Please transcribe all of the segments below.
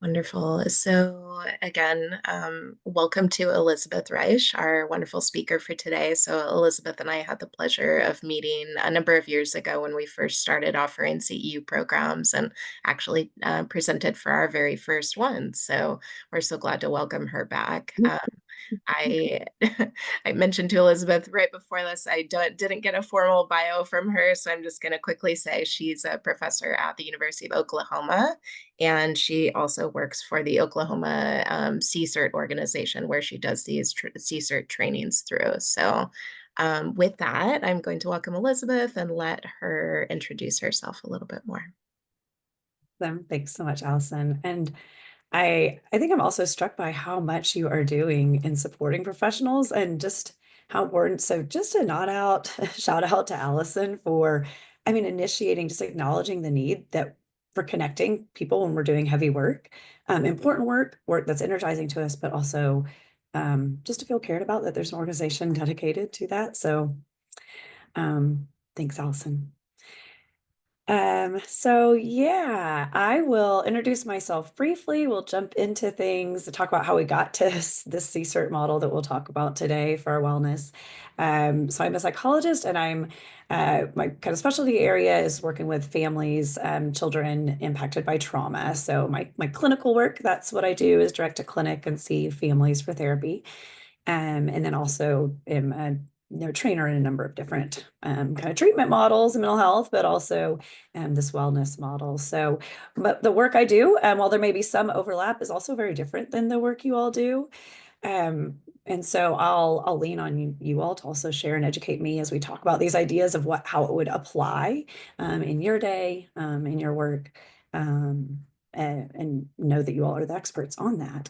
Wonderful. So, again, welcome to Elizabeth Risch, our wonderful speaker for today. So, Elizabeth and I had the pleasure of meeting a number of years ago when we first started offering CEU programs and actually presented for our very first one. So, we're so glad to welcome her back. I I mentioned to Elizabeth right before this, didn't get a formal bio from her, so I'm just going to quickly say she's a professor at the University of Oklahoma, and she also works for the Oklahoma CCERT organization where she does these CCERT trainings through. So with that, I'm going to welcome Elizabeth and let her introduce herself a little bit more. Thanks so much, Allison. And I think I'm also struck by how much you are doing in supporting professionals and just how important. So just a nod out, shout out to Allison for, initiating, just acknowledging the need that for connecting people when we're doing heavy work, important work that's energizing to us, but also just to feel cared about that there's an organization dedicated to that. So thanks, Allison. So yeah, I will introduce myself briefly. We'll jump into things to talk about how we got to this CSERT model that we'll talk about today for our wellness. So I'm a psychologist and my kind of specialty area is working with families, children impacted by trauma. So my clinical work, that's what I do, is direct to clinic and see families for therapy. And then also am a trainer in a number of different kind of treatment models in mental health, but also this wellness model. So, but the work I do, while there may be some overlap, is also very different than the work you all do. And so I'll lean on you all to also share and educate me as we talk about these ideas of how it would apply in your day, in your work, and know that you all are the experts on that.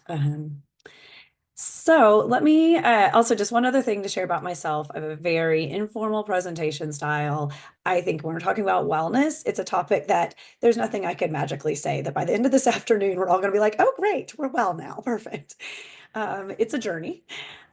So let me also just one other thing to share about myself. I have a very informal presentation style. I think when we're talking about wellness, it's a topic that there's nothing I could magically say that by the end of this afternoon, we're all going to be like, oh, great, we're well now. Perfect. It's a journey.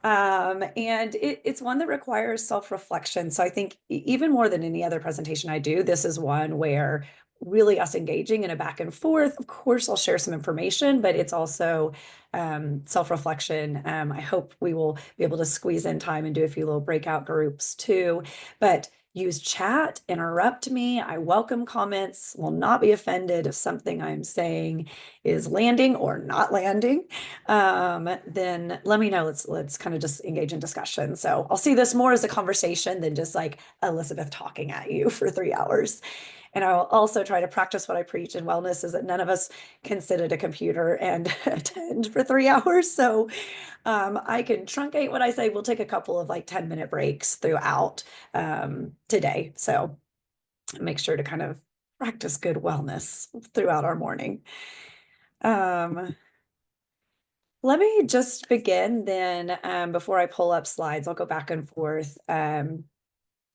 And it's one that requires self-reflection. So I think even more than any other presentation I do, this is one where really us engaging in a back and forth. Of course, I'll share some information, but it's also self-reflection. I hope we will be able to squeeze in time and do a few little breakout groups too. But use chat, interrupt me. I welcome comments, will not be offended if something I'm saying is landing or not landing. Then let me know. Let's kind of just engage in discussion. So I'll see this more as a conversation than just like Elizabeth talking at you for 3 hours. And I will also try to practice what I preach in wellness is that none of us can sit at a computer and attend for 3 hours. So I can truncate what I say. We'll take a couple of like 10-minute breaks throughout today. So make sure to kind of practice good wellness throughout our morning. Let me just begin then before I pull up slides, I'll go back and forth.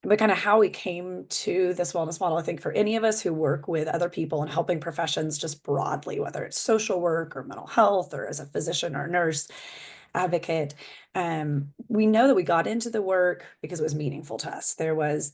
But kind of how we came to this wellness model, I think for any of us who work with other people and helping professions just broadly, whether it's social work or mental health or as a physician or nurse advocate, we know that we got into the work because it was meaningful to us. There was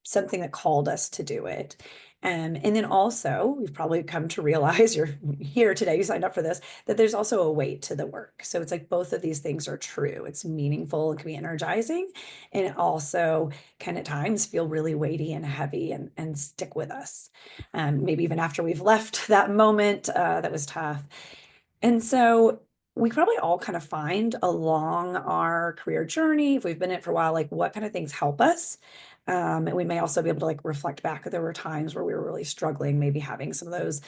something that called us to do it. And then also, we've probably come to realize you're here today, you signed up for this, that there's also a weight to the work. So it's like both of these things are true. It's meaningful and can be energizing. And it also can at times feel really weighty and heavy and stick with us. Maybe even after we've left that moment that was tough. And so we probably all kind of find along our career journey, if we've been in it for a while, like what kind of things help us. And we may also be able to like reflect back that there were times where we were really struggling, maybe having some of those,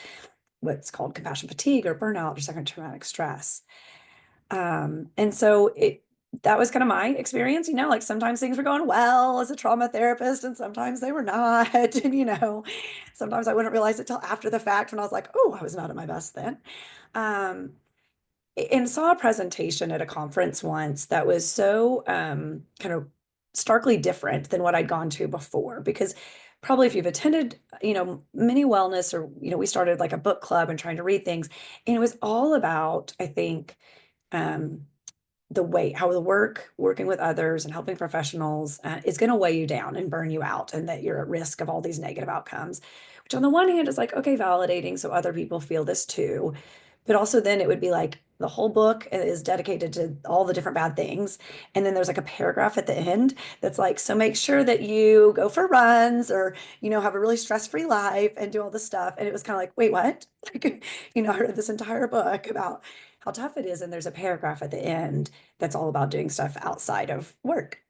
what's called compassion fatigue or burnout or second traumatic stress. And so that was kind of my experience, like sometimes things were going well as a trauma therapist and sometimes they were not. And, sometimes I wouldn't realize it till after the fact when I was like, oh, I was not at my best then. Um, and saw a presentation at a conference once that was so kind of starkly different than what I'd gone to before. Because probably if you've attended, mini wellness or, we started like a book club and trying to read things. And it was all about, I think, um, the weight, how the working with others and helping professionals is going to weigh you down and burn you out, and that you're at risk of all these negative outcomes, which on the one hand is like, okay, validating. So other people feel this too. but also then it would be like the whole book is dedicated to all the different bad things. And then there's like a paragraph at the end that's like, so make sure that you go for runs or, have a really stress-free life and do all this stuff. And it was kind of like, wait, what? Like, I read this entire book about how tough it is. And there's a paragraph at the end that's all about doing stuff outside of work.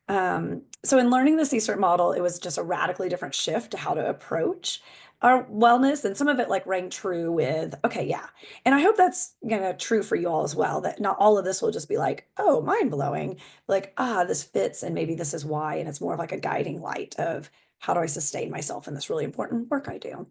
So in learning the C-SERT model, it was just a radically different shift to how to approach our wellness. And some of it like rang true with, okay, yeah. And I hope that's true for you all as well, that not all of this will just be like, oh, mind blowing, like, this fits and maybe this is why. And it's more of like a guiding light of how do I sustain myself in this really important work I do.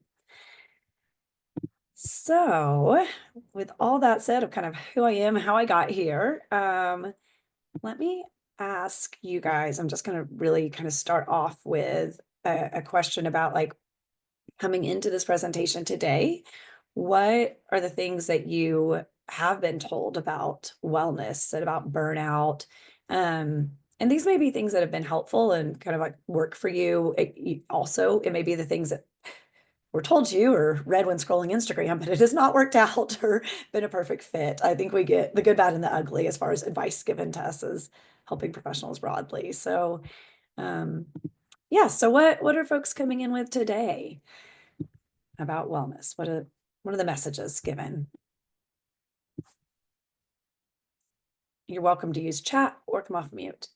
So with all that said of kind of who I am, how I got here, let me ask you guys, I'm just going to really kind of start off with a question about like coming into this presentation today. What are the things that you have been told about wellness and about burnout? And these may be things that have been helpful and kind of like work for you. Also, it may be the things that were told to you or read when scrolling Instagram, but it has not worked out or been a perfect fit. I think we get the good, bad, and the ugly as far as advice given to us as helping professionals broadly. So, um, yeah. So, what are folks coming in with today about wellness? What are the messages given? You're welcome to use chat or come off mute.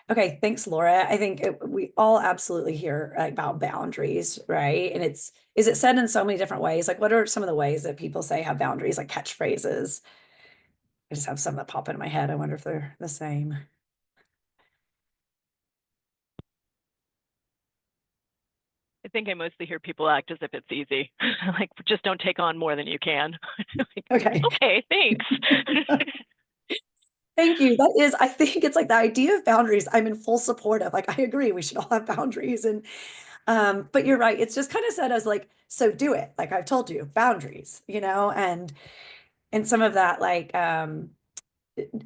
Okay, thanks, Laura. I think we all absolutely hear about boundaries, right? And is it said in so many different ways? Like, what are some of the ways that people say have boundaries, like catchphrases? I just have some that pop into my head. I wonder if they're the same. I think I mostly hear people act as if it's easy. Like, just don't take on more than you can. Like, Okay. okay, thanks. Thank you. That is, I think it's like the idea of boundaries, I'm in full support of. Like, I agree, we should all have boundaries. And but you're right, it's just kind of said as like, so do it. Like I've told you, boundaries, and some of that like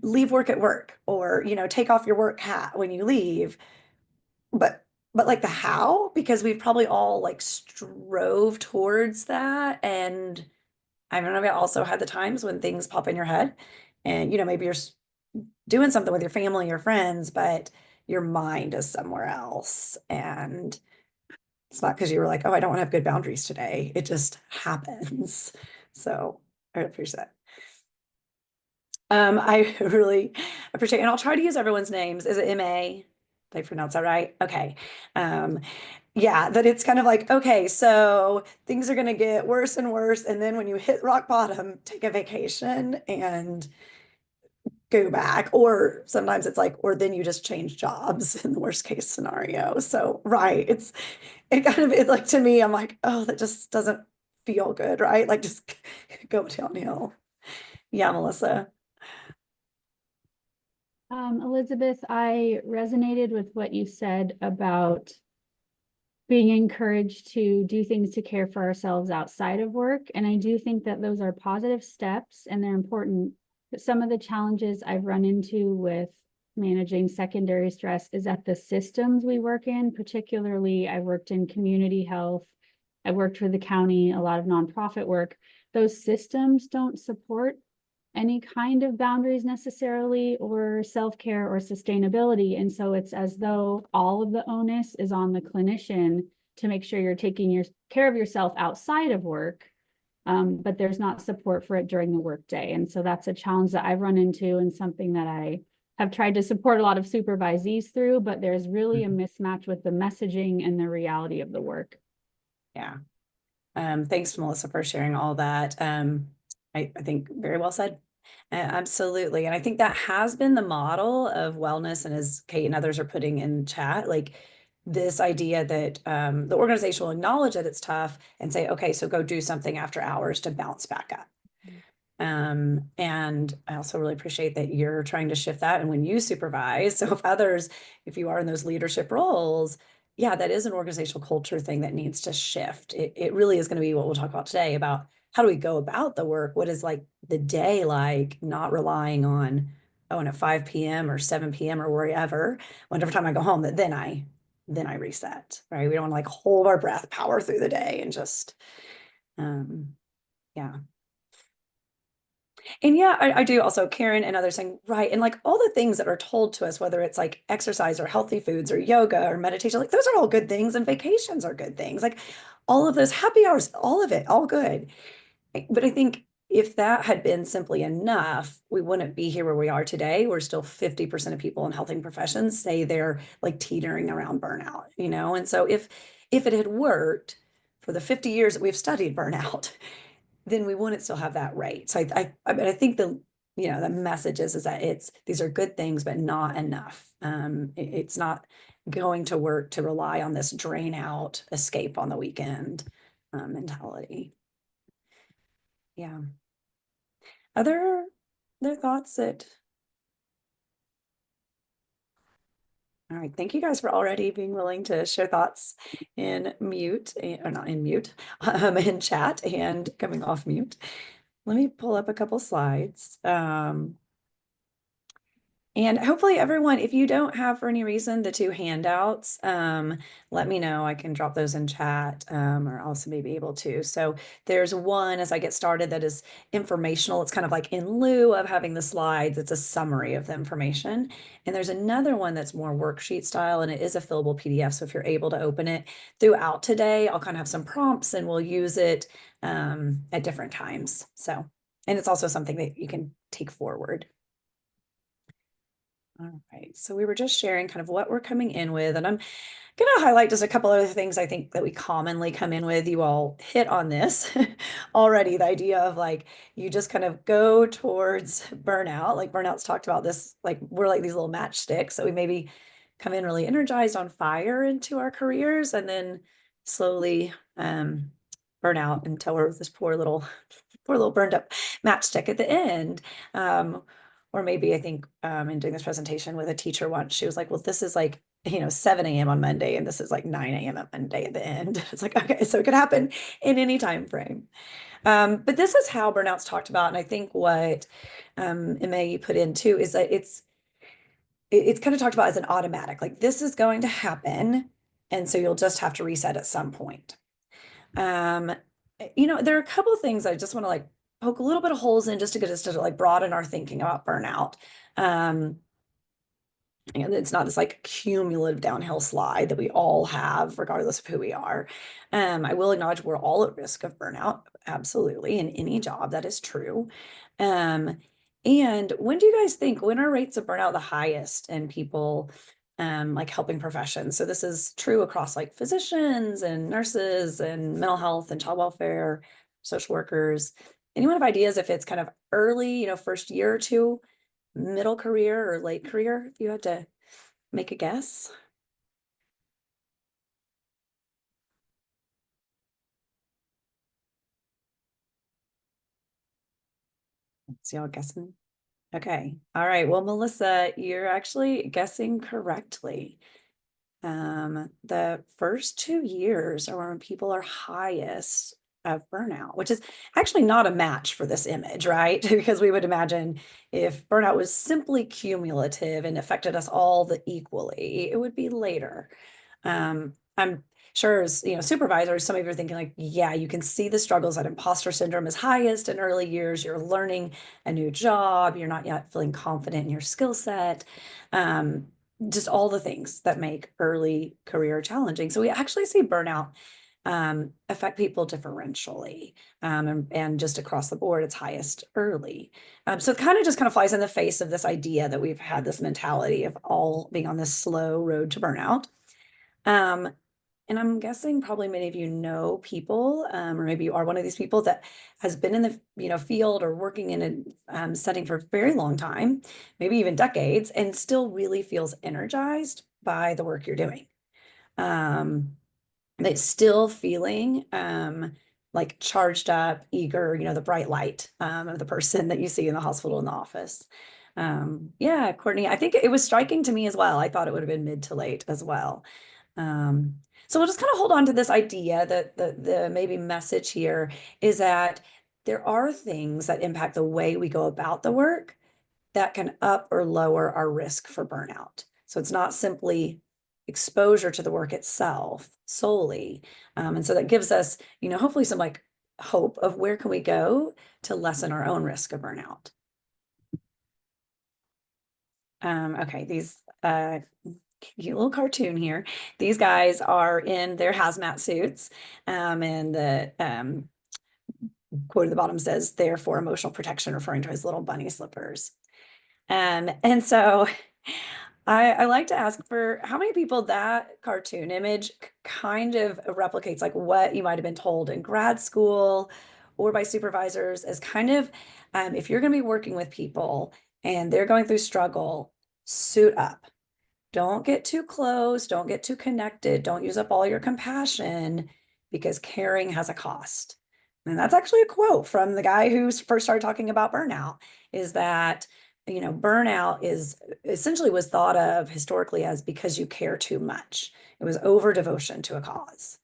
leave work at work or take off your work hat when you leave. But like the how, because we've probably all like strove towards that. And I don't know, we also had the times when things pop in your head and maybe you're doing something with your family or friends, but your mind is somewhere else. And it's not because you were like, oh, I don't want to have good boundaries today. It just happens. So I appreciate that. I really appreciate, and I'll try to use everyone's names. Is it MA? Did I pronounce that right? Okay. Um, yeah, that it's kind of like, okay, so things are gonna get worse and worse. And then when you hit rock bottom, take a vacation and go back. Or sometimes it's like, or then you just change jobs in the worst case scenario. So right, it kind of, it's like to me, I'm like, oh, that just doesn't feel good, right? Like just go downhill. Yeah, Melissa. Elizabeth, I resonated with what you said about being encouraged to do things to care for ourselves outside of work. And I do think that those are positive steps and they're important. But some of the challenges I've run into with managing secondary stress is that the systems we work in, particularly I've worked in community health, I've worked for the county, a lot of nonprofit work. Those systems don't support any kind of boundaries necessarily or self-care or sustainability. And so it's as though all of the onus is on the clinician to make sure you're taking your care of yourself outside of work, but there's not support for it during the workday. And so that's a challenge that I've run into and something that I have tried to support a lot of supervisees through, but there's really a mismatch with the messaging and the reality of the work. Yeah. Thanks, Melissa, for sharing all that. I think very well said. Absolutely. And I think that has been the model of wellness. And as Kate and others are putting in chat, like this idea that the organization will acknowledge that it's tough and say, okay, so go do something after hours to bounce back up. And I also really appreciate that you're trying to shift that. And when you supervise, so if you are in those leadership roles, yeah, that is an organizational culture thing that needs to shift. It really is going to be what we'll talk about today about how do we go about the work? What is like the day like, not relying on, oh, and at 5 p.m. or 7 p.m. or wherever, whenever time I go home, that then I reset, right? We don't want to like hold our breath, power through the day and just Yeah. And yeah, I do also, Karen and others saying, right. And like all the things that are told to us, whether it's like exercise or healthy foods or yoga or meditation, like those are all good things, and vacations are good things. Like all of those happy hours, all of it, all good. But I think if that had been simply enough, we wouldn't be here where we are today. We're still 50% of people in healthcare professions say they're like teetering around burnout, you know? And so if it had worked for the 50 years that we've studied burnout, then we wouldn't still have that rate. So I think the message is that these are good things, but not enough. It's not going to work to rely on this drain out escape on the weekend mentality. Yeah. Other thoughts that all right, thank you guys for already being willing to share thoughts in mute, or not in mute, in chat and coming off mute. Let me pull up a couple slides. And hopefully everyone, if you don't have for any reason the two handouts, let me know. I can drop those in chat, or also may be able to. So there's one as I get started that is informational. It's kind of like in lieu of having the slides, it's a summary of the information. And there's another one that's more worksheet style, and it is a fillable PDF. So if you're able to open it throughout today, I'll kind of have some prompts and we'll use it at different times. So, and it's also something that you can take forward. All right, so we were just sharing kind of what we're coming in with, and I'm going to highlight just a couple other things I think that we commonly come in with. You all hit on this already, the idea of like, you just kind of go towards burnout. Like burnout's talked about this, like we're like these little matchsticks that we maybe come in really energized on fire into our careers and then slowly burn out until we're this poor little burned up matchstick at the end. Or maybe I think in doing this presentation with a teacher once, she was like, well, this is like, 7 a.m. on Monday, and this is like 9 a.m. on Monday at the end. It's like, okay, so it could happen in any time frame. But this is how burnout's talked about. And I think what MA put in too is that it's kind of talked about as an automatic, like this is going to happen. And so you'll just have to reset at some point. There are a couple of things I just want to like poke a little bit of holes in just to get us to like broaden our thinking about burnout. And it's not this like cumulative downhill slide that we all have, regardless of who we are. I will acknowledge we're all at risk of burnout, absolutely, in any job, that is true. And when do you guys think, when are rates of burnout the highest in people like helping professions? So this is true across like physicians and nurses and mental health and child welfare, social workers. Anyone have ideas if it's kind of early, first year or two, middle career or late career, if you had to make a guess? So y'all guessing? Okay. All right. Well, Melissa, you're actually guessing correctly. The first 2 years are when people are highest of burnout, which is actually not a match for this image, right? Because we would imagine if burnout was simply cumulative and affected us all equally, it would be later. I'm sure as supervisors, some of you are thinking like, yeah, you can see the struggles that imposter syndrome is highest in early years. You're learning a new job, you're not yet feeling confident in your skill set. Just all the things that make early career challenging. So we actually see burnout affect people differentially, and just across the board, it's highest early. So it kind of flies in the face of this idea that we've had this mentality of all being on this slow road to burnout. And I'm guessing probably many of you know people, or maybe you are one of these people that has been in the field or working in a setting for a very long time, maybe even decades, and still really feels energized by the work you're doing. That's still feeling like charged up, eager, the bright light of the person that you see in the hospital, in the office. Yeah, Courtney, I think it was striking to me as well. I thought it would have been mid to late as well. So we'll just kind of hold on to this idea that the maybe message here is that there are things that impact the way we go about the work that can up or lower our risk for burnout. So it's not simply exposure to the work itself solely. And so that gives us, hopefully some like hope of where can we go to lessen our own risk of burnout. Okay, these cute little cartoon here. These guys are in their hazmat suits, and the quote at the bottom says, "They're for emotional protection," referring to his little bunny slippers. And so I like to ask for how many people that cartoon image kind of replicates like what you might have been told in grad school or by supervisors as kind of, if you're going to be working with people and they're going through struggle, suit up. Don't get too close. Don't get too connected. Don't use up all your compassion because caring has a cost. And that's actually a quote from the guy who first started talking about burnout, is that, burnout is essentially was thought of historically as because you care too much. It was over devotion to a cause.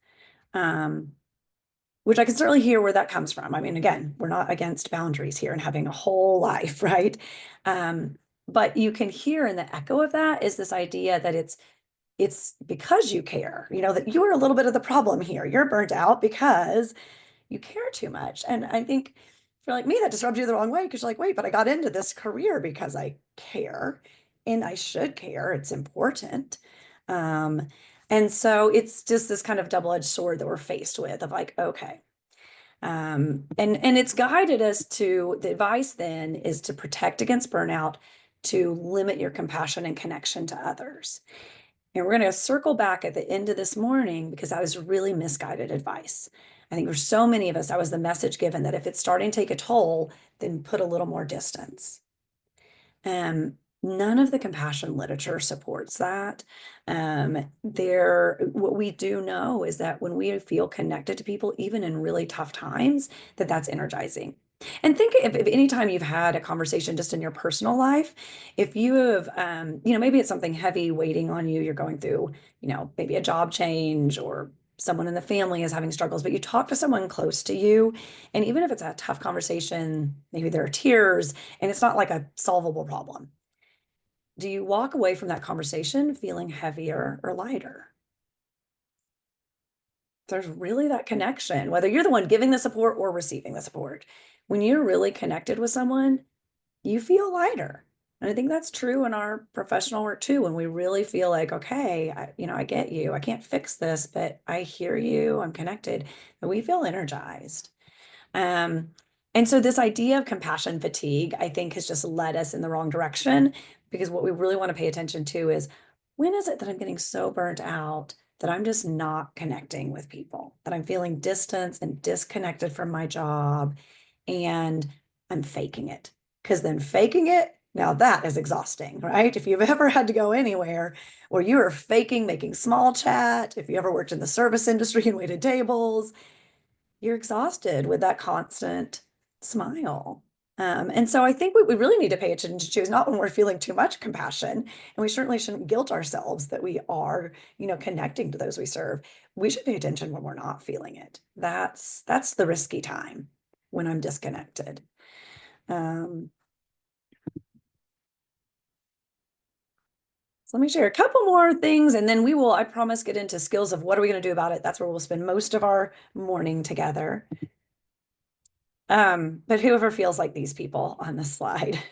Which I can certainly hear where that comes from. I mean, again, we're not against boundaries here and having a whole life, right? But you can hear in the echo of that is this idea that it's because you care, that you are a little bit of the problem here. You're burnt out because you care too much. And I think if you're like me, that just rubs you the wrong way because you're like, wait, but I got into this career because I care and I should care. It's important. And so it's just this kind of double-edged sword that we're faced with of like, okay. And it's guided us to, the advice then is to protect against burnout, to limit your compassion and connection to others. And we're going to circle back at the end of this morning because that was really misguided advice. I think for so many of us, that was the message given that if it's starting to take a toll, then put a little more distance. None of the compassion literature supports that. What we do know is that when we feel connected to people, even in really tough times, that's energizing. And think if any time you've had a conversation just in your personal life, if you have, maybe it's something heavy waiting on you, you're going through, maybe a job change or someone in the family is having struggles, but you talk to someone close to you, and even if it's a tough conversation, maybe there are tears and it's not like a solvable problem. Do you walk away from that conversation feeling heavier or lighter? There's really that connection, whether you're the one giving the support or receiving the support. When you're really connected with someone, you feel lighter. And I think that's true in our professional work too, when we really feel like, okay, I get you. I can't fix this, but I hear you. I'm connected. And we feel energized. And so this idea of compassion fatigue, I think, has just led us in the wrong direction, because what we really want to pay attention to is, when is it that I'm getting so burnt out that I'm just not connecting with people, that I'm feeling distance and disconnected from my job, and I'm faking it? Because then faking it, now that is exhausting, right? If you've ever had to go anywhere where you are faking making small chat, if you ever worked in the service industry and waited tables, you're exhausted with that constant smile. And so I think what we really need to pay attention to is not when we're feeling too much compassion, and we certainly shouldn't guilt ourselves that we are, connecting to those we serve. We should pay attention when we're not feeling it. That's the risky time, when I'm disconnected. So let me share a couple more things, and then we will, I promise, get into skills of what are we going to do about it. That's where we'll spend most of our morning together. But whoever feels like these people on this slide.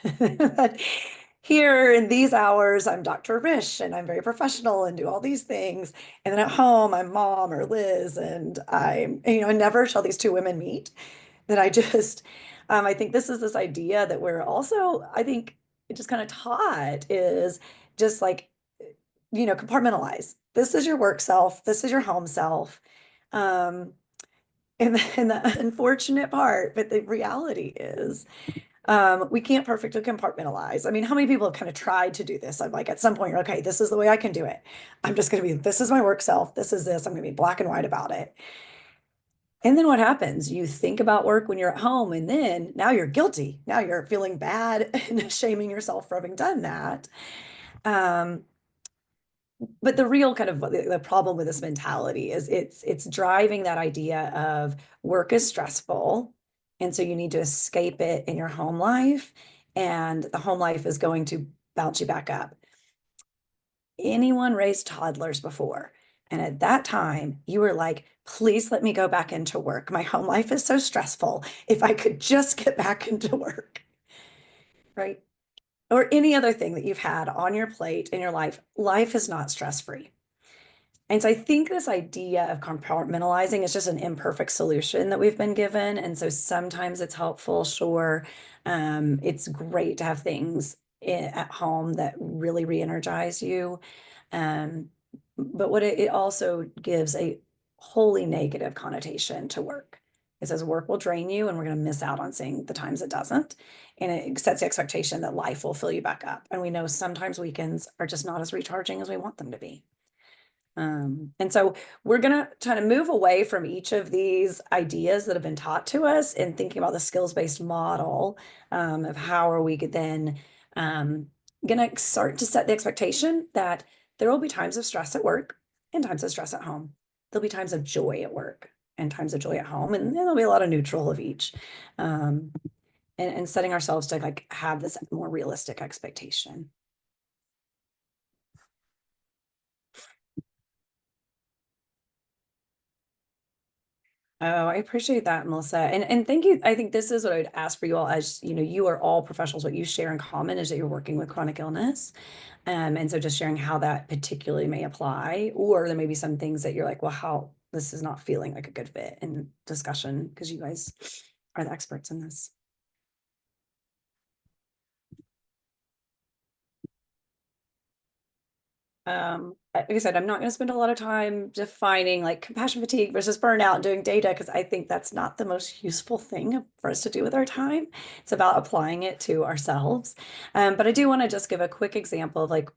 Here in these hours, I'm Dr. Risch and I'm very professional and do all these things. And then at home, I'm Mom or Liz, and I'm, and never shall these two women meet. That I just, I think this idea that we're also, I think it just kind of taught is just like, compartmentalize. This is your work self. This is your home self. And the unfortunate part, but the reality is, we can't perfectly compartmentalize. I mean, how many people have kind of tried to do this? I'm like, at some point, you're okay, this is the way I can do it. I'm just going to be, this is my work self. This is this. I'm going to be black and white about it. And then what happens? You think about work when you're at home, and then now you're guilty. Now you're feeling bad and shaming yourself for having done that. But the real kind of the problem with this mentality is it's driving that idea of work is stressful, and so you need to escape it in your home life, and the home life is going to bounce you back up. Anyone raised toddlers before? And at that time, you were like, please let me go back into work. My home life is so stressful. If I could just get back into work, right? Or any other thing that you've had on your plate in your life, life is not stress-free. And so I think this idea of compartmentalizing is just an imperfect solution that we've been given. And so sometimes it's helpful, sure. It's great to have things at home that really re-energize you. Um, but what it also gives a wholly negative connotation to work. It says work will drain you and we're going to miss out on seeing the times it doesn't. And it sets the expectation that life will fill you back up. And we know sometimes weekends are just not as recharging as we want them to be. And so we're going to try to move away from each of these ideas that have been taught to us and thinking about the skills-based model of how are we then going to start to set the expectation that there will be times of stress at work and times of stress at home. There'll be times of joy at work and times of joy at home, and there'll be a lot of neutral of each. And setting ourselves to like have this more realistic expectation. Oh, I appreciate that, Melissa. And thank you. I think this is what I would ask for you all as, you know, you are all professionals. What you share in common is that you're working with chronic illness. And so just sharing how that particularly may apply, or there may be some things that you're like, well, how this is not feeling like a good fit in discussion because you guys are the experts in this. Like I said, I'm not going to spend a lot of time defining like compassion fatigue versus burnout and doing data because I think that's not the most useful thing for us to do with our time. It's about applying it to ourselves. But I do want to just give a quick example of like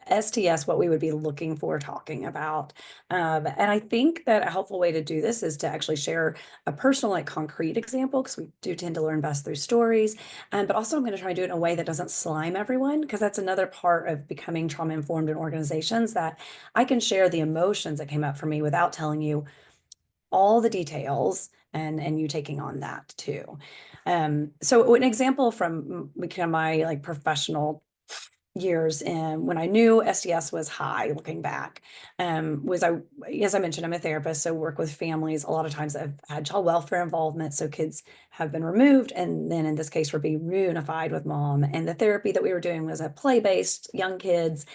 STS, what we would be looking for talking about. And I think that a helpful way to do this is to actually share a personal, like concrete example, because we do tend to learn best through stories. But also I'm going to try and do it in a way that doesn't slime everyone, because that's another part of becoming trauma informed in organizations, that I can share the emotions that came up for me without telling you all the details and you taking on that too. So an example from kind of my like professional years and when I knew STS was high, looking back, was as I mentioned, I'm a therapist, so work with families. A lot of times I've had child welfare involvement, so kids have been removed, and then in this case, we're being reunified with mom. And the therapy that we were doing was a play-based, young kids,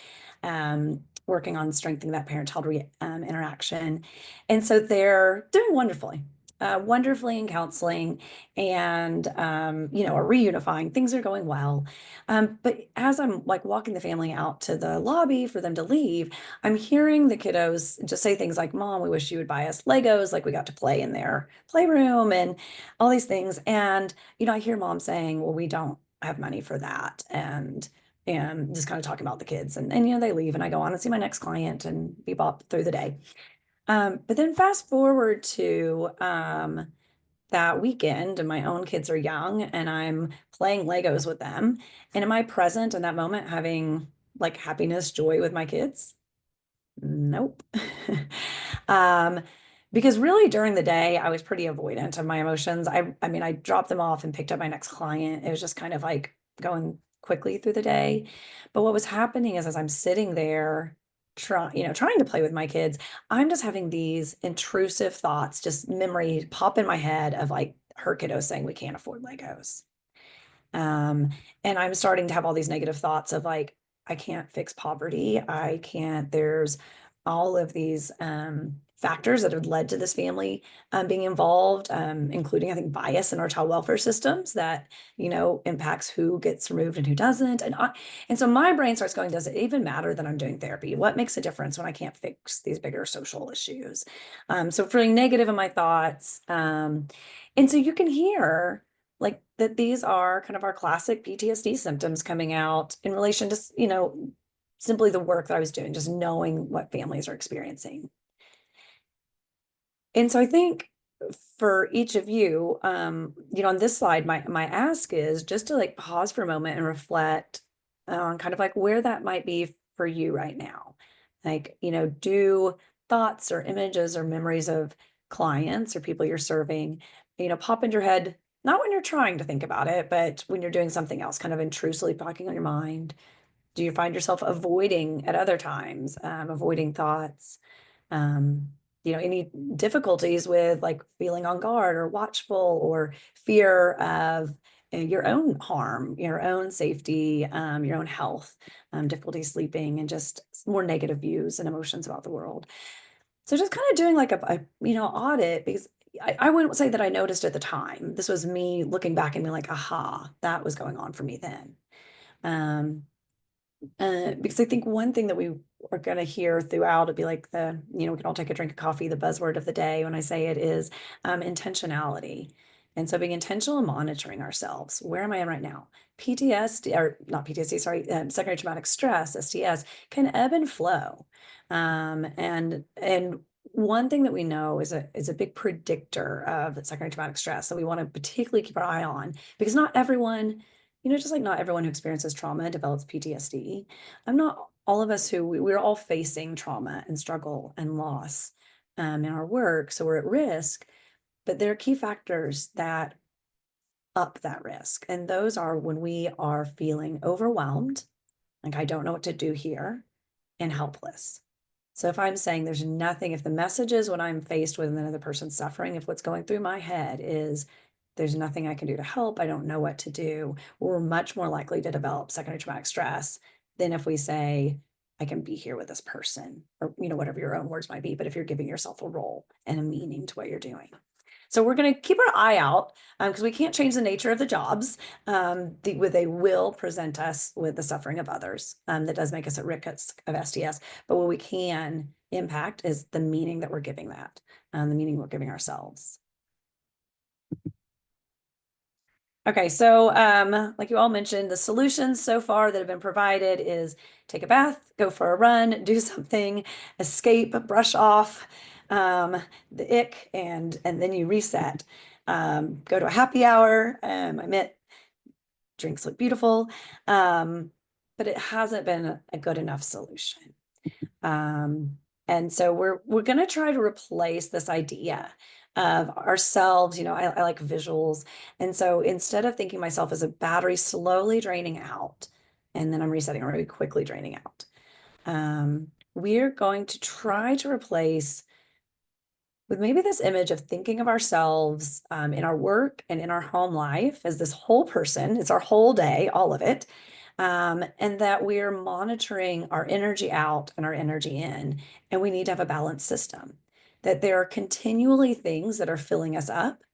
working on strengthening that parent-child interaction. And so they're doing wonderfully in counseling and, you know, are reunifying. Things are going well. But as I'm like walking the family out to the lobby for them to leave, I'm hearing the kiddos just say things like, Mom, we wish you would buy us Legos. Like we got to play in their playroom and all these things. And, you know, I hear mom saying, well, we don't have money for that. And just kind of talking about the kids and, you know, they leave and I go on and see my next client and bebop through the day. But then fast forward to, that weekend and my own kids are young and I'm playing Legos with them. And am I present in that moment having like happiness, joy with my kids? Nope. Um, because really during the day, I was pretty avoidant of my emotions. I mean, I dropped them off and picked up my next client. It was just kind of like going quickly through the day. But what was happening is as I'm sitting there trying to play with my kids, I'm just having these intrusive thoughts, just memory pop in my head of like her kiddos saying we can't afford Legos. Um, and I'm starting to have all these negative thoughts of like, I can't fix poverty. I can't, there's all of these factors that have led to this family being involved, including, I think, bias in our child welfare systems that, you know, impacts who gets removed and who doesn't. And so my brain starts going, does it even matter that I'm doing therapy? What makes a difference when I can't fix these bigger social issues? So feeling negative in my thoughts. And so you can hear like that these are kind of our classic PTSD symptoms coming out in relation to, you know, simply the work that I was doing, just knowing what families are experiencing. And so I think for each of you, you know, on this slide, my ask is just to like pause for a moment and reflect on kind of like where that might be for you right now. Like, you know, do thoughts or images or memories of clients or people you're serving, you know, pop into your head, not when you're trying to think about it, but when you're doing something else, kind of intrusively popping on your mind. Do you find yourself avoiding at other times, avoiding thoughts? You know, any difficulties with like feeling on guard or watchful or fear of your own harm, your own safety, your own health, difficulty sleeping, and just more negative views and emotions about the world. So just kind of doing like a you know, audit, because I wouldn't say that I noticed at the time. This was me looking back and being like, aha, that was going on for me then. Um, because I think one thing that we are going to hear throughout, it'd be like you know, we can all take a drink of coffee. The buzzword of the day when I say it is intentionality. And so being intentional and monitoring ourselves. Where am I in right now? PTSD, or not PTSD, sorry, secondary traumatic stress, STS, can ebb and flow. And one thing that we know is a big predictor of secondary traumatic stress that we want to particularly keep our eye on, because not everyone, you know, just like not everyone who experiences trauma develops PTSD. I'm not all of us who we're all facing trauma and struggle and loss in our work. So we're at risk, but there are key factors that up that risk. And those are when we are feeling overwhelmed, like I don't know what to do here, and helpless. So if I'm saying there's nothing, if the message is when I'm faced with another person suffering, if what's going through my head is there's nothing I can do to help, I don't know what to do, we're much more likely to develop secondary traumatic stress than if we say, I can be here with this person, or, you know, whatever your own words might be, but if you're giving yourself a role and a meaning to what you're doing. So we're going to keep our eye out because we can't change the nature of the jobs. They will present us with the suffering of others. That does make us at risk of STS. But what we can impact is the meaning that we're giving that, the meaning we're giving ourselves. Okay, so like you all mentioned, the solutions so far that have been provided is take a bath, go for a run, do something, escape, brush off the ick, and then you reset. Go to a happy hour. I meant drinks look beautiful, but it hasn't been a good enough solution. And so we're going to try to replace this idea of ourselves. You know, I like visuals. And so instead of thinking myself as a battery slowly draining out, and then I'm resetting or really quickly draining out, we're going to try to replace with maybe this image of thinking of ourselves in our work and in our home life as this whole person. It's our whole day, all of it. And that we're monitoring our energy out and our energy in, and we need to have a balanced system. That there are continually things that are filling us up,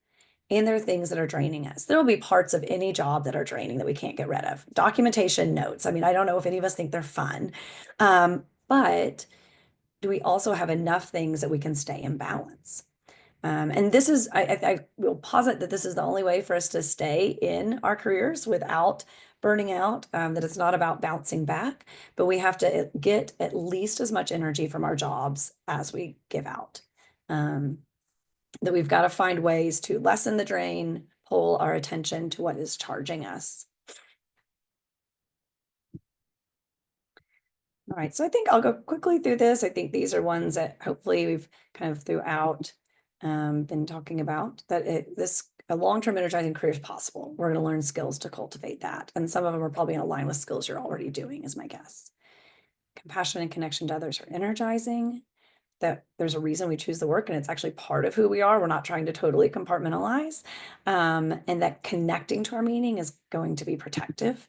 and there are things that are draining us. There will be parts of any job that are draining that we can't get rid of. Documentation notes. I mean, I don't know if any of us think they're fun, but do we also have enough things that we can stay in balance? And this is, I will posit that this is the only way for us to stay in our careers without burning out, that it's not about bouncing back, but we have to get at least as much energy from our jobs as we give out. That we've got to find ways to lessen the drain, pull our attention to what is charging us. All right, so I think I'll go quickly through this. I think these are ones that hopefully we've kind of throughout been talking about, that a long-term energizing career is possible. We're going to learn skills to cultivate that. And some of them are probably in line with skills you're already doing, is my guess. Compassion and connection to others are energizing. That there's a reason we choose the work, and it's actually part of who we are. We're not trying to totally compartmentalize. And that connecting to our meaning is going to be protective.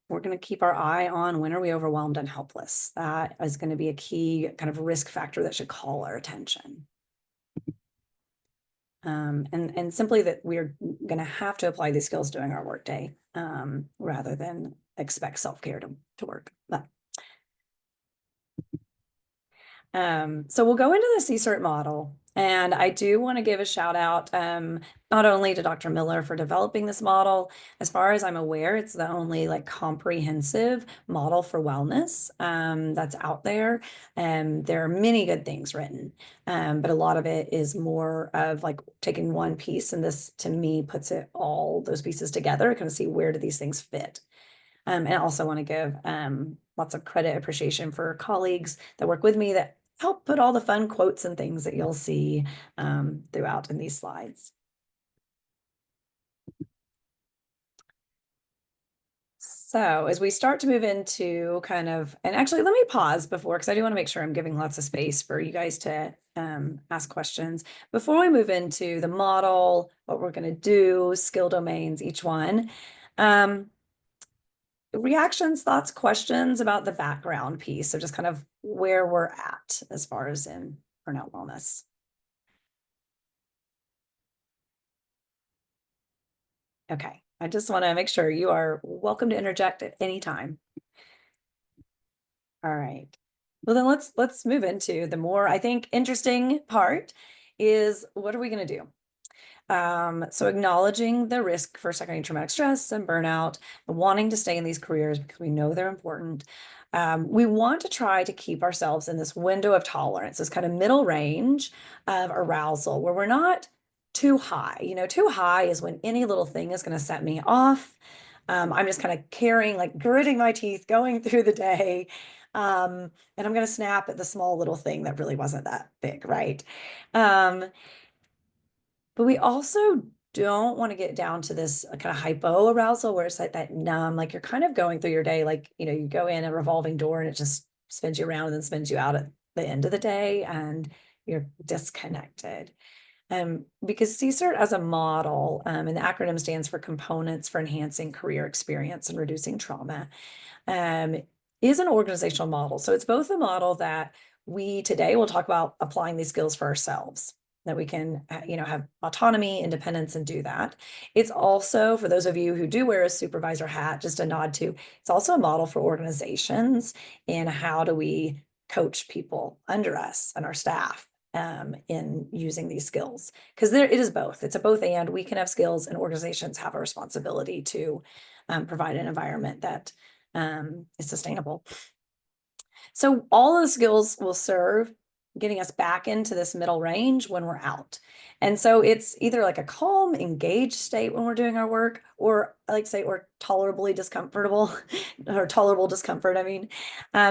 We're going to keep our eye on when are we overwhelmed and helpless. That is going to be a key kind of risk factor that should call our attention. And simply that we're going to have to apply these skills during our workday rather than expect self-care to work. But so we'll go into the CSERT model, and I do want to give a shout out not only to Dr. Miller for developing this model. As far as I'm aware, it's the only like comprehensive model for wellness that's out there. And there are many good things written, but a lot of it is more of like taking one piece, and this to me puts it all those pieces together, kind of see where do these things fit. And I also want to give lots of credit, appreciation for colleagues that work with me that help put all the fun quotes and things that you'll see throughout in these slides. So as we start to move into kind of, and actually let me pause before, because I do want to make sure I'm giving lots of space for you guys to ask questions. Before we move into the model, what we're going to do, skill domains, each one. Reactions, thoughts, questions about the background piece. So just kind of where we're at as far as in burnout wellness. Okay, I just want to make sure you are welcome to interject at any time. All right. Well, then let's move into the more, I think, interesting part is what are we going to do? So acknowledging the risk for secondary traumatic stress and burnout, wanting to stay in these careers because we know they're important. We want to try to keep ourselves in this window of tolerance, this kind of middle range of arousal where we're not too high. You know, too high is when any little thing is going to set me off. I'm just kind of carrying, like gritting my teeth, going through the day. And I'm going to snap at the small little thing that really wasn't that big, right? But we also don't want to get down to this kind of hypo arousal where it's like that numb, like you're kind of going through your day, like, you know, you go in a revolving door and it just spins you around and then spins you out at the end of the day and you're disconnected. Because CSERT as a model, and the acronym stands for Components for Enhancing Career Experience and Reducing Trauma, is an organizational model. So it's both a model that we today will talk about applying these skills for ourselves, that we can, you know, have autonomy, independence, and do that. It's also, for those of you who do wear a supervisor hat, just a nod to, it's also a model for organizations in how do we coach people under us and our staff in using these skills, because it is both. It's a both and. We can have skills and organizations have a responsibility to provide an environment that is sustainable. So all of the skills will serve getting us back into this middle range when we're out. And so it's either like a calm, engaged state when we're doing our work, or I like to say, or tolerably discomfortable or tolerable discomfort. I mean,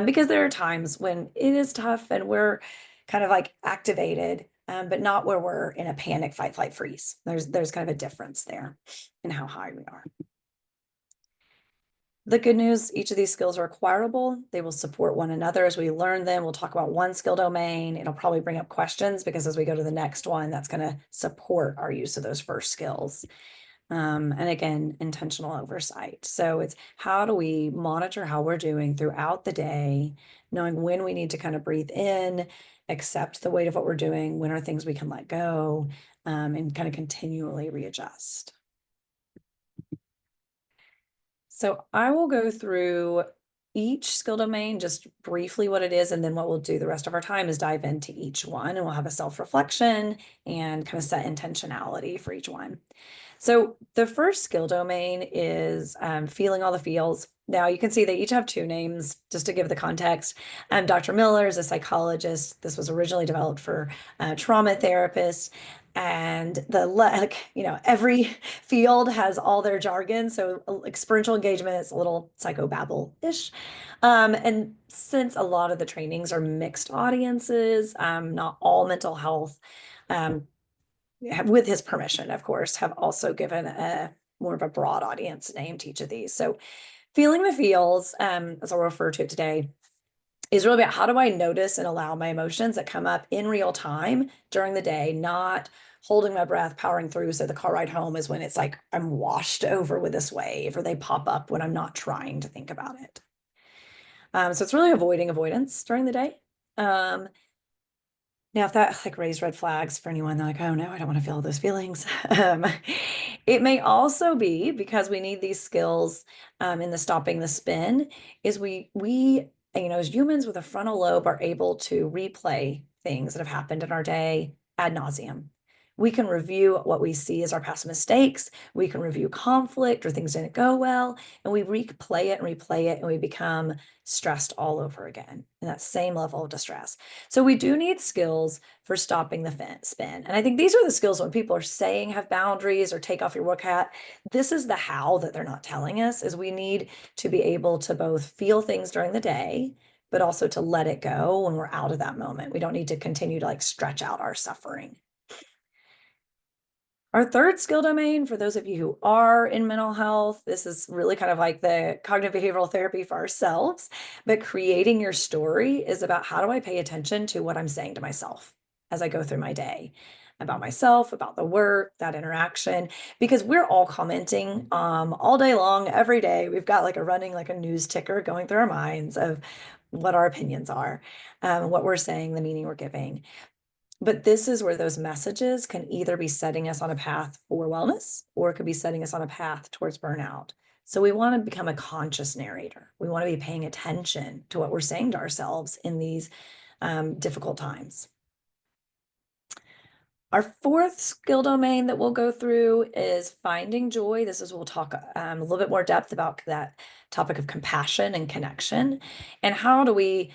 because there are times when it is tough and we're kind of like activated, but not where we're in a panic, fight, flight, freeze. There's kind of a difference there in how high we are. The good news, each of these skills are acquirable. They will support one another as we learn them. We'll talk about one skill domain. It'll probably bring up questions because as we go to the next one, that's going to support our use of those first skills. And again, intentional oversight. So it's how do we monitor how we're doing throughout the day, knowing when we need to kind of breathe in, accept the weight of what we're doing, when are things we can let go, and kind of continually readjust. So I will go through each skill domain, just briefly what it is, and then what we'll do the rest of our time is dive into each one, and we'll have a self-reflection and kind of set intentionality for each one. So the first skill domain is feeling all the feels. Now you can see they each have two names, just to give the context. Dr. Miller is a psychologist. This was originally developed for trauma therapists. And every field has all their jargon. So experiential engagement is a little psychobabble-ish. And since a lot of the trainings are mixed audiences, not all mental health, with his permission, of course, have also given a more of a broad audience name to each of these. So feeling the feels, as I'll refer to it today, is really about how do I notice and allow my emotions that come up in real time during the day, not holding my breath, powering through. So the car ride home is when it's like I'm washed over with this wave, or they pop up when I'm not trying to think about it. So it's really avoiding avoidance during the day. Now, if that like raised red flags for anyone, they're like, oh no, I don't want to feel those feelings. It may also be because we need these skills in the stopping the spin is we, as humans with a frontal lobe are able to replay things that have happened in our day ad nauseum. We can review what we see as our past mistakes. We can review conflict or things didn't go well, and we replay it, and we become stressed all over again in that same level of distress. So we do need skills for stopping the spin. And I think these are the skills when people are saying have boundaries or take off your work hat. This is the how that they're not telling us is we need to be able to both feel things during the day, but also to let it go when we're out of that moment. We don't need to continue to like stretch out our suffering. Our third skill domain, for those of you who are in mental health, this is really kind of like the cognitive behavioral therapy for ourselves, but creating your story is about how do I pay attention to what I'm saying to myself as I go through my day, about myself, about the work, that interaction, because we're all commenting all day long, every day. We've got like a news ticker going through our minds of what our opinions are, what we're saying, the meaning we're giving. But this is where those messages can either be setting us on a path for wellness, or it could be setting us on a path towards burnout. So we want to become a conscious narrator. We want to be paying attention to what we're saying to ourselves in these difficult times. Our fourth skill domain that we'll go through is finding joy. We'll talk a little bit more depth about that topic of compassion and connection. And how do we,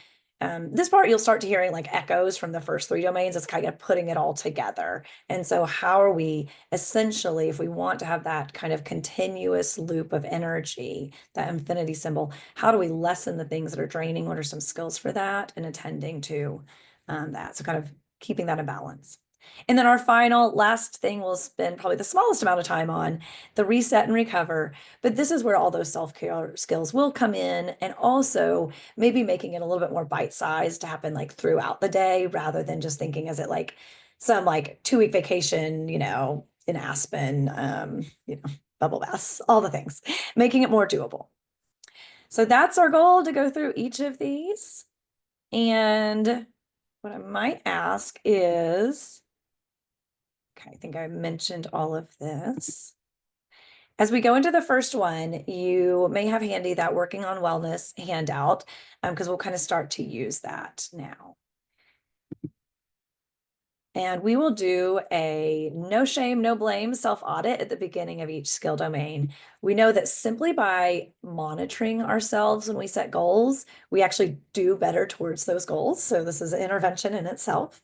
this part you'll start to hearing like echoes from the first three domains. It's kind of putting it all together. And so how are we essentially, if we want to have that kind of continuous loop of energy, that infinity symbol, how do we lessen the things that are draining? What are some skills for that and attending to that? So kind of keeping that in balance. And then our final last thing we'll spend probably the smallest amount of time on, the reset and recover. But this is where all those self-care skills will come in, and also maybe making it a little bit more bite-sized to happen like throughout the day rather than just thinking as it like some like 2-week vacation, in Aspen, bubble baths, all the things, making it more doable. So that's our goal, to go through each of these. And what I might ask is, okay, I think I mentioned all of this. As we go into the first one, you may have handy that Working on Wellness handout, because we'll kind of start to use that now. And we will do a no shame, no blame self-audit at the beginning of each skill domain. We know that simply by monitoring ourselves when we set goals, we actually do better towards those goals. So this is an intervention in itself.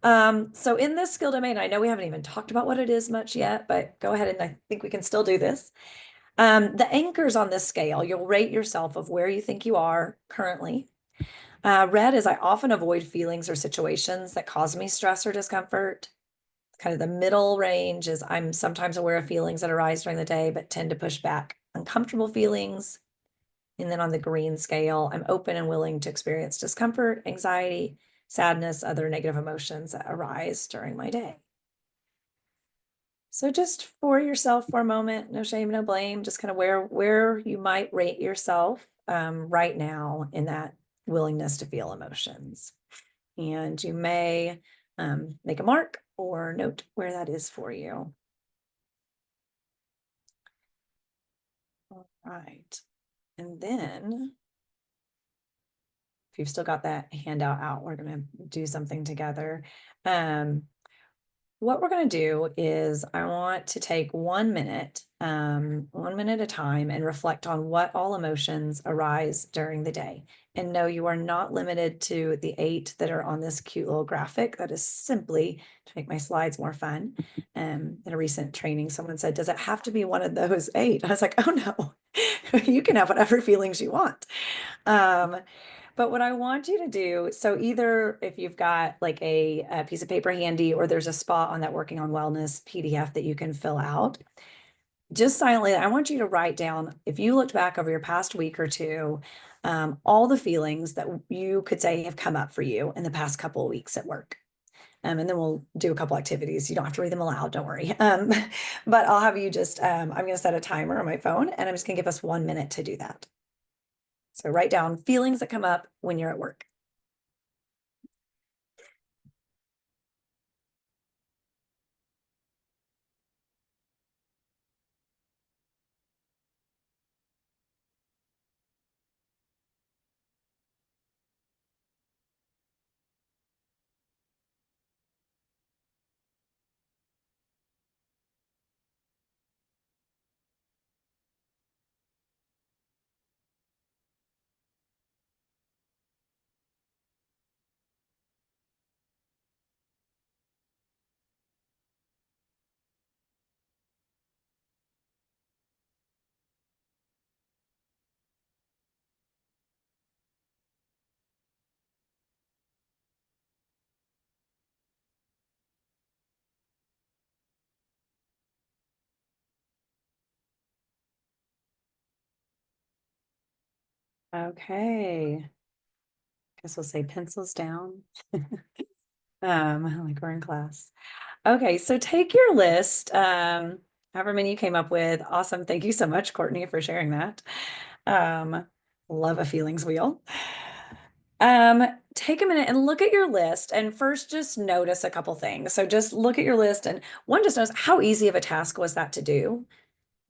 So in this skill domain, I know we haven't even talked about what it is much yet, but go ahead and I think we can still do this. The anchors on this scale, you'll rate yourself of where you think you are currently. Red is I often avoid feelings or situations that cause me stress or discomfort. Kind of the middle range is I'm sometimes aware of feelings that arise during the day, but tend to push back uncomfortable feelings. And then on the green scale, I'm open and willing to experience discomfort, anxiety, sadness, other negative emotions that arise during my day. So just for yourself for a moment, no shame, no blame, just kind of where you might rate yourself right now in that willingness to feel emotions. And you may make a mark or note where that is for you. All right. And then if you've still got that handout out, we're going to do something together. What we're going to do is I want to take 1 minute, 1 minute at a time, and reflect on what all emotions arise during the day. And no, you are not limited to the 8 that are on this cute little graphic. That is simply to make my slides more fun. In a recent training, someone said, "Does it have to be one of those 8?" I was like, "Oh no, you can have whatever feelings you want." But what I want you to do, so either if you've got like a piece of paper handy, or there's a spot on that Working on Wellness PDF that you can fill out, just silently, I want you to write down, if you looked back over your past week or two, all the feelings that you could say have come up for you in the past couple of weeks at work. And then we'll do a couple activities. You don't have to read them aloud, don't worry. But I'll have you just, I'm going to set a timer on my phone, and I'm just going to give us 1 minute to do that. So write down feelings that come up when you're at work. Okay. Guess we'll say pencils down. Like we're in class. Okay, so take your list, however many you came up with. Awesome. Thank you so much, Courtney, for sharing that. Um, love a feelings wheel. Take a minute and look at your list and first just notice a couple things. So just look at your list and one, just notice how easy of a task was that to do?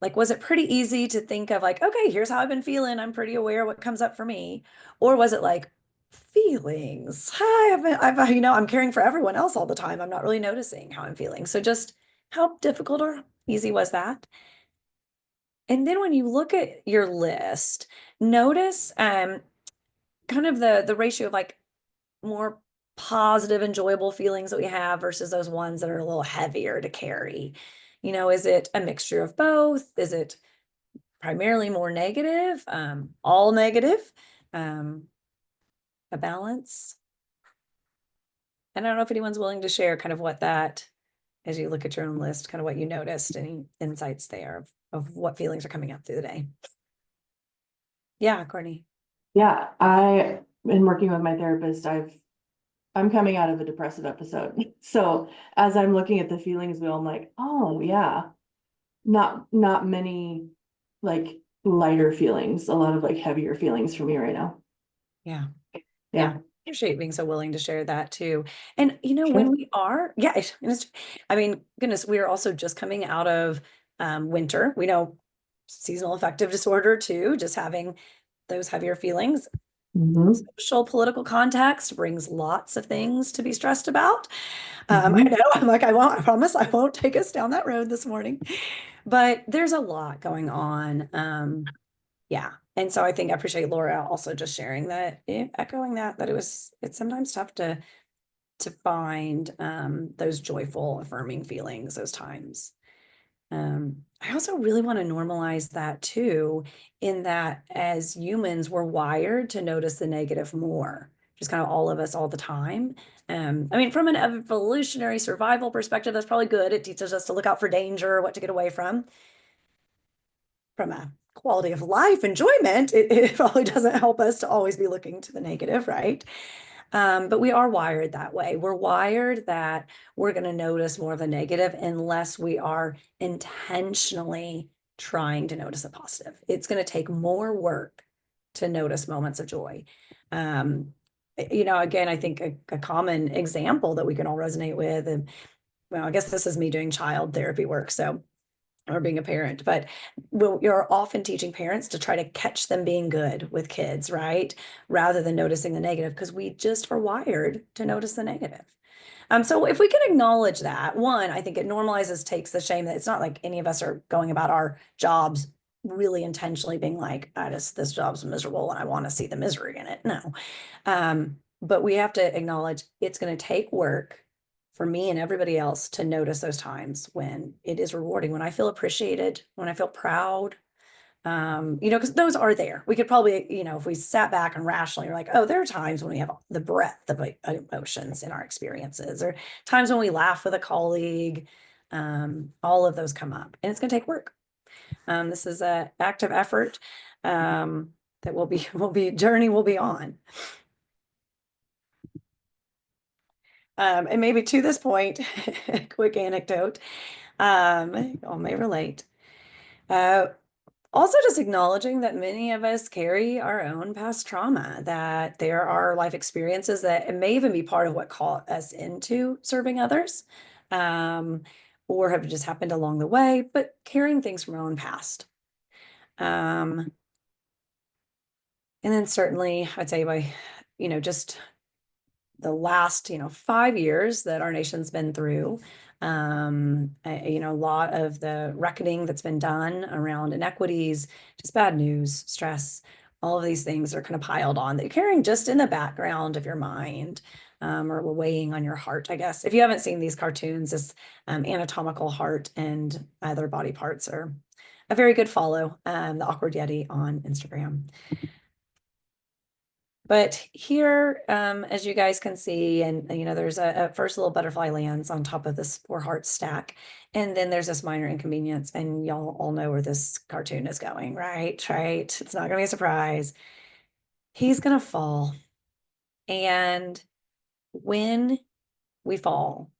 Like, was it pretty easy to think of like, okay, here's how I've been feeling. I'm pretty aware what comes up for me. Or was it like feelings? Hi, I'm caring for everyone else all the time. I'm not really noticing how I'm feeling. So just how difficult or easy was that? And then when you look at your list, notice kind of the ratio of like more positive, enjoyable feelings that we have versus those ones that are a little heavier to carry. Is it a mixture of both? Is it primarily more negative, all negative, a balance? And I don't know if anyone's willing to share kind of what that, as you look at your own list, kind of what you noticed, any insights there of what feelings are coming up through the day. Yeah, Courtney. Yeah, I in working with my therapist, I'm coming out of a depressive episode. So as I'm looking at the feelings wheel, I'm like, oh yeah, not many like lighter feelings, a lot of like heavier feelings for me right now. Yeah. Yeah. Appreciate being so willing to share that too. And Sure. when we are, I mean, goodness, we are also just coming out of winter. We know seasonal affective disorder too, just having those heavier feelings. Mhm. Social political context brings lots of things to be stressed about. I Mhm. know, I promise I won't take us down that road this morning, but there's a lot going on. Yeah. And so I think I appreciate Laura also just sharing that, echoing that it's sometimes tough to find those joyful, affirming feelings those times. I also really want to normalize that too, in that as humans, we're wired to notice the negative more, just kind of all of us all the time. I mean, from an evolutionary survival perspective, that's probably good. It teaches us to look out for danger, what to get away from. From a quality of life enjoyment, it probably doesn't help us to always be looking to the negative, right? But we are wired that way. We're wired that we're going to notice more of the negative unless we are intentionally trying to notice the positive. It's going to take more work to notice moments of joy. Again, I think a common example that we can all resonate with, and well, I guess this is me doing child therapy work, so or being a parent, but you're often teaching parents to try to catch them being good with kids, right? Rather than noticing the negative, because we just are wired to notice the negative. So if we can acknowledge that, one, I think it normalizes, takes the shame that it's not like any of us are going about our jobs really intentionally being like, this job's miserable and I want to see the misery in it. No. But we have to acknowledge it's going to take work for me and everybody else to notice those times when it is rewarding, when I feel appreciated, when I feel proud. Because those are there. We could probably, if we sat back and rationally, we're like, oh, there are times when we have the breadth of emotions in our experiences, or times when we laugh with a colleague. All of those come up, and it's going to take work. This is an active effort that journey will be on. And maybe to this point, quick anecdote, y'all may relate. Also, just acknowledging that many of us carry our own past trauma, that there are life experiences that it may even be part of what caught us into serving others, or have just happened along the way, but carrying things from our own past. And then certainly, I'd say by, just the last 5 years that our nation's been through, a lot of the reckoning that's been done around inequities, just bad news, stress, all of these things are kind of piled on that you're carrying just in the background of your mind, or weighing on your heart, I guess. If you haven't seen these cartoons, this anatomical heart and other body parts are a very good follow. The Awkward Yeti on Instagram. But here, as you guys can see, and there's a first little butterfly lands on top of this 4 heart stack. And then there's this minor inconvenience, and y'all all know where this cartoon is going, right? Right. It's not gonna be a surprise. he's gonna fall. And when we fall,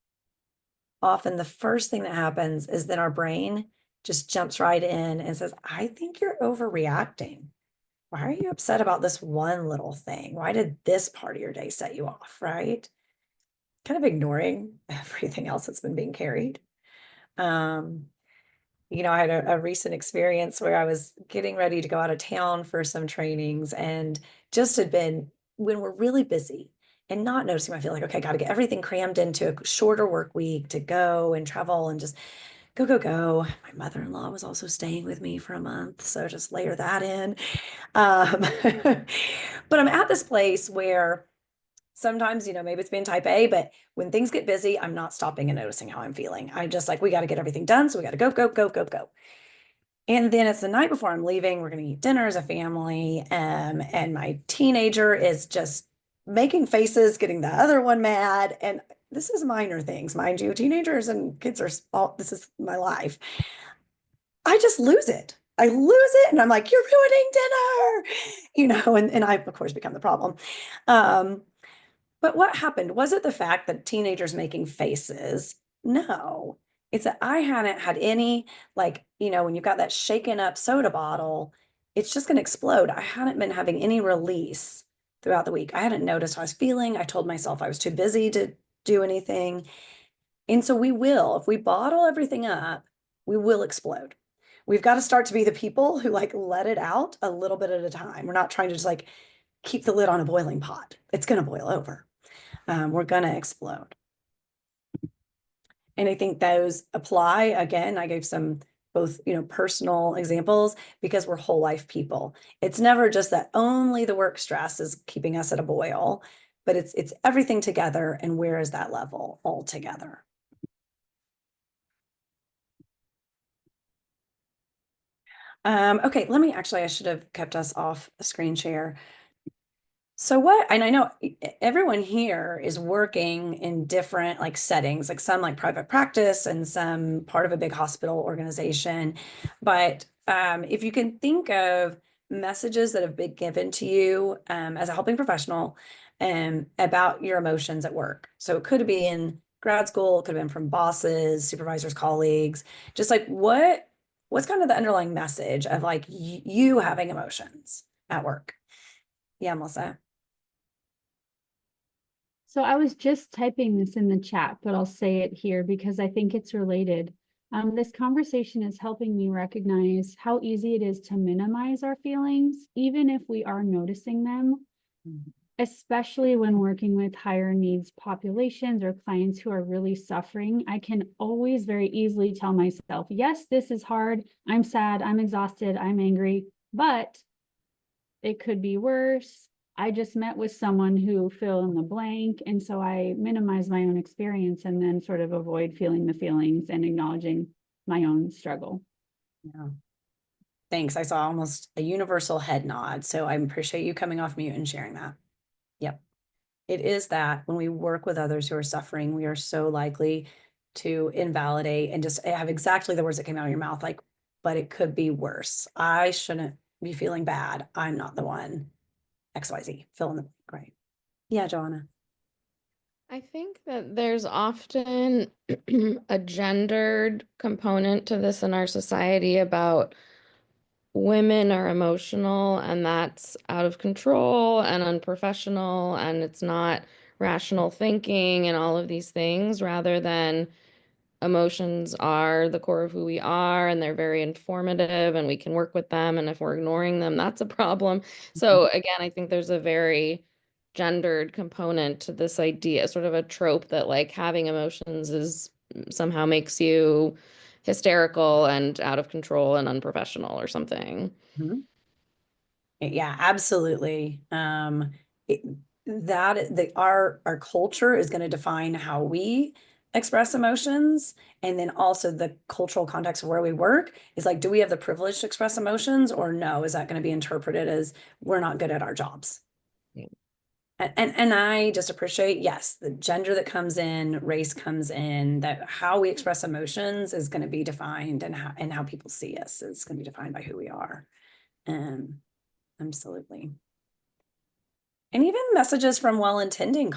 often the first thing that happens is that our brain just jumps right in and says, I think you're overreacting. Why are you upset about this one little thing? Why did this part of your day set you off, right? Kind of ignoring everything else that's been being carried. Um, I had a recent experience where I was getting ready to go out of town for some trainings and just had been, when we're really busy and not noticing, I feel like, okay, got to get everything crammed into a shorter work week to go and travel and just go, go, go. My mother-in-law was also staying with me for a month, so just layer that in. Um, but I'm at this place where sometimes, maybe it's being type A, but when things get busy, I'm not stopping and noticing how I'm feeling. I'm just like, we got to get everything done. So we got to go, go, go, go, go. And then it's the night before I'm leaving. We're going to eat dinner as a family. And my teenager is just making faces, getting the other one mad. And this is minor things, mind you. Teenagers and kids are all, this is my life. I just lose it. I lose it. And I'm like, you're ruining dinner, and I, of course, become the problem. But what happened? Was it the fact that teenagers making faces? No. It's that I hadn't had any, like, when you've got that shaken up soda bottle, it's just going to explode. I hadn't been having any release throughout the week. I hadn't noticed how I was feeling. I told myself I was too busy to do anything. And so if we bottle everything up, we will explode. We've got to start to be the people who like let it out a little bit at a time. We're not trying to just like keep the lid on a boiling pot. It's going to boil over. We're going to explode. And I think those apply. Again, I gave some both, personal examples because we're whole life people. It's never just that only the work stress is keeping us at a boil, but it's everything together. And where is that level all together? Okay, I should have kept us off the screen share. So and I know everyone here is working in different like settings, like some like private practice and some part of a big hospital organization. But if you can think of messages that have been given to you as a helping professional about your emotions at work. So it could be in grad school, it could have been from bosses, supervisors, colleagues, just like what's kind of the underlying message of like you having emotions at work? Yeah, Melissa. So I was just typing this in the chat, but I'll say it here because I think it's related. This conversation is helping me recognize how easy it is to minimize our feelings, even if we are noticing them, especially when working with higher needs populations or clients who are really suffering. I can always very easily tell myself, yes, this is hard. I'm sad. I'm exhausted. I'm angry, but it could be worse. I just met with someone who fill in the blank. And so I minimize my own experience and then sort of avoid feeling the feelings and acknowledging my own struggle. Yeah. Thanks. I saw almost a universal head nod. So I appreciate you coming off mute and sharing that. Yep. It is that when we work with others who are suffering, we are so likely to invalidate and just have exactly the words that came out of your mouth, like, but it could be worse. I shouldn't be feeling bad. I'm not the one. XYZ, fill in the blank, right? Yeah, Joanna. I think that there's often a gendered component to this in our society about women are emotional and that's out of control and unprofessional and it's not rational thinking and all of these things, rather than emotions are the core of who we are and they're very informative and we can work with them, and if we're ignoring them, that's a problem. So again, I think there's a very gendered component to this idea, sort of a trope that like having emotions is somehow makes you hysterical and out of control and unprofessional or something. Mm-hmm. Yeah, absolutely. Our culture is going to define how we express emotions, and then also the cultural context of where we work is like, do we have the privilege to express emotions, or no? Is that going to be interpreted as we're not good at our jobs? Yeah. And I just appreciate, yes, the gender that comes in, race comes in, that how we express emotions is going to be defined, and how people see us is going to be defined by who we are. Absolutely. And even messages from well-intended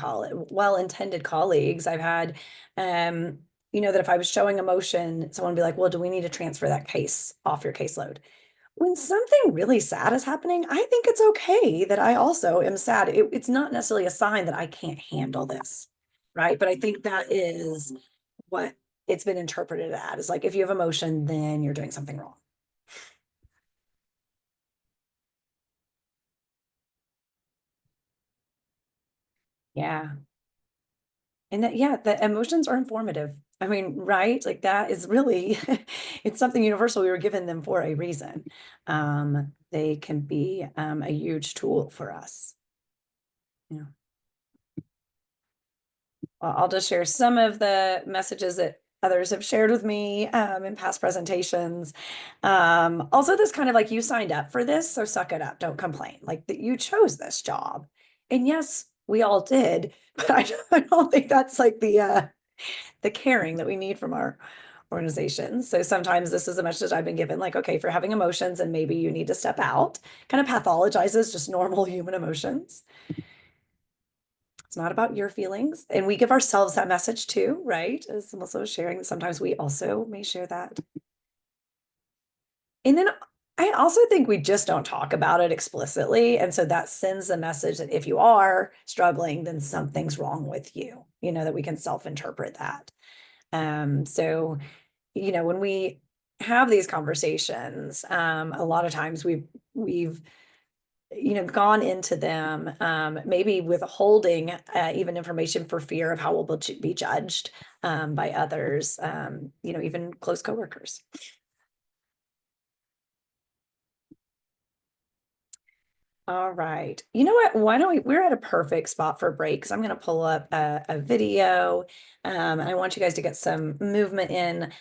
colleagues. I've had, that if I was showing emotion, someone would be like, well, do we need to transfer that case off your caseload? When something really sad is happening, I think it's okay that I also am sad. It's not necessarily a sign that I can't handle this, right? But I think that is what it's been interpreted as. Like, if you have emotion, then you're doing something wrong. Yeah. And that, yeah, the emotions are informative. I mean, right? Like, that is really, it's something universal. We were given them for a reason. They can be a huge tool for us. Yeah. Well, I'll just share some of the messages that others have shared with me in past presentations. Also, this kind of like, you signed up for this, so suck it up, don't complain. Like, that you chose this job. And yes, we all did, but I don't think that's like the caring that we need from our organizations. So sometimes this is a message I've been given, like, okay, for having emotions and maybe you need to step out, kind of pathologizes just normal human emotions. It's not about your feelings. And we give ourselves that message too, right? As Melissa was sharing, sometimes we also may share that. And then I also think we just don't talk about it explicitly. And so that sends the message that if you are struggling, then something's wrong with you, that we can self-interpret that. So, when we have these conversations, a lot of times we've gone into them, maybe withholding even information for fear of how we'll be judged by others, even close coworkers. All right. You know what? Why don't we're at a perfect spot for breaks. I'm going to pull up a video, and I want you guys to get some movement in.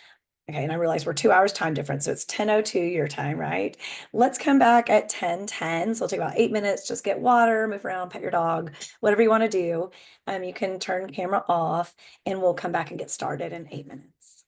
Okay, and I realize we're 2 hours time difference, so it's 10:02 your time, right? Let's come back at 10:10. So it'll take about 8 minutes. Just get water, move around, pet your dog, whatever you want to do. You can turn camera off, and we'll come back and get started in 8 minutes.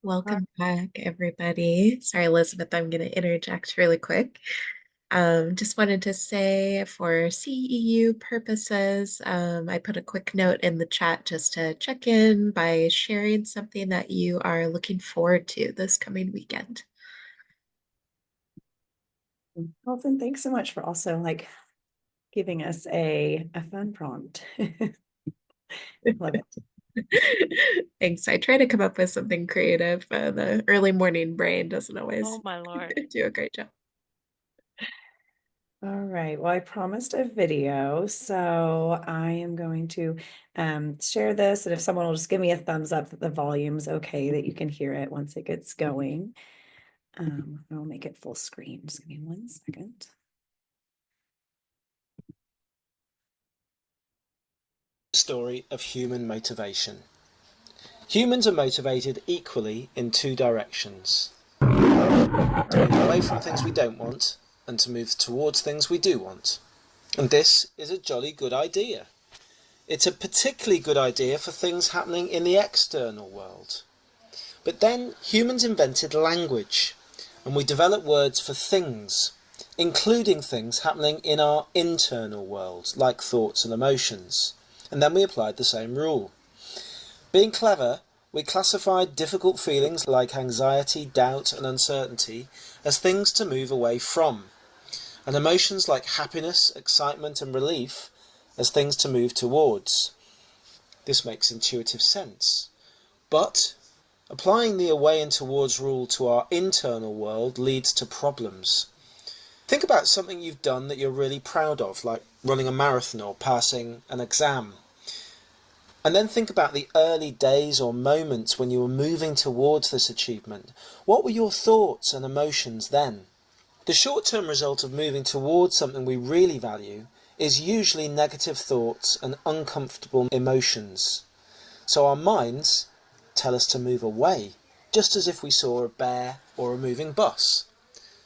Welcome back, everybody. Sorry, Elizabeth, I'm going to interject really quick. Just wanted to say for CEU purposes, I put a quick note in the chat just to check in by sharing something that you are looking forward to this coming weekend. Elton, thanks so much for also like giving us a fun prompt. Love it. Thanks. I try to come up with something creative. The early morning brain doesn't always Oh my Lord. do a great job. All right. Well, I promised a video, so I am going to share this, and if someone will just give me a thumbs up that the volume's okay, that you can hear it once it gets going. I'll make it full screen. Just give me 1 second. Story of human motivation. Humans are motivated equally in 2 directions. To move away from things we don't want and to move towards things we do want. And this is a jolly good idea. It's a particularly good idea for things happening in the external world. But then humans invented language, and we developed words for things, including things happening in our internal world, like thoughts and emotions. And then we applied the same rule. Being clever, we classified difficult feelings like anxiety, doubt and uncertainty as things to move away from, and emotions like happiness, excitement and relief as things to move towards. This makes intuitive sense. But applying the away and towards rule to our internal world leads to problems. Think about something you've done that you're really proud of, like running a marathon or passing an exam. And then think about the early days or moments when you were moving towards this achievement. What were your thoughts and emotions then? The short-term result of moving towards something we really value is usually negative thoughts and uncomfortable emotions. So our minds tell us to move away, just as if we saw a bear or a moving bus.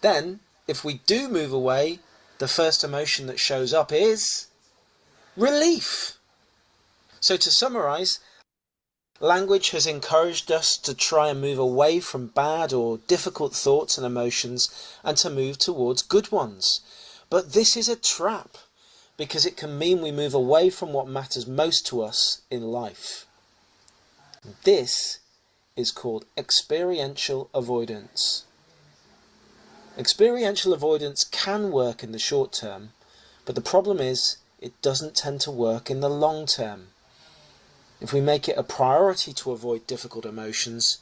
Then, if we do move away, the first emotion that shows up is relief. So to summarise, language has encouraged us to try and move away from bad or difficult thoughts and emotions and to move towards good ones. But this is a trap, because it can mean we move away from what matters most to us in life. This is called experiential avoidance. Experiential avoidance can work in the short term, but the problem is it doesn't tend to work in the long term. If we make it a priority to avoid difficult emotions,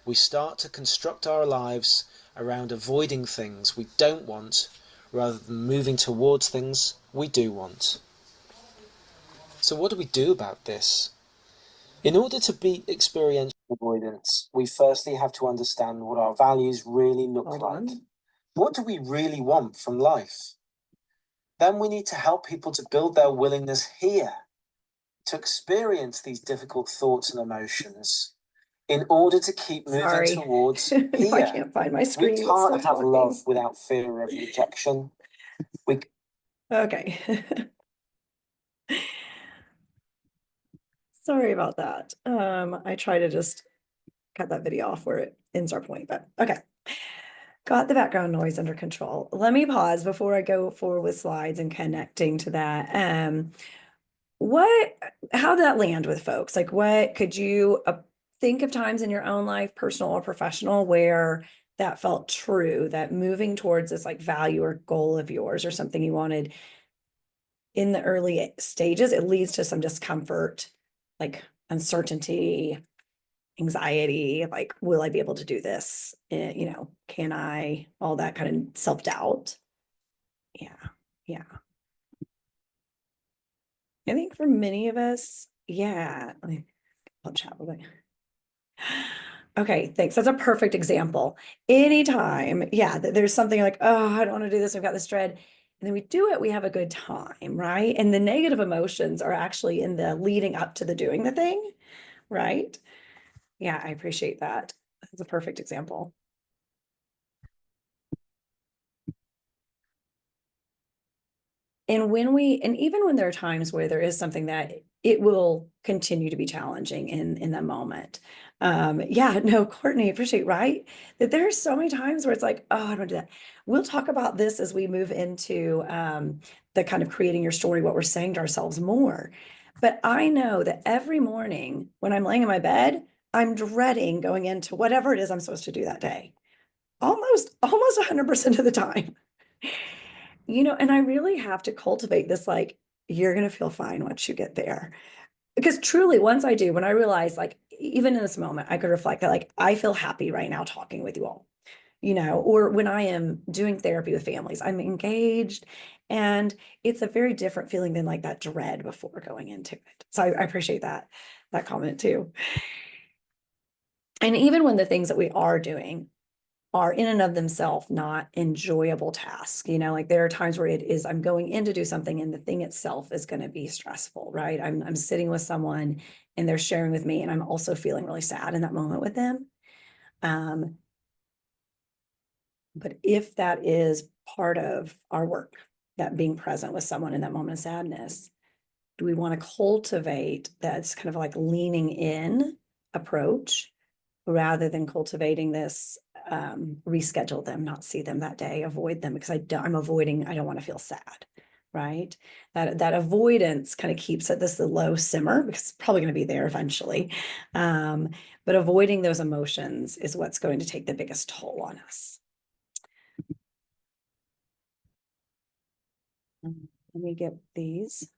we start to construct our lives around avoiding things we don't want rather than moving towards things we do want. So what do we do about this? In order to beat experiential avoidance, we firstly have to understand what our values really look like. What do we really want from life? Then we need to help people to build their willingness here to experience these difficult thoughts and emotions in order to keep moving towards here. I can't find my screen. We can't have love without fear of rejection. Okay. Sorry about that. I try to just cut that video off where it ends our point, but okay. Got the background noise under control. Let me pause before I go forward with slides and connecting to that. How did that land with folks? Like, what could you think of times in your own life, personal or professional, where that felt true, that moving towards this like value or goal of yours or something you wanted in the early stages, it leads to some discomfort, like uncertainty, anxiety, like, will I be able to do this? Can I, all that kind of self-doubt. Yeah. I think for many of us, I'll chat real quick. Okay, thanks. That's a perfect example. Anytime, there's something like, oh, I don't want to do this. I've got this dread. And then we do it, we have a good time, right? And the negative emotions are actually in the leading up to the doing the thing, right? Yeah, I appreciate that. That's a perfect example. And even when there are times where there is something that it will continue to be challenging in the moment. Yeah, no, Courtney, appreciate, right? That there are so many times where it's like, oh, I don't do that. We'll talk about this as we move into the kind of creating your story, what we're saying to ourselves more. But I know that every morning when I'm laying in my bed, I'm dreading going into whatever it is I'm supposed to do that day. Almost 100% of the time. And I really have to cultivate this, like, you're going to feel fine once you get there. Because truly, once I do, when I realize, like, even in this moment, I could reflect that, like, I feel happy right now talking with you all, or when I am doing therapy with families, I'm engaged, and it's a very different feeling than like that dread before going into it. So I appreciate that comment too. And even when the things that we are doing are in and of themselves not enjoyable tasks, like there are times where it is, I'm going in to do something and the thing itself is going to be stressful, right? I'm sitting with someone and they're sharing with me and I'm also feeling really sad in that moment with them. But if that is part of our work, that being present with someone in that moment of sadness, do we want to cultivate that's kind of like leaning in approach rather than cultivating this reschedule them, not see them that day, avoid them because I'm avoiding, I don't want to feel sad, right? That avoidance kind of keeps it this low simmer because it's probably going to be there eventually. But avoiding those emotions is what's going to take the biggest toll on us. Let me get these.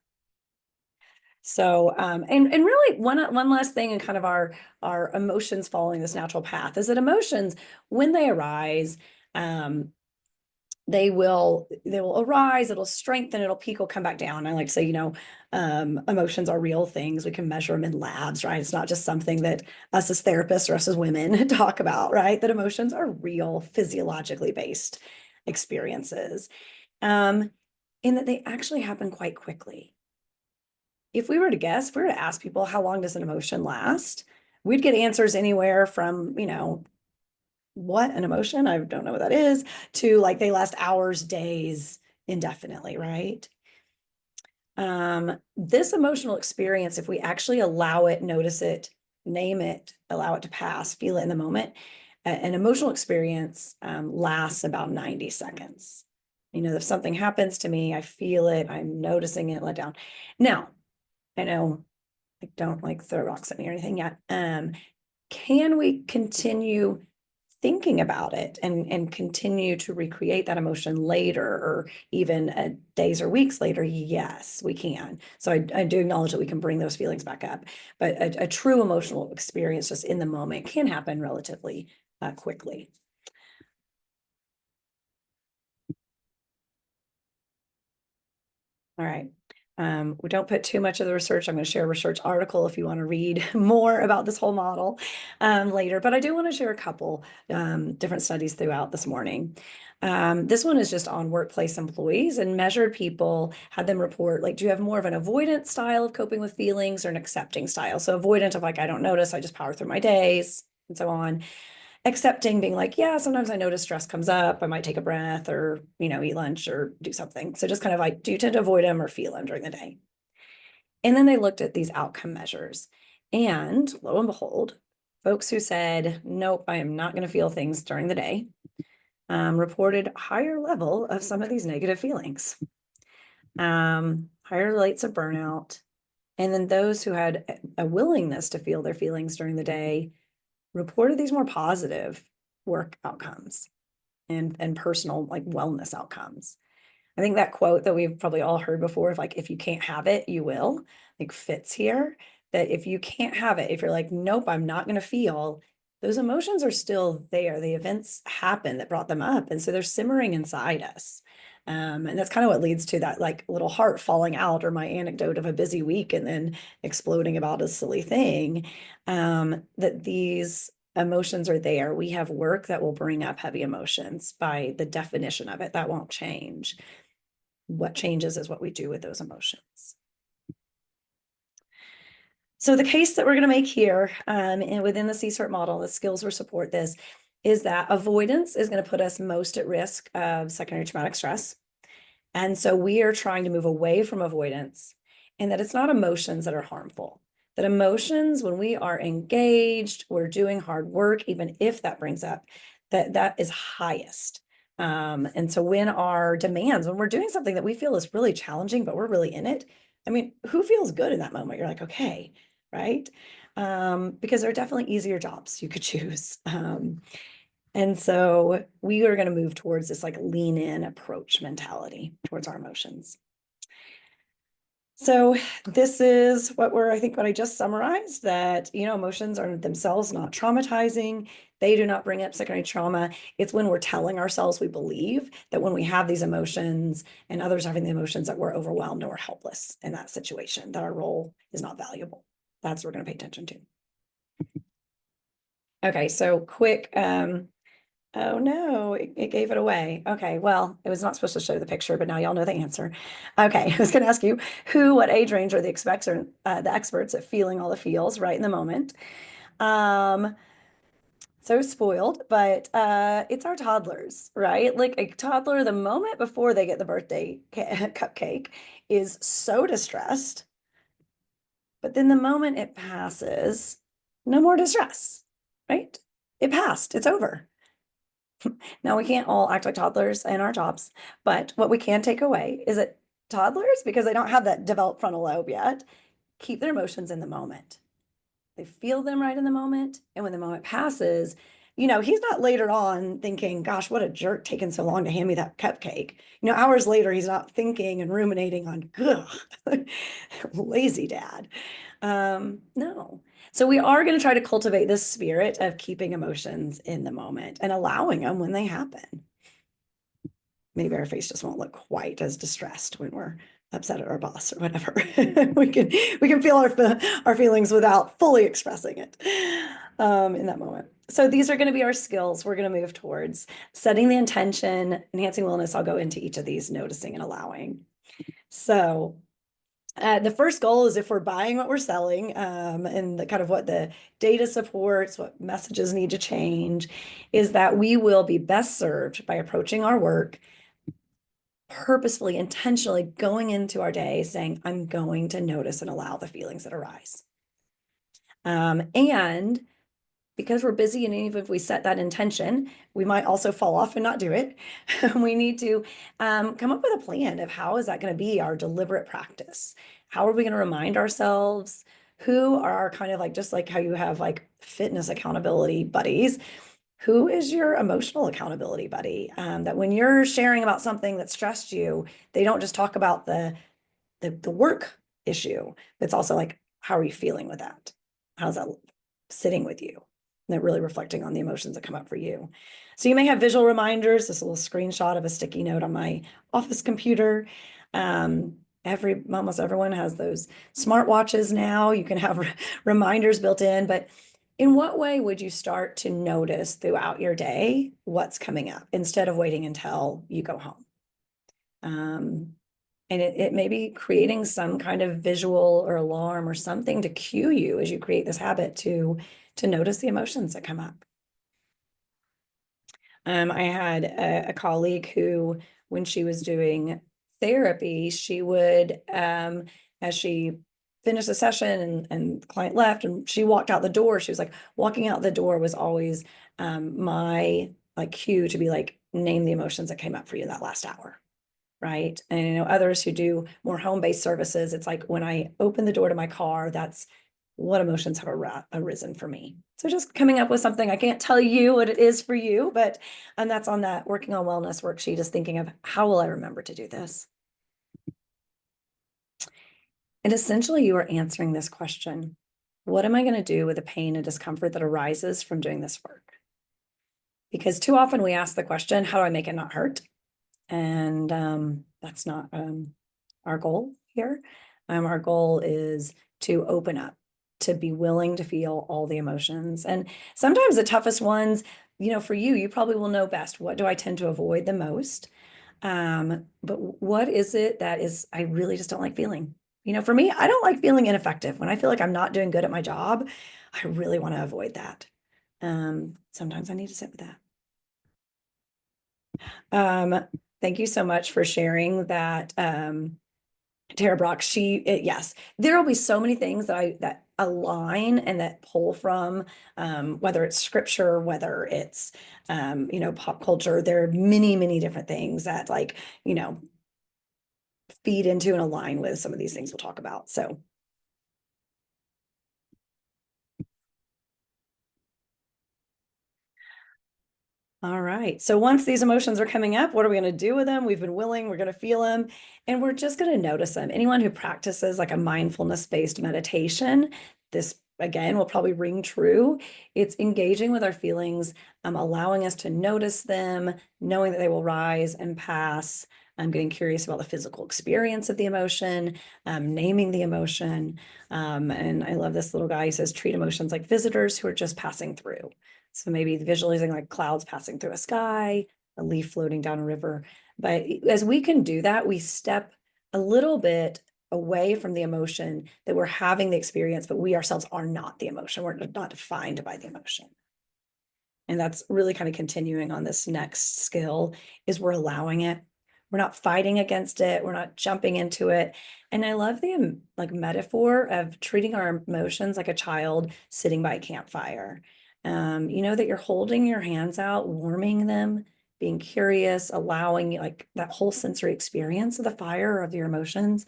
So, and really one last thing in kind of our emotions following this natural path is that emotions, when they arise, they will arise, it'll strengthen, it'll peak, will come back down. I like to say, emotions are real things. We can measure them in labs, right? It's not just something that us as therapists or us as women talk about, right? That emotions are real, physiologically based experiences, in that they actually happen quite quickly. If we were to guess, if we were to ask people how long does an emotion last, we'd get answers anywhere from, what an emotion, I don't know what that is, to like they last hours, days, indefinitely, right? This emotional experience, if we actually allow it, notice it, name it, allow it to pass, feel it in the moment, an emotional experience lasts about 90 seconds. If something happens to me, I feel it, I'm noticing it, let down. Now, I know I don't like throw rocks at me or anything yet. Can we continue thinking about it and continue to recreate that emotion later or even days or weeks later? Yes, we can. So I do acknowledge that we can bring those feelings back up, but a true emotional experience just in the moment can happen relatively quickly. All right. We don't put too much of the research. I'm going to share a research article if you want to read more about this whole model later, but I do want to share a couple different studies throughout this morning. This one is just on workplace employees and measured people, had them report, like, do you have more of an avoidant style of coping with feelings or an accepting style? So avoidant of like, I don't notice, I just power through my days and so on. Accepting being like, yeah, sometimes I notice stress comes up. I might take a breath or, eat lunch or do something. So just kind of like, do you tend to avoid them or feel them during the day? And then they looked at these outcome measures. And lo and behold, folks who said, nope, I am not going to feel things during the day, reported higher level of some of these negative feelings, higher rates of burnout. And then those who had a willingness to feel their feelings during the day reported these more positive work outcomes and personal like wellness outcomes. I think that quote that we've probably all heard before of like, if you can't have it, you will, like fits here. That if you can't have it, if you're like, nope, I'm not going to feel, those emotions are still there. The events happen that brought them up. And so they're simmering inside us. And that's kind of what leads to that like little heart falling out or my anecdote of a busy week and then exploding about a silly thing. That these emotions are there. We have work that will bring up heavy emotions by the definition of it. That won't change. What changes is what we do with those emotions. So the case that we're going to make here and within the CSART model, the skills will support this, is that avoidance is going to put us most at risk of secondary traumatic stress. And so we are trying to move away from avoidance and that it's not emotions that are harmful. That emotions, when we are engaged, we're doing hard work, even if that brings up that is highest. And so when our demands, when we're doing something that we feel is really challenging, but we're really in it, I mean, who feels good in that moment? You're like, okay, right? Because there are definitely easier jobs you could choose. And so we are going to move towards this like lean in approach mentality towards our emotions. So this is I think what I just summarized, that, emotions are themselves not traumatizing. They do not bring up secondary trauma. It's when we're telling ourselves we believe that when we have these emotions and others having the emotions, that we're overwhelmed or helpless in that situation, that our role is not valuable. That's what we're going to pay attention to. Okay, so quick, oh no, it gave it away. Okay, well, it was not supposed to show the picture, but now y'all know the answer. Okay, I was going to ask you what age range are the experts at feeling all the feels right in the moment. So spoiled, but it's our toddlers, right? Like a toddler, the moment before they get the birthday cupcake is so distressed, but then the moment it passes, no more distress, right? It passed, it's over. Now, we can't all act like toddlers in our jobs, but what we can take away is that toddlers, because they don't have that developed frontal lobe yet, keep their emotions in the moment. They feel them right in the moment. And when the moment passes, he's not later on thinking, gosh, what a jerk taking so long to hand me that cupcake. Hours later, he's not thinking and ruminating on, ugh, lazy dad. No. So we are going to try to cultivate this spirit of keeping emotions in the moment and allowing them when they happen. Maybe our face just won't look quite as distressed when we're upset at our boss or whatever. we can feel our feelings without fully expressing it in that moment. So these are going to be our skills we're going to move towards: setting the intention, enhancing wellness. I'll go into each of these: noticing and allowing. So the first goal is, if we're buying what we're selling, and the kind of what the data supports, what messages need to change, is that we will be best served by approaching our work purposefully, intentionally going into our day saying, I'm going to notice and allow the feelings that arise. And because we're busy, and even if we set that intention, we might also fall off and not do it. We need to come up with a plan of how is that going to be our deliberate practice. How are we going to remind ourselves? Who are our kind of like, just like how you have like fitness accountability buddies, who is your emotional accountability buddy? That when you're sharing about something that stressed you, they don't just talk about the work issue. It's also like, how are you feeling with that? How's that sitting with you? And that really reflecting on the emotions that come up for you. So you may have visual reminders. This little screenshot of a sticky note on my office computer. Almost everyone has those smartwatches now. You can have reminders built in, but in what way would you start to notice throughout your day what's coming up instead of waiting until you go home? And it may be creating some kind of visual or alarm or something to cue you as you create this habit to notice the emotions that come up. I had a colleague who, when she was doing therapy, she would, as she finished the session and the client left and she walked out the door, she was like, walking out the door was always my like cue to be like, name the emotions that came up for you that last hour. Right. And others who do more home-based services, it's like when I open the door to my car, that's what emotions have arisen for me. So just coming up with something. I can't tell you what it is for you, but that's on that working on wellness worksheet, is thinking of, how will I remember to do this? And essentially you are answering this question: what am I going to do with the pain and discomfort that arises from doing this work? Because too often we ask the question, how do I make it not hurt? And that's not our goal here. Our goal is to open up, to be willing to feel all the emotions. And sometimes the toughest ones, for you, you probably will know best. What do I tend to avoid the most? But what is it that is, I really just don't like feeling? For me, I don't like feeling ineffective. When I feel like I'm not doing good at my job, I really want to avoid that. Sometimes I need to sit with that. Thank you so much for sharing that Tara Brock, yes, there will be so many things that align and that pull from, whether it's scripture, whether it's, pop culture. There are many, many different things that feed into and align with some of these things we'll talk about. So. All right. So once these emotions are coming up, what are we going to do with them? We've been willing, we're going to feel them, and we're just going to notice them. Anyone who practices like a mindfulness-based meditation, this again will probably ring true. It's engaging with our feelings, allowing us to notice them, knowing that they will rise and pass. I'm getting curious about the physical experience of the emotion, naming the emotion. And I love this little guy. He says, treat emotions like visitors who are just passing through. So maybe visualizing like clouds passing through a sky, a leaf floating down a river. But as we can do that, we step a little bit away from the emotion that we're having the experience, but we ourselves are not the emotion. We're not defined by the emotion. And that's really kind of continuing on this next skill is we're allowing it. We're not fighting against it. We're not jumping into it. And I love the like metaphor of treating our emotions like a child sitting by a campfire. That you're holding your hands out, warming them, being curious, allowing like that whole sensory experience of the fire of your emotions.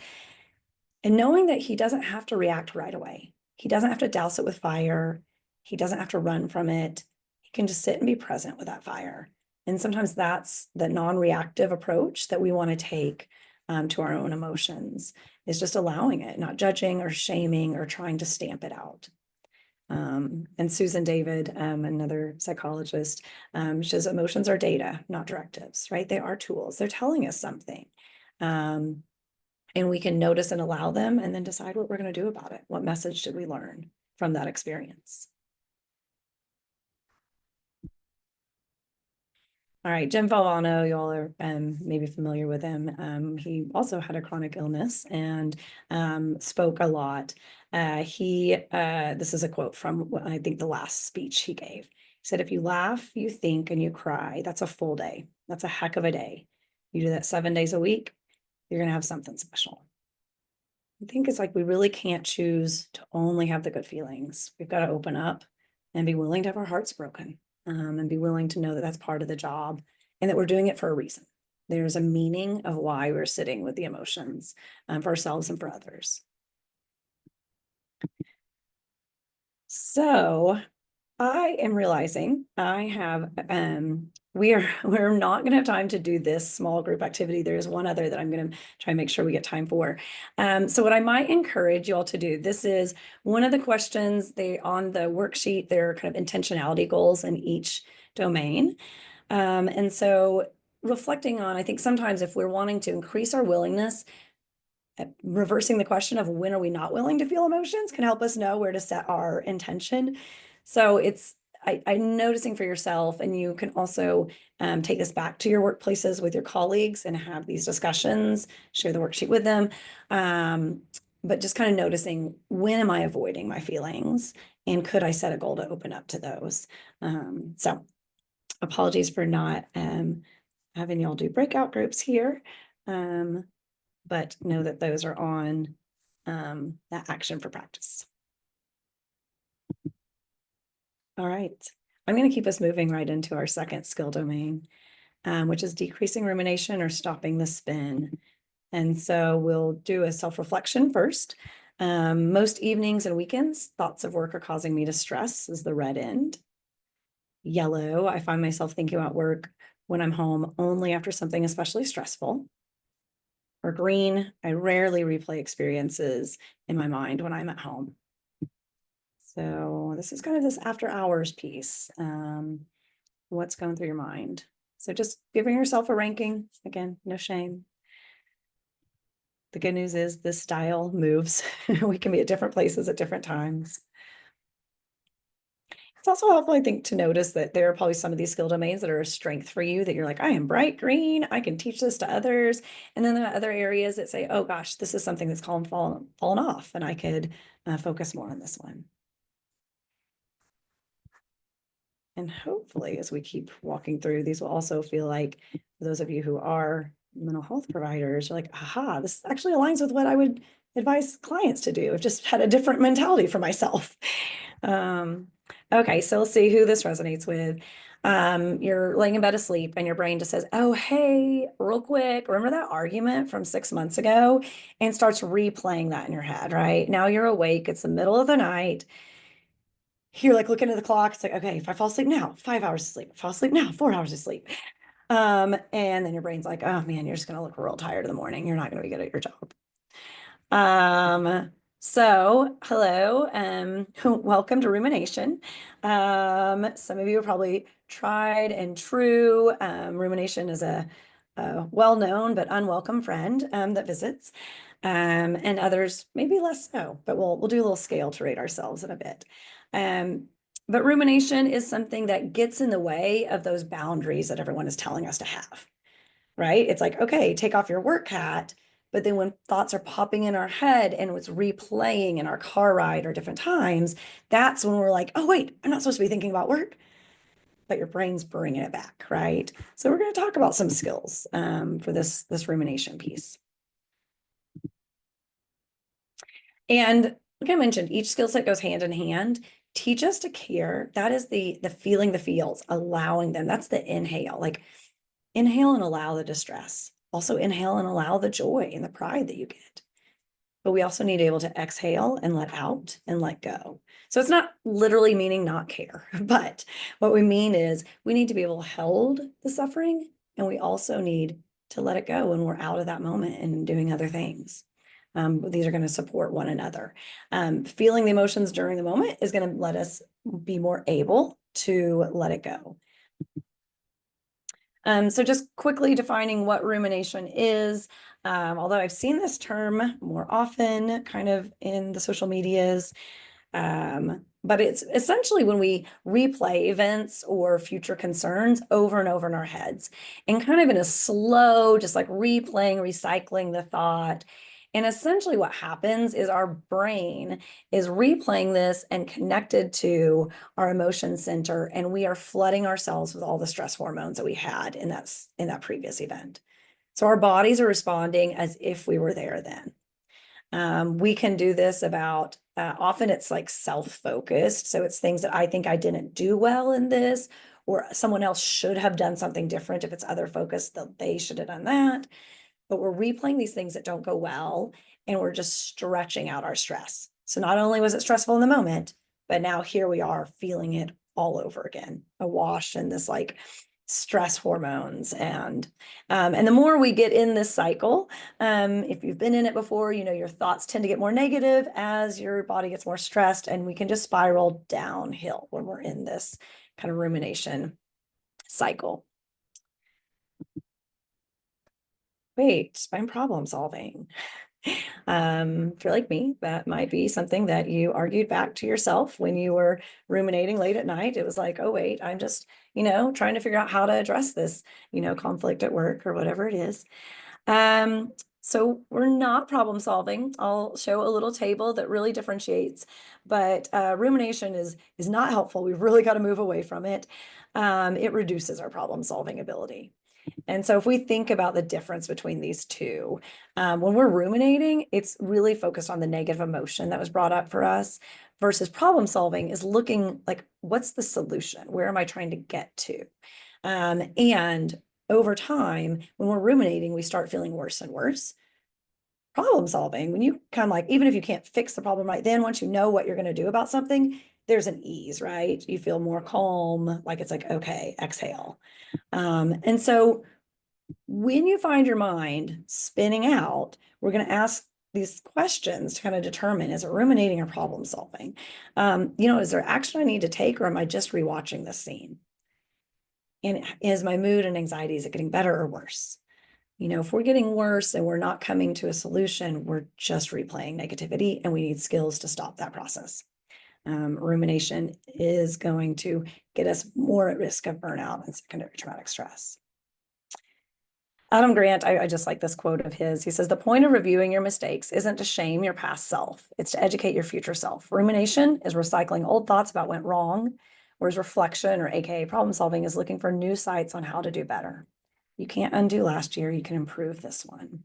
And knowing that he doesn't have to react right away. He doesn't have to douse it with fire. He doesn't have to run from it. He can just sit and be present with that fire. And sometimes that's the non-reactive approach that we want to take to our own emotions, is just allowing it, not judging or shaming or trying to stamp it out. And Susan David, another psychologist, says emotions are data, not directives, right? They are tools. They're telling us something. And we can notice and allow them and then decide what we're going to do about it. What message did we learn from that experience? All right, Jim Valvano, y'all are maybe familiar with him. He also had a chronic illness and spoke a lot. This is a quote from, I think, the last speech he gave. He said, if you laugh, you think, and you cry, that's a full day. That's a heck of a day. You do that 7 days a week, you're going to have something special. I think it's like we really can't choose to only have the good feelings. We've got to open up and be willing to have our hearts broken, and be willing to know that that's part of the job and that we're doing it for a reason. There's a meaning of why we're sitting with the emotions, for ourselves and for others. So I am realizing I have, we're not going to have time to do this small group activity. There's one other that I'm going to try and make sure we get time for. So what I might encourage you all to do, this is one of the questions on the worksheet, there are kind of intentionality goals in each domain. And so reflecting on, I think sometimes if we're wanting to increase our willingness, reversing the question of when are we not willing to feel emotions can help us know where to set our intention. So I'm noticing for yourself, and you can also take this back to your workplaces with your colleagues and have these discussions, share the worksheet with them. But just kind of noticing, when am I avoiding my feelings? And could I set a goal to open up to those? So apologies for not having y'all do breakout groups here. But know that those are on that action for practice. All right, I'm going to keep us moving right into our second skill domain, which is decreasing rumination or stopping the spin. And so we'll do a self-reflection first. Most evenings and weekends, thoughts of work are causing me to stress is the red end. Yellow, I find myself thinking about work when I'm home only after something especially stressful. Or green, I rarely replay experiences in my mind when I'm at home. So this is kind of this after hours piece. What's going through your mind? So just giving yourself a ranking, again, no shame. The good news is this dial moves. We can be at different places at different times. It's also helpful, I think, to notice that there are probably some of these skill domains that are a strength for you, that you're like, I am bright green, I can teach this to others. And then there are other areas that say, oh gosh, this is something that's fallen off, and I could focus more on this one. And hopefully, as we keep walking through, these will also feel like, for those of you who are mental health providers are like, aha, this actually aligns with what I would advise clients to do. I've just had a different mentality for myself. Okay, so let's see who this resonates with. You're laying in bed asleep and your brain just says, oh, hey, real quick, remember that argument from 6 months ago? And starts replaying that in your head, right? Now you're awake, it's the middle of the night. You're like looking at the clock, it's like, okay, if I fall asleep now, 5 hours of sleep. If I fall asleep now, 4 hours of sleep. And then your brain's like, oh man, you're just gonna look real tired in the morning. You're not gonna be good at your job. So hello, welcome to rumination. Some of you have probably tried and true. Rumination is a well-known but unwelcome friend that visits, and others maybe less so. But we'll do a little scale to rate ourselves in a bit. But rumination is something that gets in the way of those boundaries that everyone is telling us to have, right? It's like, okay, take off your work hat. But then when thoughts are popping in our head and it's replaying in our car ride or different times, that's when we're like, oh, wait, I'm not supposed to be thinking about work. But your brain's bringing it back, right? So we're going to talk about some skills for this rumination piece. And like I mentioned, each skill set goes hand in hand. Teach us to care. That is the feeling the feels, allowing them. That's the inhale. Like inhale and allow the distress. Also inhale and allow the joy and the pride that you get. But we also need to be able to exhale and let out and let go. So it's not literally meaning not care, but what we mean is we need to be able to hold the suffering, and we also need to let it go when we're out of that moment and doing other things. These are going to support one another. Feeling the emotions during the moment is going to let us be more able to let it go. So just quickly defining what rumination is, although I've seen this term more often kind of in the social medias, but it's essentially when we replay events or future concerns over and over in our heads and kind of in a slow, just like replaying, recycling the thought. And essentially what happens is our brain is replaying this and connected to our emotion center, and we are flooding ourselves with all the stress hormones that we had in that previous event. So our bodies are responding as if we were there then. We can do this about, often it's like self-focused. So it's things that I think I didn't do well in this, or someone else should have done something different. If it's other focused, they should have done that. But we're replaying these things that don't go well, and we're just stretching out our stress. So not only was it stressful in the moment, but now here we are feeling it all over again, awash in this like stress hormones. And the more we get in this cycle, if you've been in it before, you know, your thoughts tend to get more negative as your body gets more stressed, and we can just spiral downhill when we're in this kind of rumination cycle. Wait, I'm problem solving. If you're like me, that might be something that you argued back to yourself when you were ruminating late at night. It was like, oh, wait, I'm just, you know, trying to figure out how to address this, you know, conflict at work or whatever it is. So we're not problem solving. I'll show a little table that really differentiates, but rumination is not helpful. We've really got to move away from it. It reduces our problem solving ability. And so if we think about the difference between these two, when we're ruminating, it's really focused on the negative emotion that was brought up for us, versus problem solving is looking like, what's the solution? Where am I trying to get to? And over time, when we're ruminating, we start feeling worse and worse. Problem solving, when you kind of like, even if you can't fix the problem right then, once you know what you're going to do about something, there's an ease, right? You feel more calm, like it's like, okay, exhale. And so when you find your mind spinning out, we're going to ask these questions to kind of determine, is it ruminating or problem solving? You know, is there action I need to take, or am I just rewatching this scene? And is my mood and anxiety, is it getting better or worse? You know, if we're getting worse and we're not coming to a solution, we're just replaying negativity, and we need skills to stop that process. Rumination is going to get us more at risk of burnout and secondary traumatic stress. Adam Grant, I just like this quote of his. He says, the point of reviewing your mistakes isn't to shame your past self. It's to educate your future self. Rumination is recycling old thoughts about what went wrong, whereas reflection, or AKA problem solving, is looking for new sights on how to do better. You can't undo last year. You can improve this one.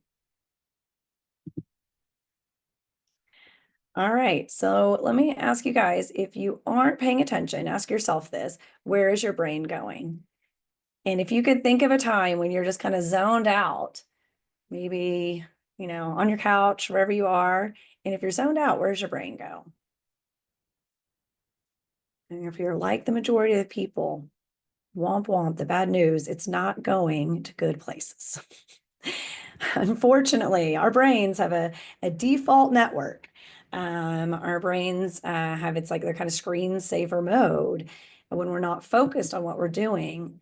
All right, so let me ask you guys, if you aren't paying attention, ask yourself this, where is your brain going? And if you could think of a time when you're just kind of zoned out, maybe, on your couch, wherever you are, and if you're zoned out, where's your brain go? And if you're like the majority of the people, womp womp, the bad news, it's not going to good places. Unfortunately, our brains have a default network. Our brains have, it's like they're kind of screensaver mode when we're not focused on what we're doing.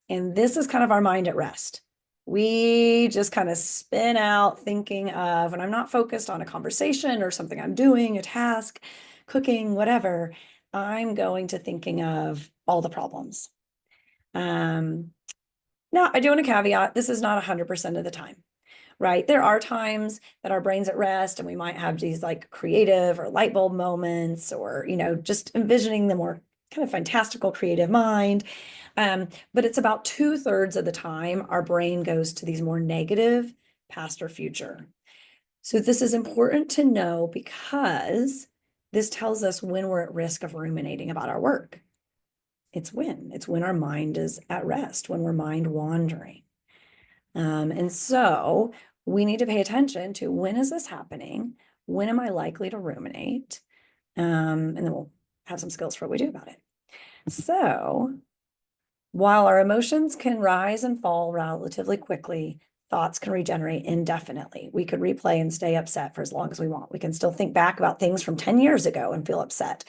And this is kind of our mind at rest. We just kind of spin out thinking of, when I'm not focused on a conversation or something I'm doing, a task, cooking, whatever, I'm going to thinking of all the problems. Now, I do want to caveat, this is not 100% of the time, right? There are times that our brain's at rest and we might have these like creative or light bulb moments, or, just envisioning the more kind of fantastical creative mind. But it's about 2/3 of the time our brain goes to these more negative past or future. So this is important to know because this tells us when we're at risk of ruminating about our work. It's when our mind is at rest, when we're mind wandering. And so we need to pay attention to, when is this happening? When am I likely to ruminate? And then we'll have some skills for what we do about it. So while our emotions can rise and fall relatively quickly, thoughts can regenerate indefinitely. We could replay and stay upset for as long as we want. We can still think back about things from 10 years ago and feel upset.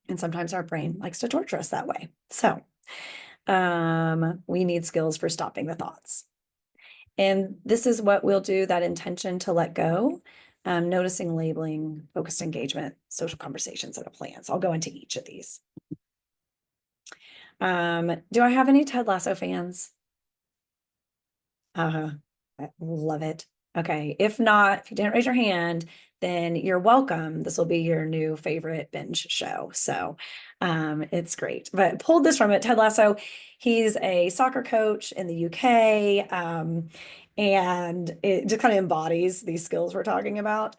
And sometimes our brain likes to torture us that way. So we need skills for stopping the thoughts. And this is what we'll do, that intention to let go, noticing, labeling, focused engagement, social conversations, and a plan. So I'll go into each of these. Do I have any Ted Lasso fans? I love it. Okay, if not, if you didn't raise your hand, then you're welcome. This will be your new favorite binge show. So it's great. But pulled this from it. Ted Lasso, he's a soccer coach in the UK. And it just kind of embodies these skills we're talking about.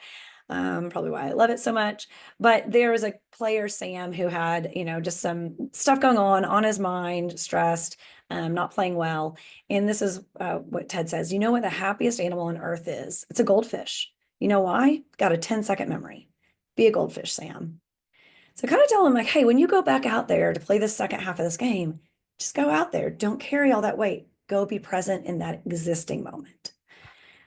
Probably why I love it so much. But there was a player, Sam, who had, just some stuff going on his mind, stressed, not playing well. And this is what Ted says. You know what the happiest animal on earth is? It's a goldfish. You know why? Got a 10-second memory. Be a goldfish, Sam. So kind of tell him, like, hey, when you go back out there to play the second half of this game, just go out there. Don't carry all that weight. Go be present in that existing moment.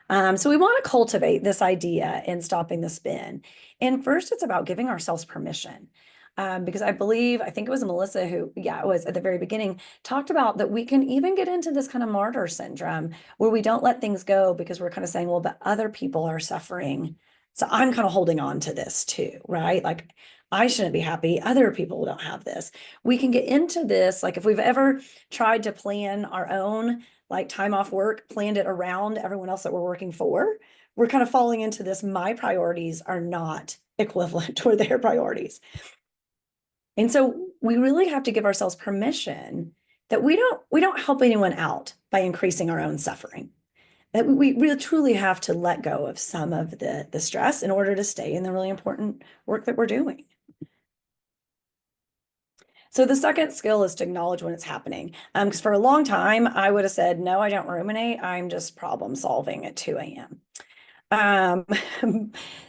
So we want to cultivate this idea in stopping the spin. And first, it's about giving ourselves permission. Because I think it was Melissa who, it was at the very beginning, talked about that we can even get into this kind of martyr syndrome where we don't let things go because we're kind of saying, well, but other people are suffering. So I'm kind of holding on to this too, right? Like, I shouldn't be happy. Other people don't have this. We can get into this. Like, if we've ever tried to plan our own like time off work, planned it around everyone else that we're working for, we're kind of falling into this. My priorities are not equivalent to their priorities. And so we really have to give ourselves permission that we don't help anyone out by increasing our own suffering. That we really truly have to let go of some of the stress in order to stay in the really important work that we're doing. So the second skill is to acknowledge when it's happening. Because for a long time, I would have said, no, I don't ruminate. I'm just problem solving at 2 a.m.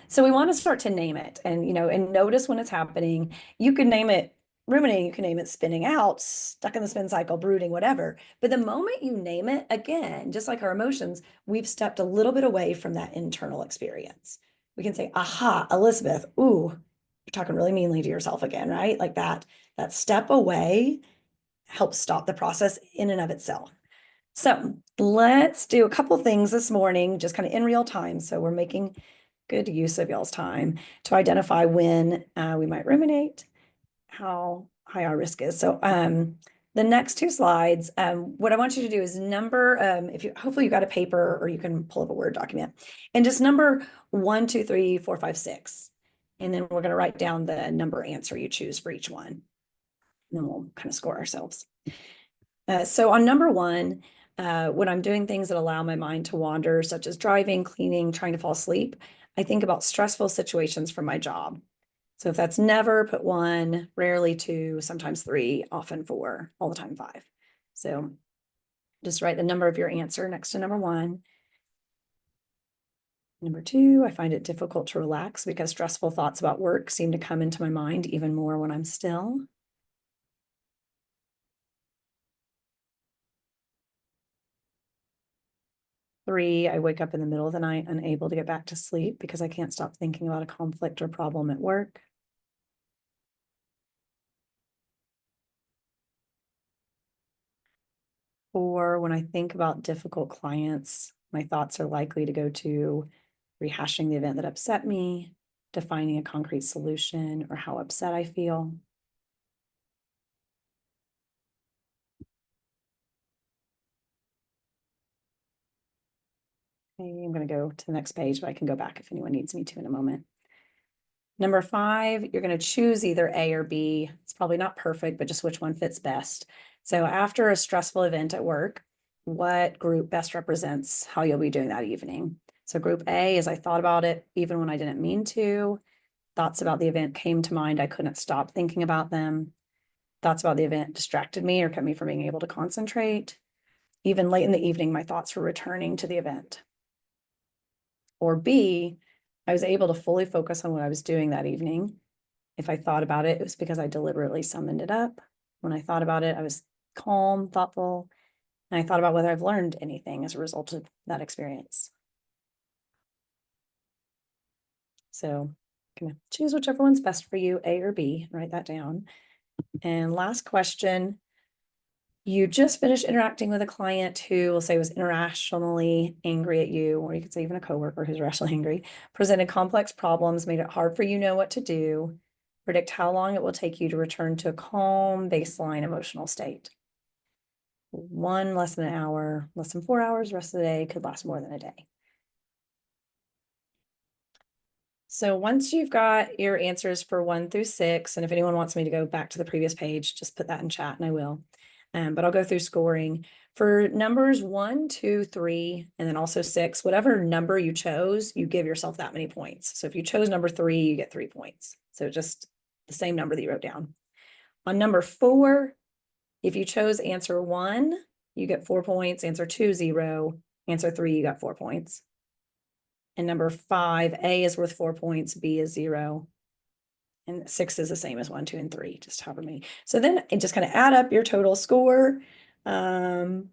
So we want to start to name it and, and notice when it's happening. You can name it ruminating, you can name it spinning out, stuck in the spin cycle, brooding, whatever. But the moment you name it, again, just like our emotions, we've stepped a little bit away from that internal experience. We can say, aha, Elizabeth, ooh, you're talking really meanly to yourself again, right? Like that step away helps stop the process in and of itself. So let's do a couple things this morning, just kind of in real time. So we're making good use of y'all's time to identify when we might ruminate, how high our risk is. So the next two slides, what I want you to do is number, hopefully you got a paper or you can pull up a Word document, and just number 1, 2, 3, 4, 5, 6. And then we're going to write down the number answer you choose for each one. And then we'll kind of score ourselves. So on number one, when I'm doing things that allow my mind to wander, such as driving, cleaning, trying to fall asleep, I think about stressful situations from my job. So if that's never, put one, rarely two, sometimes three, often four, all the time five. So just write the number of your answer next to number one. Number two, I find it difficult to relax because stressful thoughts about work seem to come into my mind even more when I'm still. Three, I wake up in the middle of the night unable to get back to sleep because I can't stop thinking about a conflict or problem at work. Four, when I think about difficult clients, my thoughts are likely to go to rehashing the event that upset me, defining a concrete solution, or how upset I feel. Okay, I'm going to go to the next page, but I can go back if anyone needs me to in a moment. Number five, you're going to choose either A or B. It's probably not perfect, but just which one fits best. So after a stressful event at work, what group best represents how you'll be doing that evening? So group A is I thought about it even when I didn't mean to. Thoughts about the event came to mind. I couldn't stop thinking about them. Thoughts about the event distracted me or kept me from being able to concentrate. Even late in the evening, my thoughts were returning to the event. Or B, I was able to fully focus on what I was doing that evening. If I thought about it, it was because I deliberately summoned it up. When I thought about it, I was calm, thoughtful, and I thought about whether I've learned anything as a result of that experience. So I'm gonna choose whichever one's best for you, A or B, write that down. And last question. You just finished interacting with a client who will say was irrationally angry at you, or you could say even a coworker who's irrationally angry, presented complex problems, made it hard for you to know what to do, predict how long it will take you to return to a calm baseline emotional state. One, less than an hour, less than 4 hours, rest of the day could last more than a day. So once you've got your answers for 1 through 6, and if anyone wants me to go back to the previous page, just put that in chat and I will. But I'll go through scoring. For numbers 1, 2, 3, and then also 6, whatever number you chose, you give yourself that many points. So if you chose number 3, you get 3 points. So just the same number that you wrote down. On number 4, if you chose answer 1, you get 4 points. Answer 2, 0. Answer 3, you got 4 points. And number 5, A is worth 4 points, B is 0. And 6 is the same as 1, 2, and 3, just however many. So then it just kind of add up your total score. If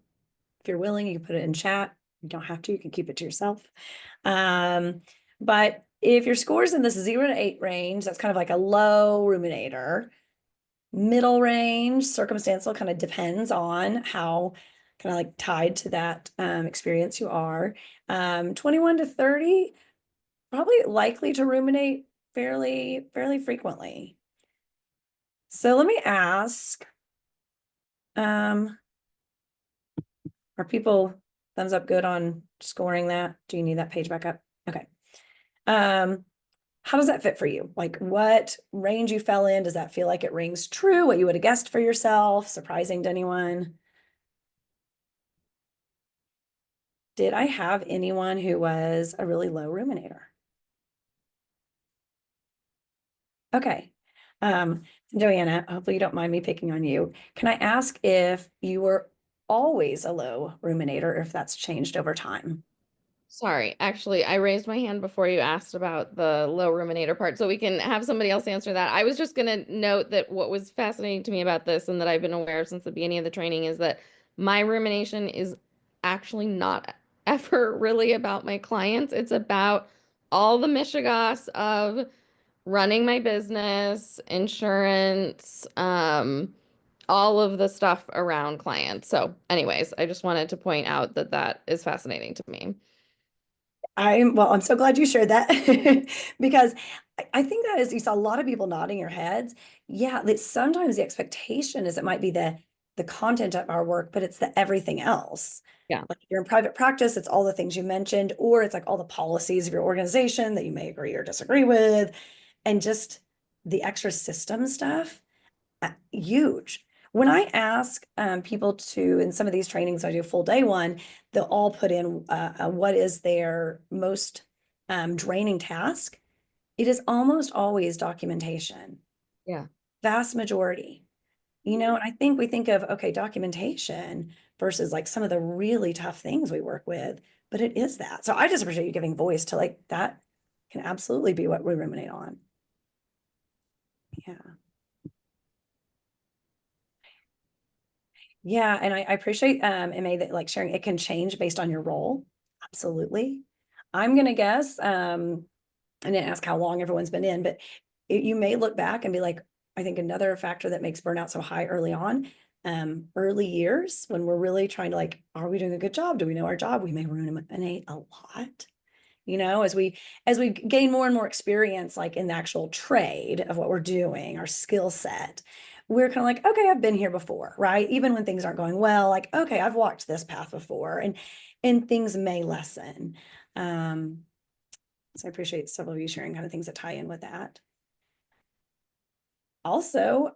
you're willing, you can put it in chat. You don't have to, you can keep it to yourself. But if your score is in this 0 to 8 range, that's kind of like a low ruminator. Middle range, circumstantial, kind of depends on how kind of like tied to that experience you are. 21 to 30, probably likely to ruminate fairly frequently. So let me ask, are people thumbs up good on scoring that? Do you need that page back up? Okay. How does that fit for you? Like what range you fell in? Does that feel like it rings true? What you would have guessed for yourself? Surprising to anyone? Did I have anyone who was a really low ruminator? Okay. Joanna, hopefully you don't mind me picking on you. Can I ask if you were always a low ruminator, or if that's changed over time? Sorry, actually, I raised my hand before you asked about the low ruminator part, so we can have somebody else answer that. I was just going to note that what was fascinating to me about this and that I've been aware of since the beginning of the training is that my rumination is actually not ever really about my clients. It's about all the mishigas of running my business, insurance, all of the stuff around clients. So anyways, I just wanted to point out that that is fascinating to me. I'm so glad you shared that because I think that is, you saw a lot of people nodding your heads. Yeah, that sometimes the expectation is it might be the content of our work, but it's the everything else. Yeah. Like if you're in private practice, it's all the things you mentioned, or it's like all the policies of your organization that you may agree or disagree with, and just the extra system stuff, huge. when I ask people to, in some of these trainings, I do a full day one, they'll all put in what is their most draining task. It is almost always documentation. Yeah. Vast majority. You know, and I think we think of, okay, documentation versus like some of the really tough things we work with, but it is that. So I just appreciate you giving voice to like that can absolutely be what we ruminate on. Yeah. Yeah, and I appreciate MA that like sharing it can change based on your role. Absolutely. I'm gonna guess, I didn't ask how long everyone's been in, but you may look back and be like, I think another factor that makes burnout so high early on, early years when we're really trying to like, are we doing a good job? Do we know our job? We may ruminate a lot. You know, as we gain more and more experience, like in the actual trade of what we're doing, our skill set, we're kind of like, okay, I've been here before, right? Even when things aren't going well, like, okay, I've walked this path before, and things may lessen. So I appreciate several of you sharing kind of things that tie in with that. Also,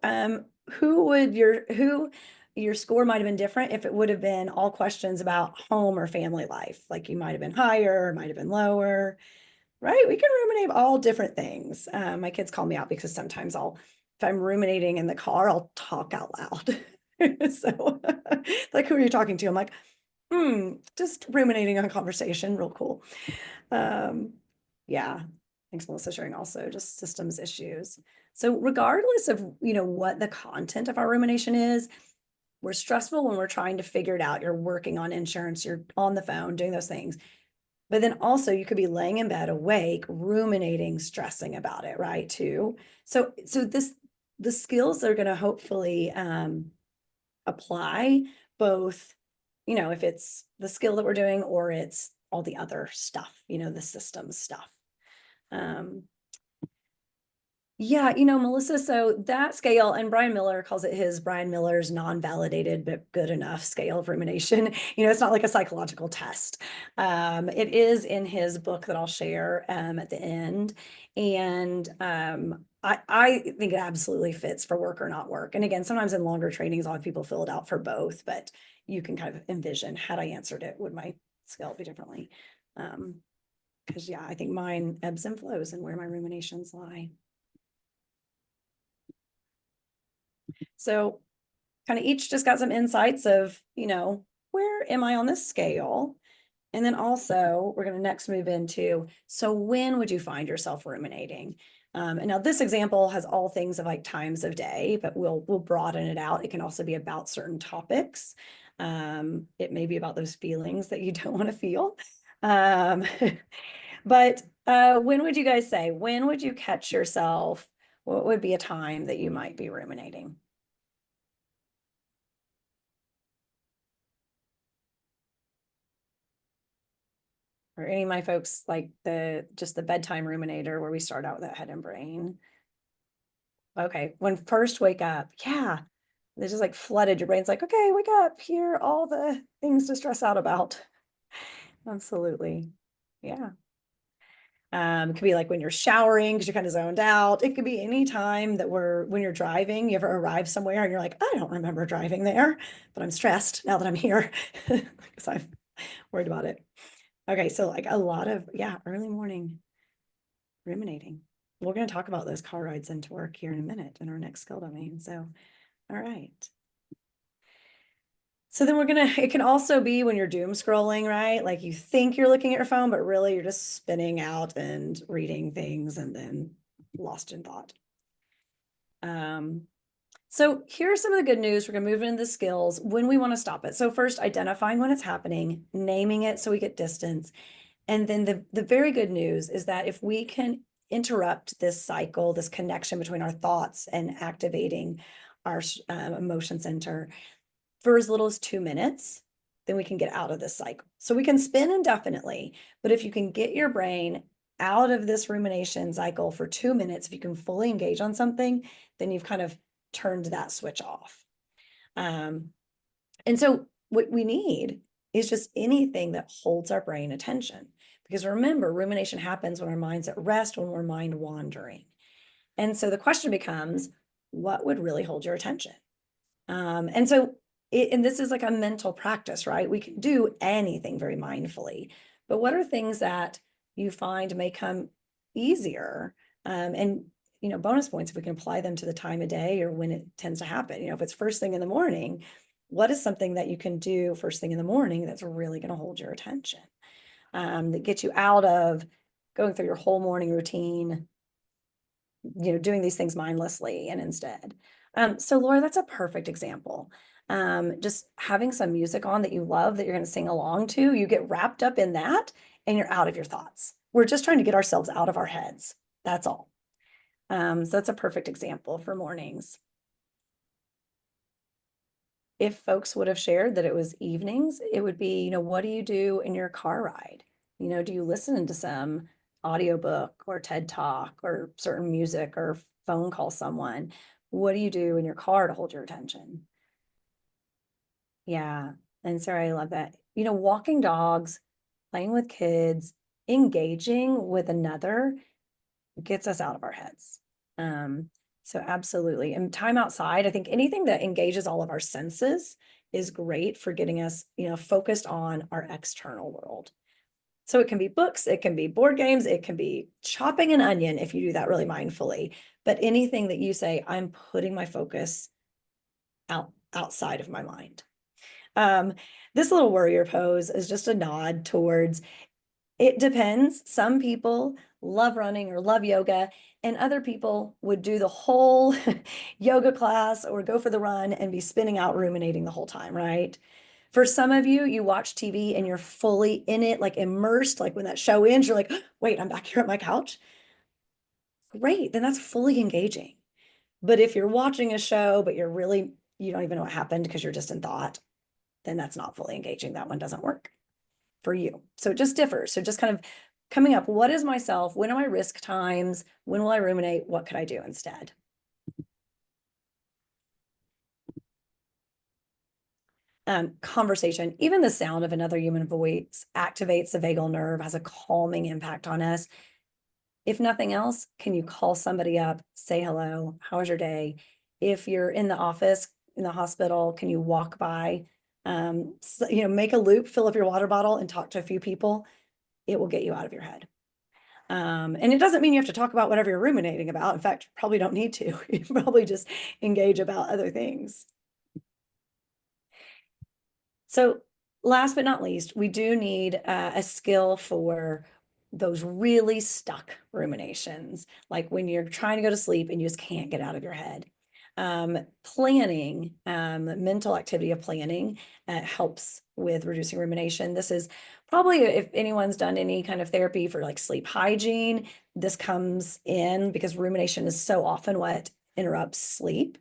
who your score might have been different if it would have been all questions about home or family life. Like you might have been higher, might have been lower, right? We can ruminate all different things. My kids call me out because sometimes if I'm ruminating in the car, I'll talk out loud. So like, who are you talking to? I'm like, just ruminating on a conversation, real cool. Yeah, thanks, Melissa, sharing also just systems issues. So regardless of, what the content of our rumination is, we're stressful when we're trying to figure it out. You're working on insurance, you're on the phone, doing those things. But then also you could be laying in bed awake, ruminating, stressing about it, right? Too. So the skills are going to hopefully apply both, if it's the skill that we're doing or it's all the other stuff, the systems stuff. Yeah, Melissa, so that scale, and Brian Miller calls it Brian Miller's non-validated but good enough scale of rumination. It's not like a psychological test. It is in his book that I'll share at the end. And I think it absolutely fits for work or not work. And again, sometimes in longer trainings, I'll have people fill it out for both, but you can kind of envision, had I answered it, would my scale be differently? Because yeah, I think mine ebbs and flows and where my ruminations lie. So kind of each just got some insights of, where am I on this scale? And then also we're going to next move into, so when would you find yourself ruminating? And now this example has all things of like times of day, but we'll broaden it out. It can also be about certain topics. It may be about those feelings that you don't want to feel. But when would you guys say, when would you catch yourself? What would be a time that you might be ruminating? Or any of my folks like just the bedtime ruminator where we start out with that head and brain. Okay, when first wake up, yeah, they just like flooded your brain's like, okay, wake up, here are all the things to stress out about. Absolutely. Yeah. It could be like when you're showering because you're kind of zoned out. It could be any time that when you're driving, you ever arrive somewhere and you're like, I don't remember driving there, but I'm stressed now that I'm here because I've worried about it. Okay, so like a lot of, early morning ruminating. We're going to talk about those car rides into work here in a minute in our next skill domain. So, all right. So then it can also be when you're doom scrolling, right? Like you think you're looking at your phone, but really you're just spinning out and reading things and then lost in thought. So here's some of the good news. We're going to move into the skills when we want to stop it. So first, identifying when it's happening, naming it so we get distance. And then the very good news is that if we can interrupt this cycle, this connection between our thoughts and activating our emotion center for as little as 2 minutes, then we can get out of this cycle. So we can spin indefinitely, but if you can get your brain out of this rumination cycle for 2 minutes, if you can fully engage on something, then you've kind of turned that switch off. And so what we need is just anything that holds our brain attention. Because remember, rumination happens when our mind's at rest, when we're mind wandering. And so the question becomes, what would really hold your attention? And so, and this is like a mental practice, right? We can do anything very mindfully, but what are things that you find may come easier? And, bonus points if we can apply them to the time of day or when it tends to happen. If it's first thing in the morning, what is something that you can do first thing in the morning that's really going to hold your attention? That gets you out of going through your whole morning routine, doing these things mindlessly and instead. So Laura, that's a perfect example. Just having some music on that you love that you're going to sing along to, you get wrapped up in that and you're out of your thoughts. We're just trying to get ourselves out of our heads. That's all. So that's a perfect example for mornings. If folks would have shared that it was evenings, it would be, what do you do in your car ride? Do you listen to some audiobook or TED Talk or certain music or phone call someone? What do you do in your car to hold your attention? Yeah. And Sarah, I love that. Walking dogs, playing with kids, engaging with another gets us out of our heads. So absolutely. And time outside, I think anything that engages all of our senses is great for getting us, focused on our external world. So it can be books, it can be board games, it can be chopping an onion if you do that really mindfully. But anything that you say, I'm putting my focus outside of my mind. This little warrior pose is just a nod towards it depends. Some people love running or love yoga, and other people would do the whole yoga class or go for the run and be spinning out, ruminating the whole time, right? For some of you, you watch TV and you're fully in it, like immersed, like when that show ends, you're like, wait, I'm back here at my couch. Great, then that's fully engaging. But if you're watching a show, but you don't even know what happened because you're just in thought, then that's not fully engaging. That one doesn't work for you. So it just differs. So just kind of coming up, what is myself? When are my risk times? When will I ruminate? What could I do instead? Conversation, even the sound of another human voice activates the vagal nerve, has a calming impact on us. If nothing else, can you call somebody up, say hello, how was your day? If you're in the office, in the hospital, can you walk by, make a loop, fill up your water bottle and talk to a few people? It will get you out of your head. And it doesn't mean you have to talk about whatever you're ruminating about. In fact, you probably don't need to. You probably just engage about other things. So last but not least, we do need a skill for those really stuck ruminations, like when you're trying to go to sleep and you just can't get out of your head. Planning, mental activity of planning helps with reducing rumination. This is probably, if anyone's done any kind of therapy for like sleep hygiene, this comes in because rumination is so often what interrupts sleep.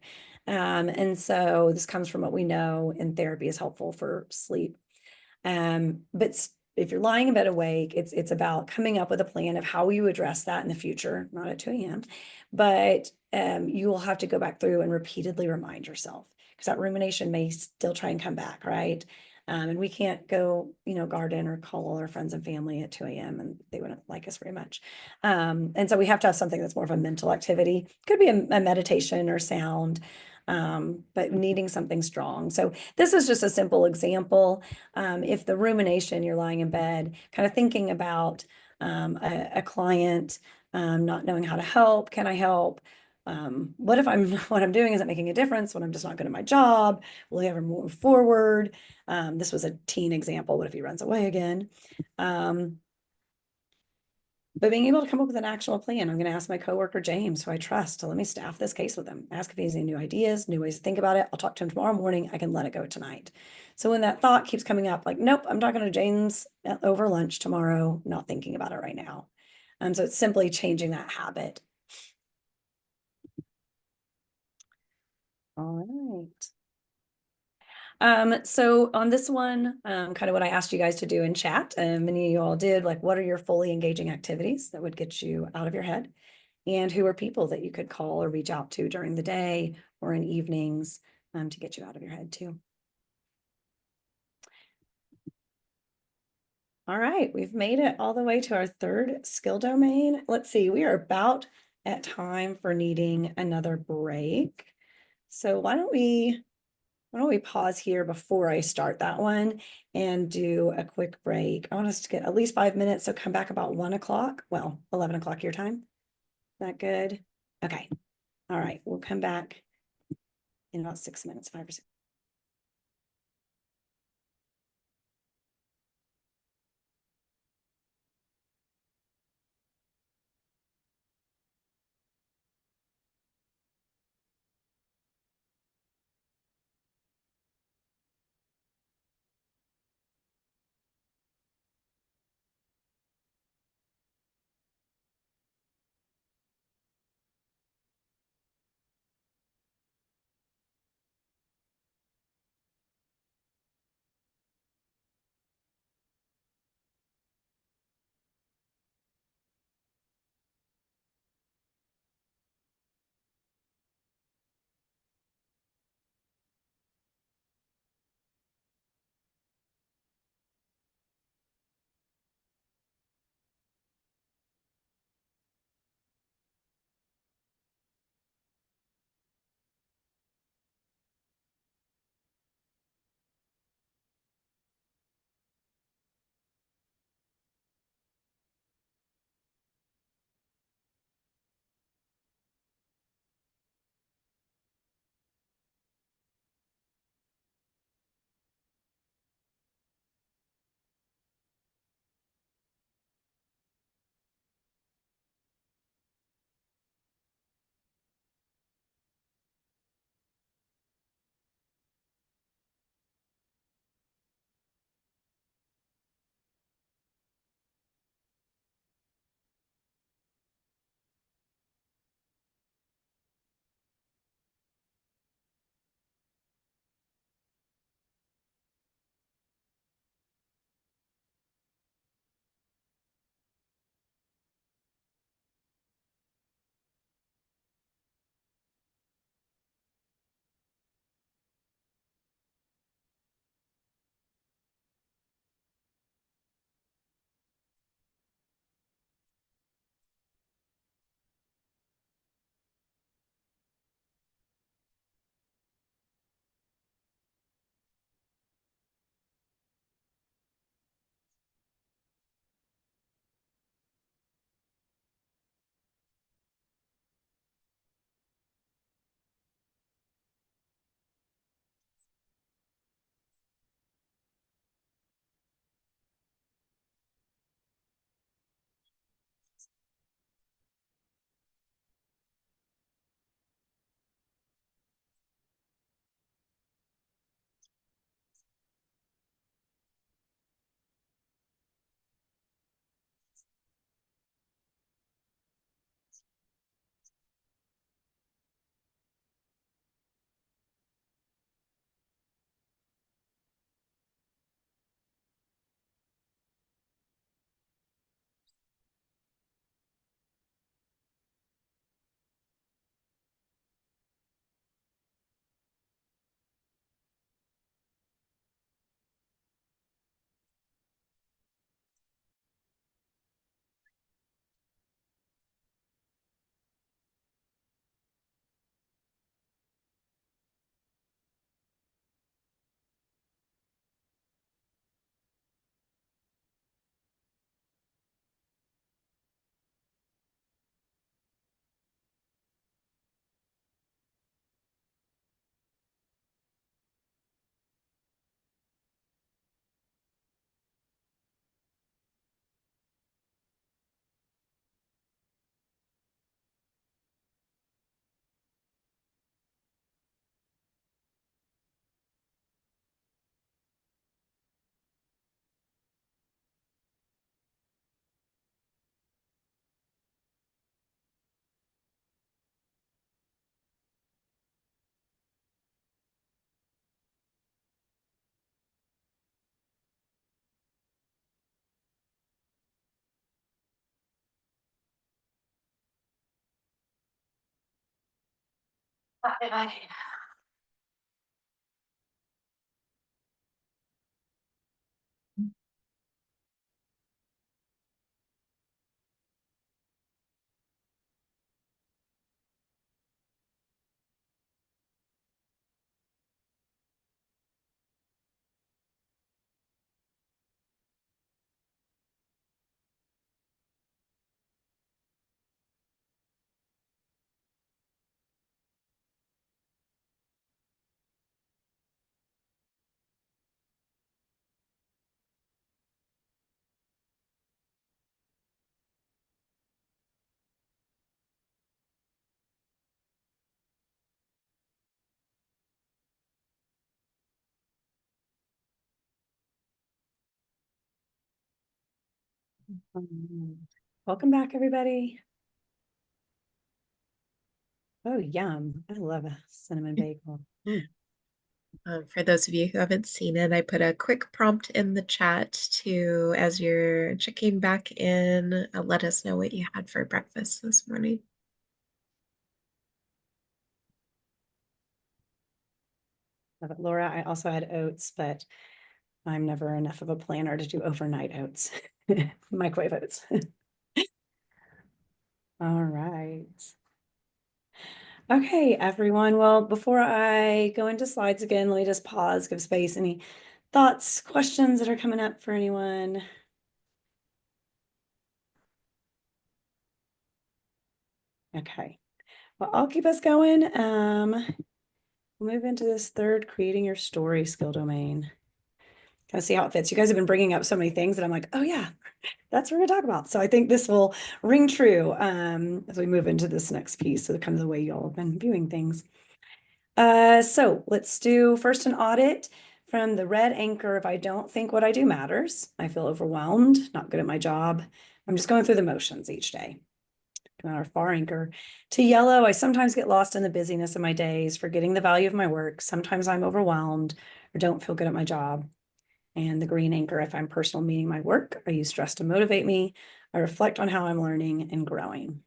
And so this comes from what we know in therapy is helpful for sleep. But if you're lying in bed awake, it's about coming up with a plan of how you address that in the future, not at 2 a.m. But you will have to go back through and repeatedly remind yourself because that rumination may still try and come back, right? And we can't go, garden or call all our friends and family at 2 a.m. and they wouldn't like us very much. And so we have to have something that's more of a mental activity. Could be a meditation or sound, but needing something strong. So this is just a simple example. If the rumination, you're lying in bed, kind of thinking about a client, not knowing how to help, can I help? What if what I'm doing isn't making a difference when I'm just not good at my job? Will he ever move forward? This was a teen example. What if he runs away again? But being able to come up with an actionable plan, I'm going to ask my coworker, James, who I trust, to let me staff this case with him, ask if he has any new ideas, new ways to think about it. I'll talk to him tomorrow morning. I can let it go tonight. So when that thought keeps coming up, like, nope, I'm talking to James over lunch tomorrow, not thinking about it right now. So it's simply changing that habit. All right. So on this one, kind of what I asked you guys to do in chat, and many of you all did, like, what are your fully engaging activities that would get you out of your head? And who are people that you could call or reach out to during the day or in evenings to get you out of your head too? All right, we've made it all the way to our third skill domain. Let's see, we are about at time for needing another break. So why don't we Why don't we pause here before I start that one and do a quick break? I want us to get at least 5 minutes, so come back about 1 o'clock. Well, 11 o'clock your time. Is that good? Okay. All right. We'll come back in about 6 minutes, 5 or 6. Welcome back, everybody. Oh, yum. I love a cinnamon bagel. For those of you who haven't seen it, I put a quick prompt in the chat to, as you're checking back in, let us know what you had for breakfast this morning. Love it, Laura. I also had oats, but I'm never enough of a planner to do overnight oats, microwave oats. All right. Okay, everyone. Well, before I go into slides again, let me just pause, give space. Any thoughts, questions that are coming up for anyone? Okay. Well, I'll keep us going. We'll move into this third, creating your story skill domain. Kind of see how it fits. You guys have been bringing up so many things that I'm like, oh yeah, that's what we're gonna talk about. So I think this will ring true as we move into this next piece. So kind of the way y'all have been viewing things. So let's do first an audit from the red anchor. If I don't think what I do matters, I feel overwhelmed, not good at my job. I'm just going through the motions each day. Our far anchor to yellow, I sometimes get lost in the busyness of my days, forgetting the value of my work. Sometimes I'm overwhelmed or don't feel good at my job. And the green anchor, if I'm personal, meaning my work, I use stress to motivate me. I reflect on how I'm learning and growing.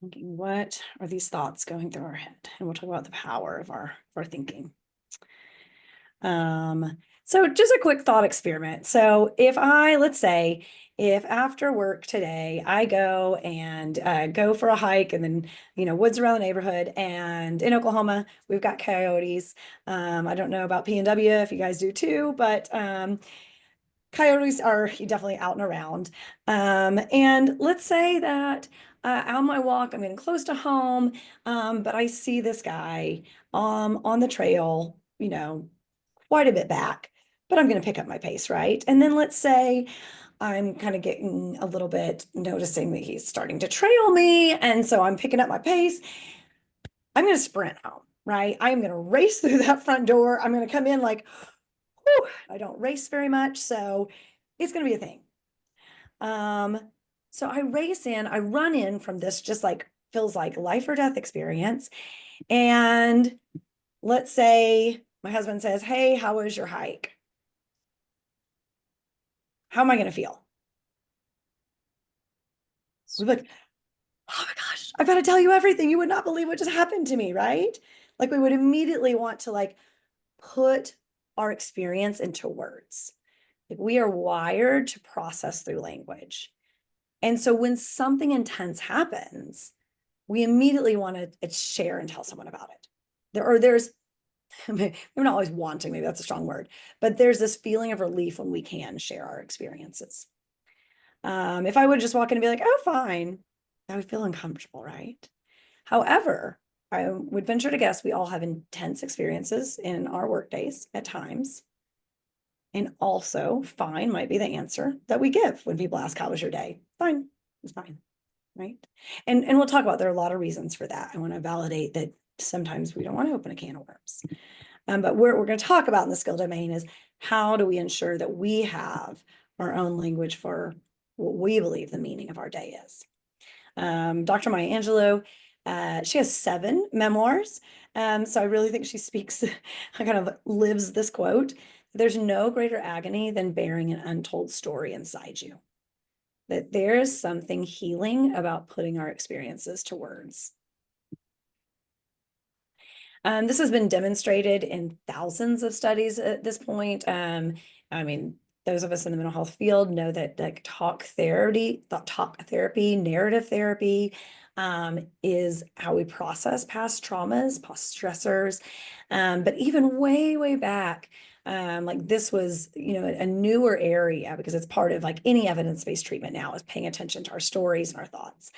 Thinking, what are these thoughts going through our head? And we'll talk about the power of our thinking. So just a quick thought experiment. So let's say, if after work today, I go and go for a hike and then, woods around the neighborhood, and in Oklahoma, we've got coyotes. I don't know about PNW if you guys do too, but coyotes are definitely out and around. And let's say that on my walk, I'm getting close to home, but I see this guy on the trail, quite a bit back, but I'm going to pick up my pace, right? And then let's say I'm kind of getting a little bit noticing that he's starting to trail me. And so I'm picking up my pace. I'm going to sprint home, right? I'm going to race through that front door. I'm going to come in like, whew, I don't race very much. So it's going to be a thing. So I race in, I run in from this just like feels like life or death experience. And let's say my husband says, hey, how was your hike? How am I going to feel? We're like, oh my gosh, I've got to tell you everything. You would not believe what just happened to me, right? Like we would immediately want to like put our experience into words. Like we are wired to process through language. And so when something intense happens, we immediately want to share and tell someone about it. There's maybe not always wanting, maybe that's a strong word, but there's this feeling of relief when we can share our experiences. If I would just walk in and be like, oh, fine, I would feel uncomfortable, right? However, I would venture to guess we all have intense experiences in our work days at times. And also, fine might be the answer that we give when people ask, how was your day? Fine, it's fine, right? And we'll talk about, there are a lot of reasons for that. I want to validate that sometimes we don't want to open a can of worms. But what we're going to talk about in the skill domain is how do we ensure that we have our own language for what we believe the meaning of our day is. Dr. Maya Angelou, she has 7 memoirs. So I really think she speaks, kind of lives this quote. There's no greater agony than bearing an untold story inside you. That there is something healing about putting our experiences to words. This has been demonstrated in thousands of studies at this point. I mean, those of us in the mental health field know that like talk therapy, narrative therapy is how we process past traumas, past stressors. But even way, way back, like this was, a newer area because it's part of like any evidence-based treatment now is paying attention to our stories and our thoughts.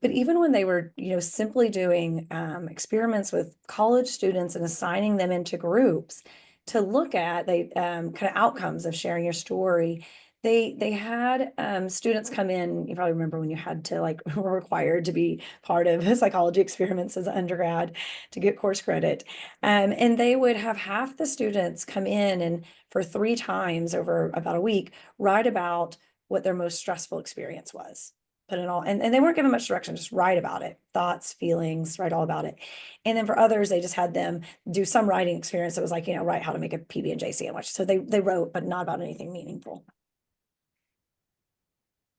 But even when they were, simply doing experiments with college students and assigning them into groups to look at kind of outcomes of sharing your story, They had students come in. You probably remember when you had to like were required to be part of psychology experiments as an undergrad to get course credit. And they would have half the students come in and for 3 times over about a week write about what their most stressful experience was. Put it all, and they weren't given much direction, just write about it, thoughts, feelings, write all about it. And then for others, they just had them do some writing experience that was like, write how to make a PB&J sandwich. So they wrote, but not about anything meaningful.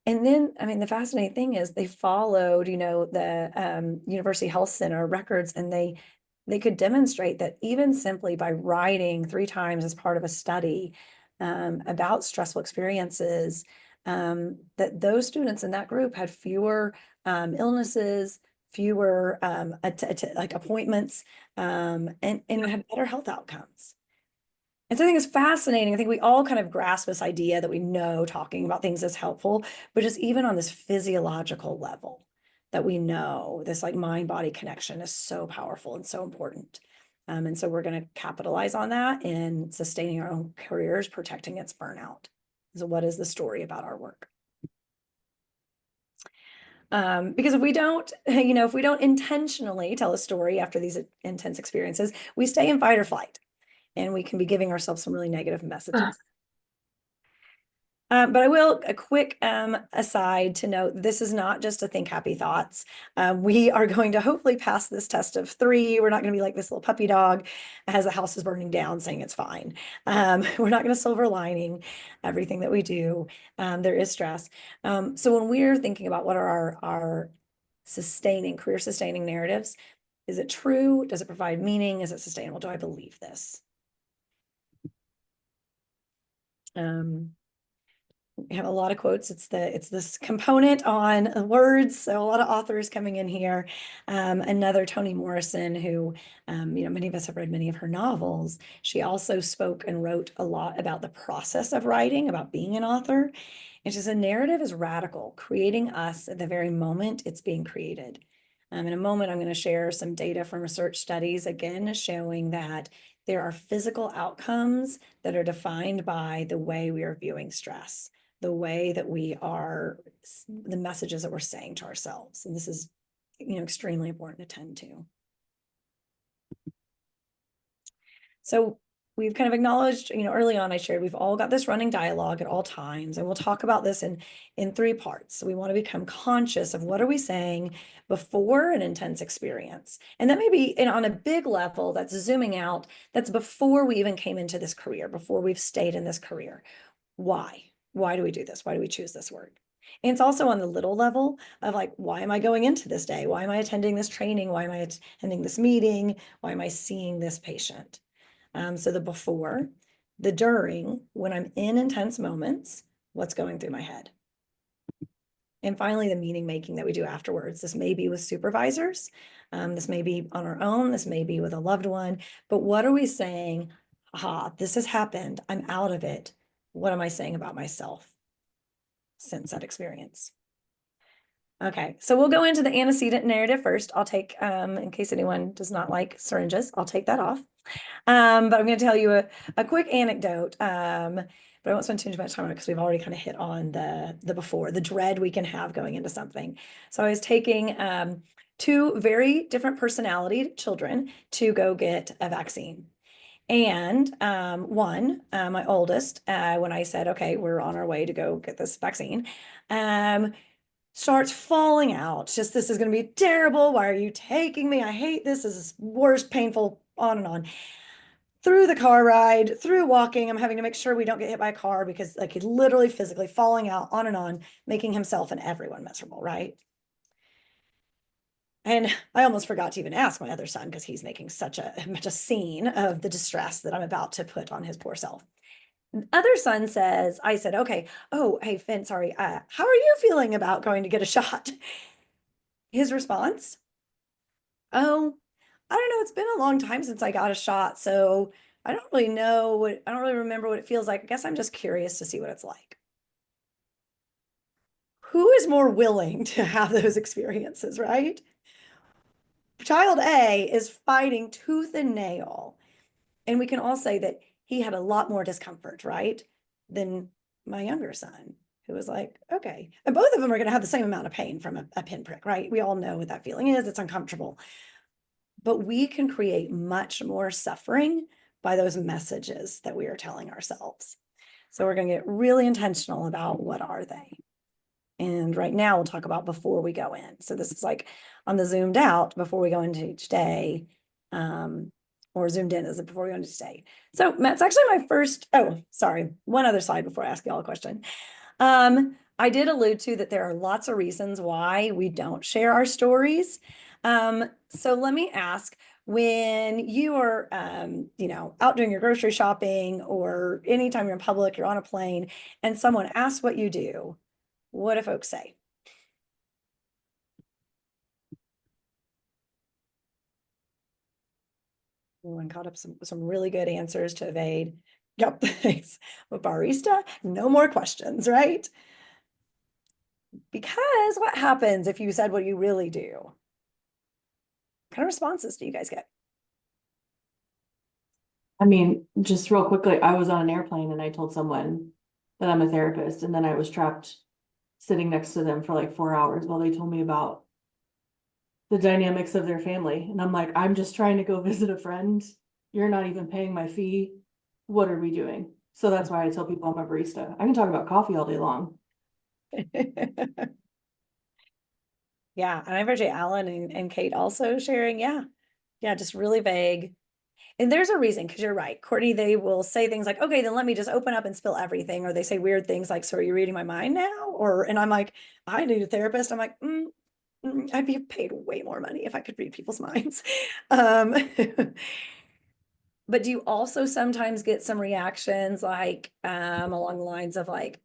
And then, I mean, the fascinating thing is they followed, the University Health Center records, and they could demonstrate that even simply by writing 3 times as part of a study about stressful experiences, that those students in that group had fewer illnesses, fewer like appointments, and had better health outcomes. And so I think it's fascinating. I think we all kind of grasp this idea that we know talking about things is helpful, but just even on this physiological level, that we know this like mind-body connection is so powerful and so important. And so we're going to capitalize on that in sustaining our own careers, protecting against burnout. So what is the story about our work? Because if we don't, if we don't intentionally tell a story after these intense experiences, we stay in fight or flight. And we can be giving ourselves some really negative messages. But I will, a quick aside to note, this is not just to think happy thoughts. We are going to hopefully pass this test of 3. We're not going to be like this little puppy dog as the house is burning down saying it's fine. We're not going to silver lining everything that we do. There is stress. So when we're thinking about what are our career sustaining narratives, is it true? Does it provide meaning? Is it sustainable? Do I believe this? We have a lot of quotes. It's this component on words. So a lot of authors coming in here. Another Toni Morrison, who, many of us have read many of her novels. She also spoke and wrote a lot about the process of writing, about being an author. And she says a narrative is radical, creating us at the very moment it's being created. In a moment, I'm going to share some data from research studies, again, showing that there are physical outcomes that are defined by the way we are viewing stress, the way that the messages that we're saying to ourselves. And this is, extremely important to tend to. So we've kind of acknowledged, early on I shared, we've all got this running dialogue at all times, and we'll talk about this in 3 parts. So we want to become conscious of what are we saying before an intense experience. And that may be on a big level, that's zooming out, that's before we even came into this career, before we've stayed in this career. Why? Why do we do this? Why do we choose this work? And it's also on the little level of like, why am I going into this day? Why am I attending this training? Why am I attending this meeting? Why am I seeing this patient? So the before, the during, when I'm in intense moments, what's going through my head? And finally, the meaning making that we do afterwards. This may be with supervisors. This may be on our own. This may be with a loved one. But what are we saying? Aha, this has happened. I'm out of it. What am I saying about myself since that experience? Okay, so we'll go into the antecedent narrative first. I'll take, in case anyone does not like syringes, I'll take that off. But I'm going to tell you a quick anecdote. But I won't spend too much time on it because we've already kind of hit on the before, the dread we can have going into something. So I was taking 2 very different personality children to go get a vaccine. And one, my oldest, when I said, okay, we're on our way to go get this vaccine, starts falling out. Just, this is going to be terrible. Why are you taking me? I hate this. This is worst, painful, on and on. Through the car ride, through walking, I'm having to make sure we don't get hit by a car because like he's literally physically falling out, on and on, making himself and everyone miserable, right? And I almost forgot to even ask my other son because he's making such a scene of the distress that I'm about to put on his poor self. Other son says, I said, okay, oh, hey, Finn, sorry, how are you feeling about going to get a shot? His response, oh, I don't know, it's been a long time since I got a shot, so I don't really remember what it feels like. I guess I'm just curious to see what it's like. Who is more willing to have those experiences, right? Child A is fighting tooth and nail. And we can all say that he had a lot more discomfort, right? Than my younger son, who was like, okay. And both of them are going to have the same amount of pain from a pinprick, right? We all know what that feeling is. It's uncomfortable. But we can create much more suffering by those messages that we are telling ourselves. So we're going to get really intentional about what are they. And right now we'll talk about before we go in. So this is like on the zoomed out before we go into each day, or zoomed in is it before we go into each day. So Matt's actually my first, oh, sorry, one other slide before I ask you all a question. I did allude to that there are lots of reasons why we don't share our stories. So let me ask, when you are, out doing your grocery shopping or anytime you're in public, you're on a plane and someone asks what you do, what do folks say? Everyone caught up some really good answers to evade. Yep, thanks. But barista, no more questions, right? Because what happens if you said what you really do? What kind of responses do you guys get? I mean, just real quickly, I was on an airplane and I told someone that I'm a therapist, and then I was trapped sitting next to them for like 4 hours while they told me about the dynamics of their family. And I'm like, I'm just trying to go visit a friend. You're not even paying my fee. What are we doing? So that's why I tell people I'm a barista. I can talk about coffee all day long. Yeah, and I appreciate Alan and Kate also sharing. Yeah, just really vague. And there's a reason, because you're right, Courtney, they will say things like, okay, then let me just open up and spill everything. Or they say weird things like, so are you reading my mind now? And I'm like, I need a therapist. I'm like, I'd be paid way more money if I could read people's minds. But do you also sometimes get some reactions like along the lines of like,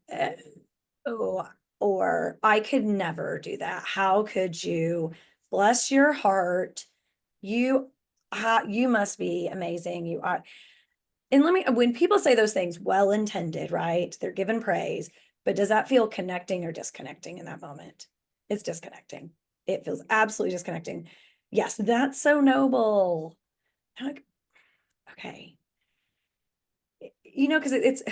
oh, or I could never do that. How could you? Bless your heart. You must be amazing. You are. And when people say those things, well intended, right? They're given praise, but does that feel connecting or disconnecting in that moment? It's disconnecting. It feels absolutely disconnecting. Yes, that's so noble. Like, okay. Because it's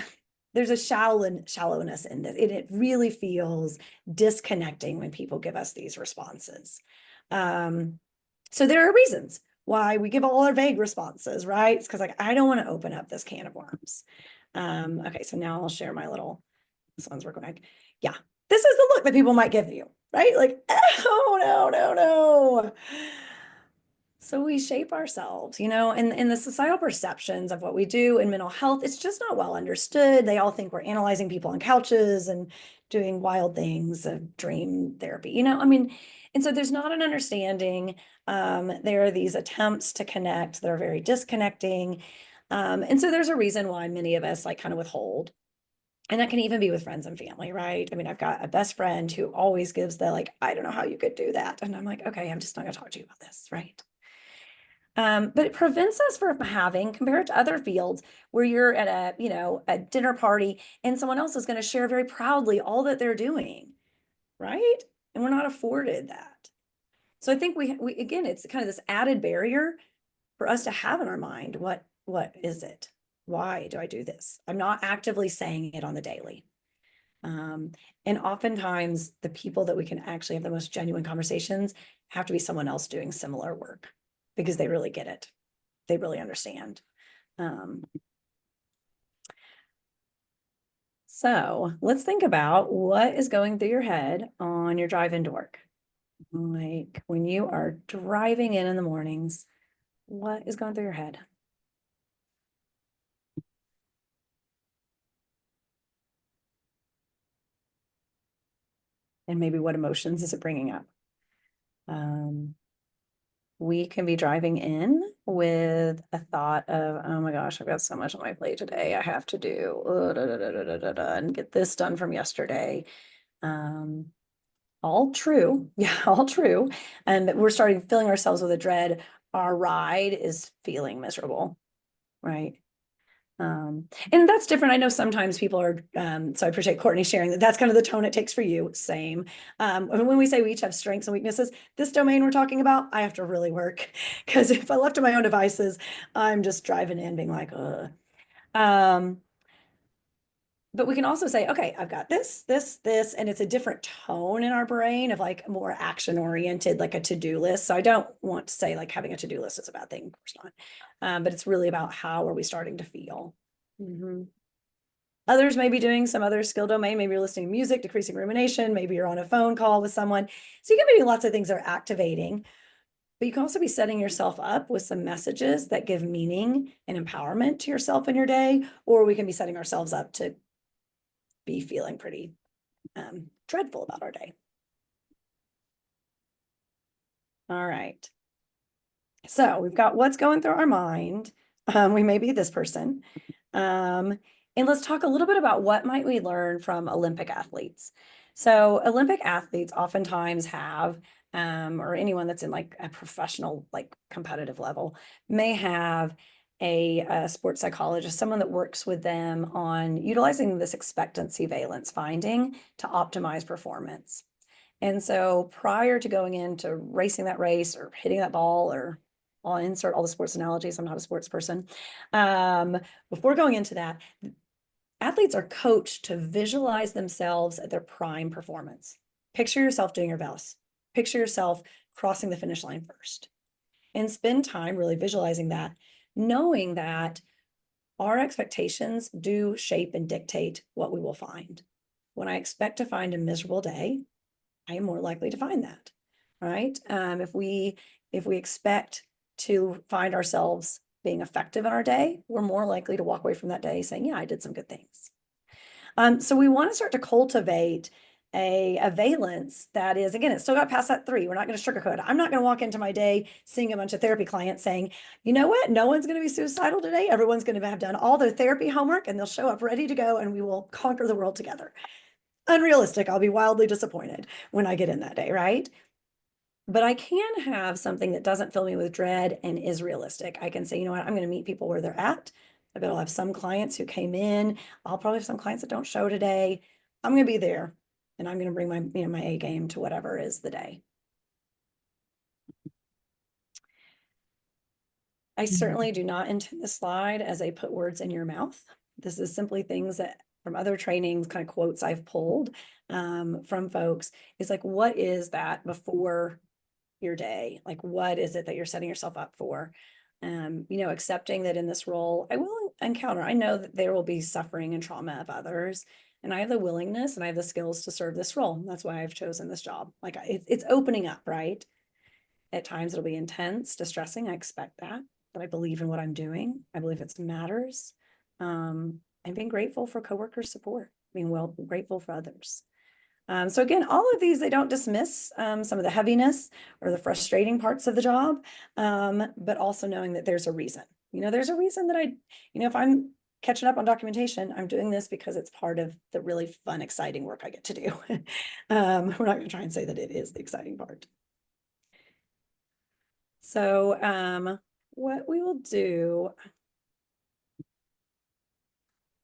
there's a shallowness in this. It really feels disconnecting when people give us these responses. So there are reasons why we give all our vague responses, right? It's because like, I don't want to open up this can of worms. Okay, so now I'll share my this one's working back. Yeah, this is the look that people might give you, right? Like, oh, no. So we shape ourselves, and the societal perceptions of what we do in mental health, it's just not well understood. They all think we're analyzing people on couches and doing wild things of dream therapy, and so there's not an understanding. There are these attempts to connect that are very disconnecting. And so there's a reason why many of us like kind of withhold. And that can even be with friends and family, right? I mean, I've got a best friend who always gives the like, I don't know how you could do that. And I'm like, okay, I'm just not gonna talk to you about this, right? But it prevents us from having, compared to other fields, where you're at a dinner party and someone else is going to share very proudly all that they're doing, right? And we're not afforded that. So I think we again, it's kind of this added barrier for us to have in our mind. What is it? Why do I do this? I'm not actively saying it on the daily. And oftentimes the people that we can actually have the most genuine conversations have to be someone else doing similar work, because they really get it. They really understand. So let's think about what is going through your head on your drive into work. Like when you are driving in the mornings, what is going through your head? And maybe what emotions is it bringing up? We can be driving in with a thought of, oh my gosh, I've got so much on my plate today. I have to do and get this done from yesterday. All true. Yeah, all true. And we're starting filling ourselves with a dread. Our ride is feeling miserable, right? And that's different. I know sometimes people are, so I appreciate Courtney sharing that that's kind of the tone it takes for you. Same. When we say we each have strengths and weaknesses, this domain we're talking about, I have to really work, because if I left to my own devices, I'm just driving in being like, but we can also say, okay, I've got this, and it's a different tone in our brain of like more action oriented, like a to-do list. So I don't want to say like having a to-do list is a bad thing, of course not. But it's really about how are we starting to feel. Others may be doing some other skill domain. Maybe you're listening to music, decreasing rumination. Maybe you're on a phone call with someone. So you can be doing lots of things that are activating, but you can also be setting yourself up with some messages that give meaning and empowerment to yourself in your day, or we can be setting ourselves up to be feeling pretty dreadful about our day. All right. So we've got what's going through our mind. We may be this person. And let's talk a little bit about what might we learn from Olympic athletes. So Olympic athletes oftentimes have, or anyone that's in like a professional, like competitive level, may have a sports psychologist, someone that works with them on utilizing this expectancy valence finding to optimize performance. And so prior to going into racing that race or hitting that ball, or I'll insert all the sports analogies, I'm not a sports person. Before going into that, athletes are coached to visualize themselves at their prime performance. Picture yourself doing your best. Picture yourself crossing the finish line first. And spend time really visualizing that, knowing that our expectations do shape and dictate what we will find. When I expect to find a miserable day, I am more likely to find that, right? If we expect to find ourselves being effective in our day, we're more likely to walk away from that day saying, yeah, I did some good things. So we want to start to cultivate a valence that is, again, it's still got past that 3. We're not going to sugarcoat it. I'm not going to walk into my day seeing a bunch of therapy clients saying, you know what, no one's going to be suicidal today. Everyone's going to have done all their therapy homework and they'll show up ready to go and we will conquer the world together. Unrealistic. I'll be wildly disappointed when I get in that day, right? But I can have something that doesn't fill me with dread and is realistic. I can say, you know what, I'm going to meet people where they're at. I bet I'll have some clients who came in. I'll probably have some clients that don't show today. I'm going to be there and I'm going to bring my, my A game to whatever is the day. I certainly do not intend this slide as a put words in your mouth. This is simply things that from other trainings, kind of quotes I've pulled from folks. Is like, what is that before your day? Like, what is it that you're setting yourself up for? Accepting that in this role, I will encounter, I know that there will be suffering and trauma of others, and I have the willingness and I have the skills to serve this role. That's why I've chosen this job. Like it's opening up, right? At times it'll be intense, distressing. I expect that, but I believe in what I'm doing. I believe it matters. And being grateful for coworker support, being grateful for others. So again, all of these, they don't dismiss some of the heaviness or the frustrating parts of the job, but also knowing that there's a reason. There's a reason that if I'm catching up on documentation, I'm doing this because it's part of the really fun, exciting work I get to do. We're not going to try and say that it is the exciting part. So what we will do,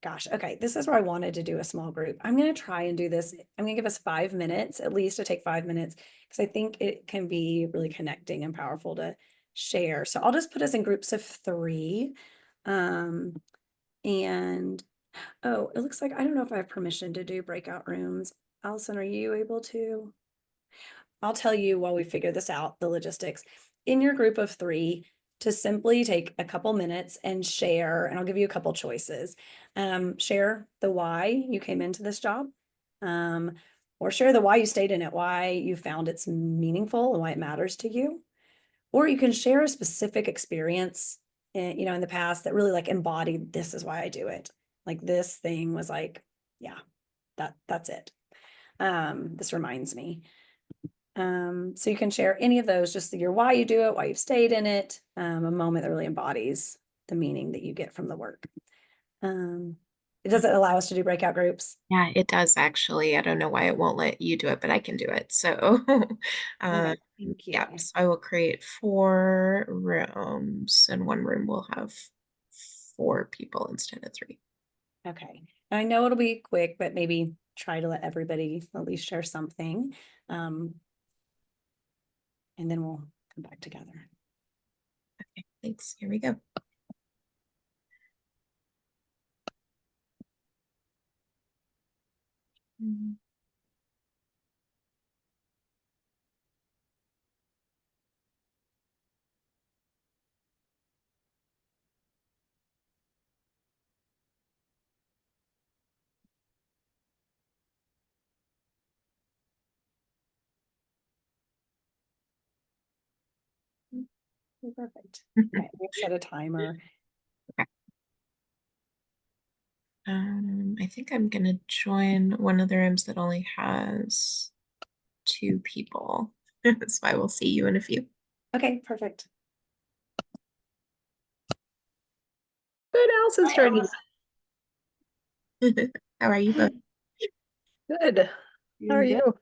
gosh, okay, this is where I wanted to do a small group. I'm going to try and do this. I'm going to give us 5 minutes, at least to take 5 minutes, because I think it can be really connecting and powerful to share. So I'll just put us in groups of 3. And, oh, it looks like, I don't know if I have permission to do breakout rooms. Allison, are you able to? I'll tell you while we figure this out, the logistics. In your group of 3, to simply take a couple minutes and share, and I'll give you a couple choices. Share the why you came into this job, or share the why you stayed in it, why you found it's meaningful and why it matters to you. Or you can share a specific experience, in the past that really like embodied, this is why I do it. Like this thing was like, yeah, that's it. This reminds me. So you can share any of those, just your why you do it, why you've stayed in it, a moment that really embodies the meaning that you get from the work. Does it allow us to do breakout groups? Yeah, it does actually. I don't know why it won't let you do it, but I can do it. So, Okay, thank you. yeah, so I will create 4 rooms, and one room will have 4 people instead of 3. Okay, and I know it'll be quick, but maybe try to let everybody at least share something. And then we'll come back together. Okay, thanks. Here we go. Mhm. Perfect. Okay, we'll set a timer. I think I'm gonna join one of the rooms that only has 2 people. So I will see you in a few. Okay, perfect. Good, Allison's joining. How are you both? Good. How are Doing you?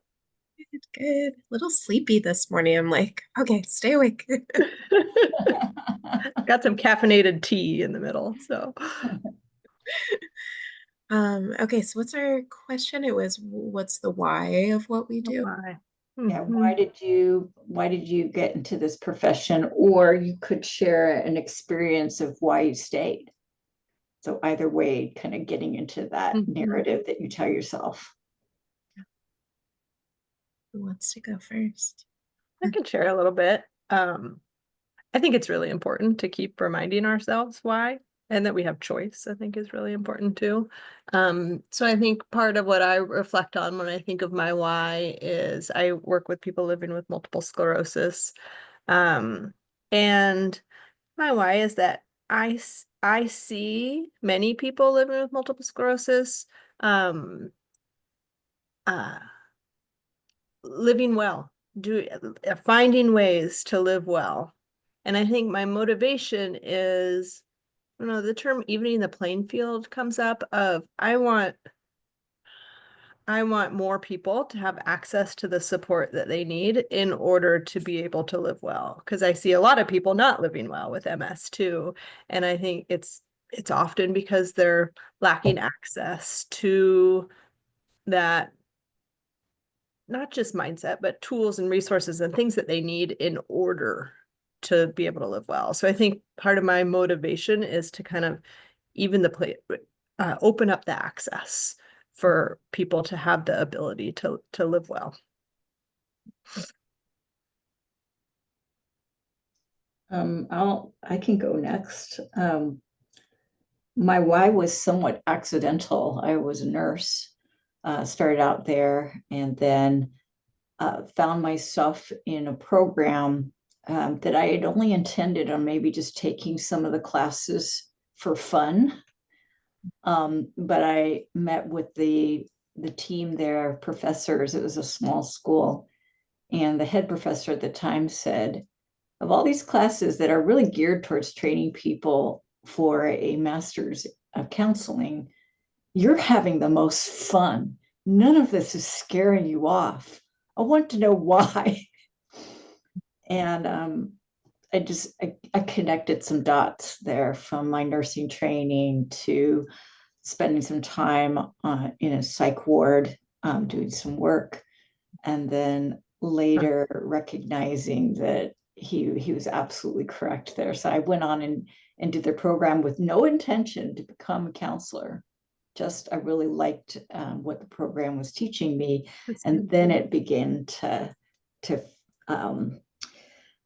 Good, good. A little sleepy this morning. I'm like, okay, stay awake. Got some caffeinated tea in the middle, so. Okay, so what's our question? It was, what's the why of what we do? Why? Yeah, Mhm. why did you get into this profession? Or you could share an experience of why you stayed. So either way, kind of getting into that Mhm. narrative that you tell yourself. Who wants to go first? I can share a little bit. I think it's really important to keep reminding ourselves why and that we have choice, I think is really important too. So I think part of what I reflect on when I think of my why is I work with people living with multiple sclerosis. And my why is that I see many people living with multiple sclerosis um, uh, living well, finding ways to live well. And I think my motivation is, I don't know, the term evening the playing field comes up of I want more people to have access to the support that they need in order to be able to live well. Because I see a lot of people not living well with MS too. And I think it's often because they're lacking access to that, not just mindset, but tools and resources and things that they need in order to be able to live well. So I think part of my motivation is to kind of even the play, open up the access for people to have the ability to live well. I can go next. My why was somewhat accidental. I was a nurse, started out there, and then found myself in a program that I had only intended on maybe just taking some of the classes for fun. But I met with the team there, professors. It was a small school, and the head professor at the time said, of all these classes that are really geared towards training people for a master's of counseling, you're having the most fun. None of this is scaring you off. I want to know why. And I connected some dots there from my nursing training to spending some time in a psych ward doing some work, and then later recognizing that he was absolutely correct there. So I went on and did the program with no intention to become a counselor. Just I really liked what the program was teaching me, and then it began to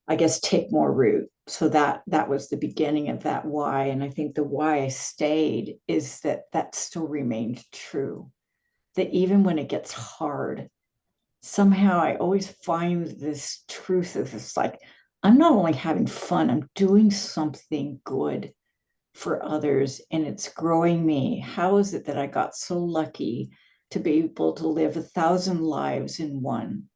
I guess take more root. So that was the beginning of that why. And I think the why I stayed is that still remained true. That even when it gets hard, somehow I always find this truth of this, like, I'm not only having fun, I'm doing something good for others, and it's growing me. How is it that I got so lucky to be able to live 1,000 lives in one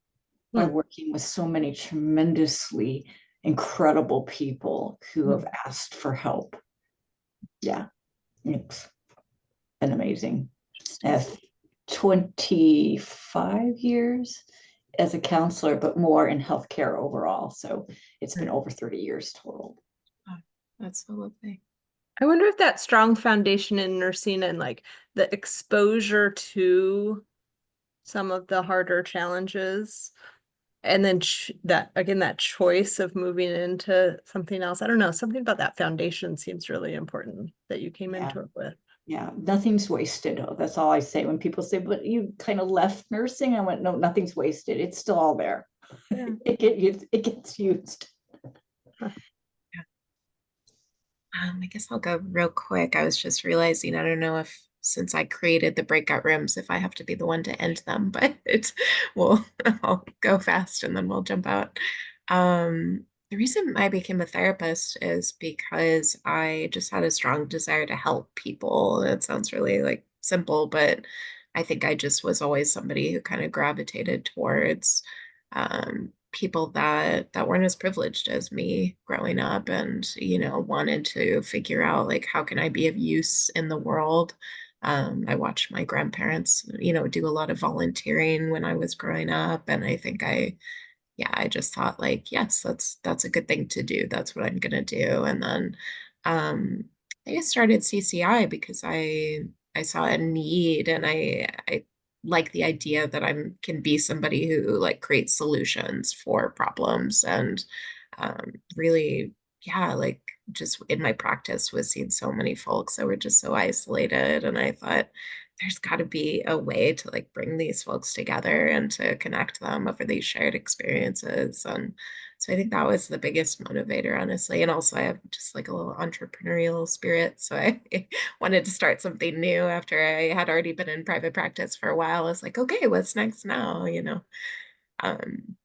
by working with so many tremendously incredible people who have asked for help? Yeah, it's been amazing. 25 years as a counselor, but more in healthcare overall. So it's been over 30 years total. Oh, that's so lovely. I wonder if that strong foundation in nursing and like the exposure to some of the harder challenges, and then that again, that choice of moving into something else. I don't know, something about that foundation seems really important that you came into it with. Yeah, nothing's wasted. Oh, that's all I say when people say, but you kind of left nursing. I went, no, nothing's wasted. It's still all there. Yeah. It gets used. I guess I'll go real quick. I was just realizing, I don't know if since I created the breakout rooms, if I have to be the one to end them, but well, I'll go fast and then we'll jump out. The reason I became a therapist is because I just had a strong desire to help people. It sounds really like simple, but I think I just was always somebody who kind of gravitated towards people that weren't as privileged as me growing up, and wanted to figure out like how can I be of use in the world. I watched my grandparents do a lot of volunteering when I was growing up, and I think I just thought like, yes, that's a good thing to do. That's what I'm gonna do. And then um I started CCI because I saw a need, and I like the idea that can be somebody who like creates solutions for problems, and really, yeah, like just in my practice was seeing so many folks that were just so isolated, and I thought there's got to be a way to like bring these folks together and to connect them over these shared experiences. And so I think that was the biggest motivator, honestly. And also I have just like a little entrepreneurial spirit. So I wanted to start something new after I had already been in private practice for a while. I was like, okay, what's next now? Um,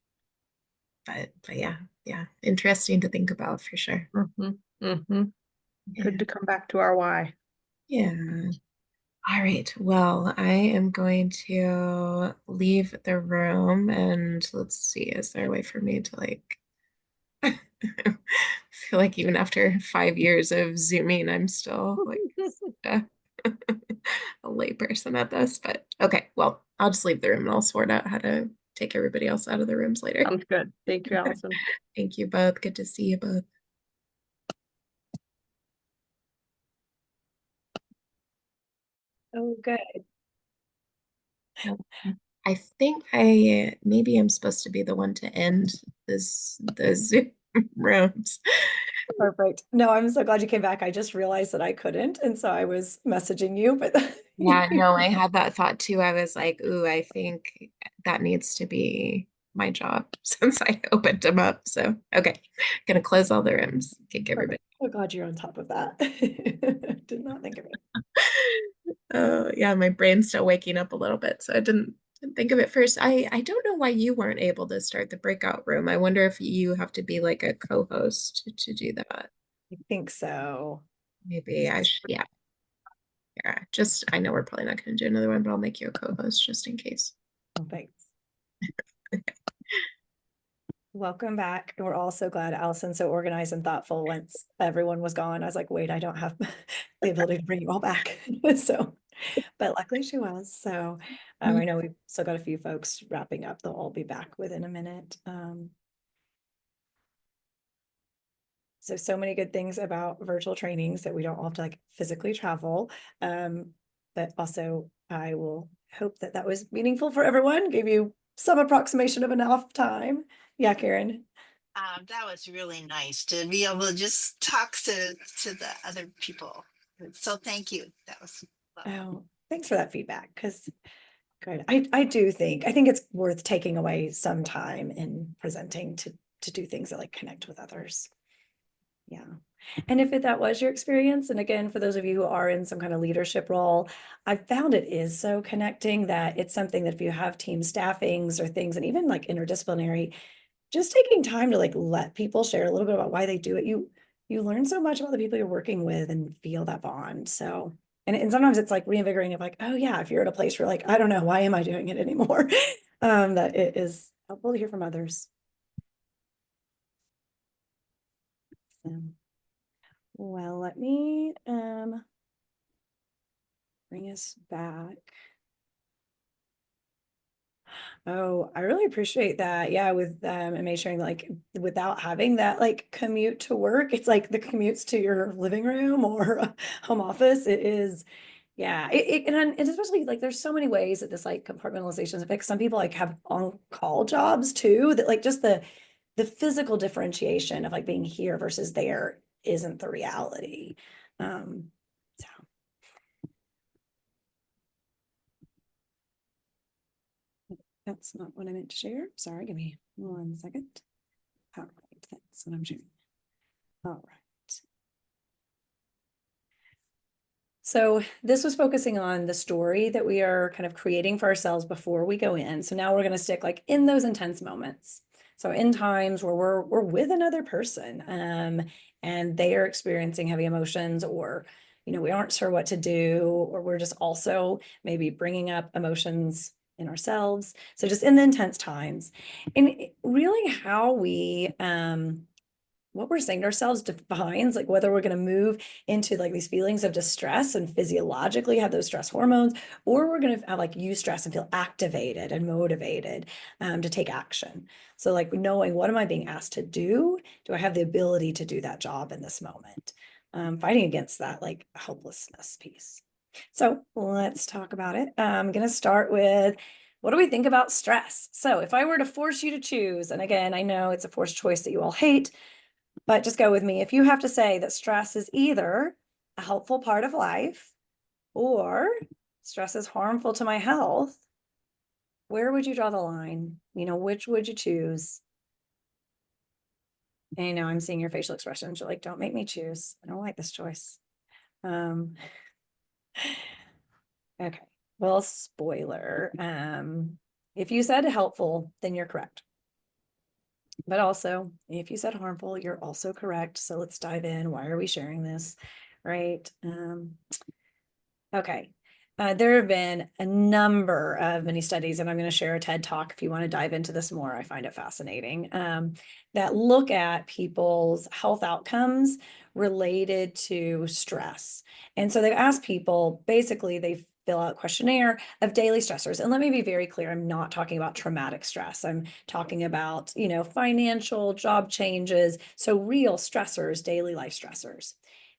but yeah, interesting to think about for sure. Good Yeah. to come back to our why. Yeah. All right. Well, I am going to leave the room, and let's see, is there a way for me to like I feel like even after 5 years of Zooming, I'm still like a, a layperson at this, but okay, well, I'll just leave the room and I'll sort out how to take everybody else out of the rooms later. Sounds good. Thank you, Allison. Thank you both. Good to see you both. Oh, good. I think I maybe I'm supposed to be the one to end the Zoom rooms. Perfect. No, I'm so glad you came back. I just realized that I couldn't, and so I was messaging you, but Yeah, no, I had that thought too. I was like, ooh, I think that needs to be my job since I opened them up. So, okay, gonna close all the rooms, kick everybody. Oh, glad you're on top of that. Did not think of it. Yeah, my brain's still waking up a little bit, so I didn't think of it first. I don't know why you weren't able to start the breakout room. I wonder if you have to be like a co-host to do that. I think so. Maybe I should, yeah. Yeah, just I know we're probably not going to do another one, but I'll make you a co-host just in case. Oh, thanks. Welcome back. We're all so glad Allison's so organized and thoughtful once everyone was gone. I was like, wait, I don't have the ability to bring you all back. So, but luckily she was. So I know we've still got a few folks wrapping up. They'll all be back within a minute. So many good things about virtual trainings that we don't all have to like physically travel. But also I will hope that that was meaningful for everyone, gave you some approximation of enough time. Yeah, Karen. That was really nice to be able to just talk to the other people. So thank you. That was lovely. Oh, thanks for that feedback. Because good. I think it's worth taking away some time in presenting to do things that like connect with others. Yeah. And if that was your experience, and again, for those of you who are in some kind of leadership role, I found it is so connecting that it's something that if you have team staffings or things, and even like interdisciplinary, just taking time to like let people share a little bit about why they do it, you learn so much about the people you're working with and feel that bond. So, and sometimes it's like reinvigorating of like, oh yeah, if you're at a place where like, I don't know, why am I doing it anymore? That it is helpful to hear from others. So, well, let me bring us back. Oh, I really appreciate that. Yeah, with MA sharing like without having that like commute to work, it's like the commutes to your living room or home office. It is, yeah. And especially like there's so many ways that this like compartmentalization affects some people like have on-call jobs too, that like just the physical differentiation of like being here versus there isn't the reality. So that's not what I meant to share. Sorry, give me 1 second. All right, that's what I'm sharing. All right. So this was focusing on the story that we are kind of creating for ourselves before we go in. So now we're going to stick like in those intense moments. So in times where we're with another person, and they are experiencing heavy emotions, or we aren't sure what to do, or we're just also maybe bringing up emotions in ourselves. So just in the intense times, and really how we what we're saying to ourselves defines like whether we're going to move into like these feelings of distress and physiologically have those stress hormones, or we're going to like use stress and feel activated and motivated to take action. So like knowing, what am I being asked to do? Do I have the ability to do that job in this moment? Fighting against that like helplessness piece. So let's talk about it. I'm going to start with, what do we think about stress? So if I were to force you to choose, and again, I know it's a forced choice that you all hate, but just go with me. If you have to say that stress is either a helpful part of life or stress is harmful to my health, where would you draw the line? Which would you choose? And I'm seeing your facial expressions. You're like, don't make me choose. I don't like this choice. Okay. Well, spoiler. If you said helpful, then you're correct. But also, if you said harmful, you're also correct. So let's dive in. Why are we sharing this? Right. Okay. There have been a number of mini studies, and I'm going to share a TED Talk if you want to dive into this more. I find it fascinating, that look at people's health outcomes related to stress. And so they've asked people, basically, they fill out a questionnaire of daily stressors. And let me be very clear, I'm not talking about traumatic stress. I'm talking about, financial, job changes. So real stressors, daily life stressors.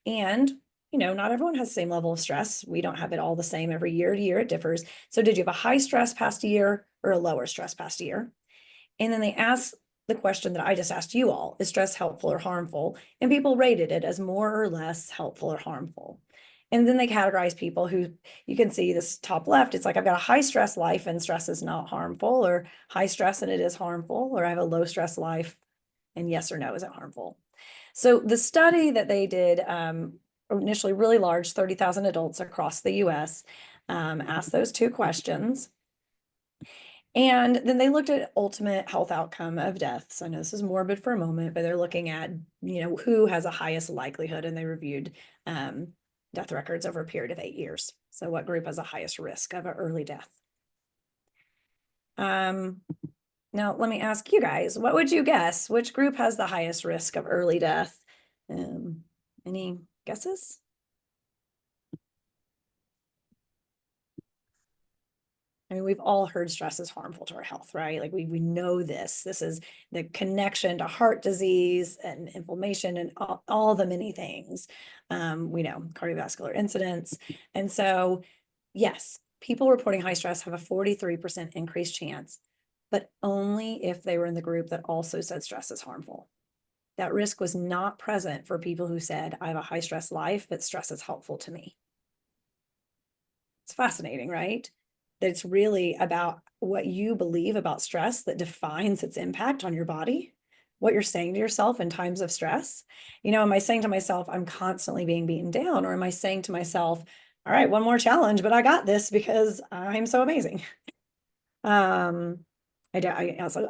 And not everyone has the same level of stress. We don't have it all the same every year to year. It differs. So did you have a high stress past year or a lower stress past year? And then they asked the question that I just asked you all, is stress helpful or harmful? And people rated it as more or less helpful or harmful. And then they categorize people who, you can see this top left, it's like I've got a high stress life and stress is not harmful, or high stress and it is harmful, or I have a low stress life and yes or no, is it harmful? So the study that they did, initially really large, 30,000 adults across the US, asked those two questions. And then they looked at ultimate health outcome of deaths. I know this is morbid for a moment, but they're looking at, who has a highest likelihood, and they reviewed death records over a period of 8 years. So what group has the highest risk of an early death? Now, let me ask you guys, what would you guess? Which group has the highest risk of early death? Any guesses? I mean, we've all heard stress is harmful to our health, right? Like we know this. This is the connection to heart disease and inflammation and all the many things. We know cardiovascular incidents. And so, yes, people reporting high stress have a 43% increased chance, but only if they were in the group that also said stress is harmful. That risk was not present for people who said, I have a high stress life, but stress is helpful to me. It's fascinating, right? That it's really about what you believe about stress that defines its impact on your body, what you're saying to yourself in times of stress. Am I saying to myself, I'm constantly being beaten down? Or am I saying to myself, all right, one more challenge, but I got this because I'm so amazing. I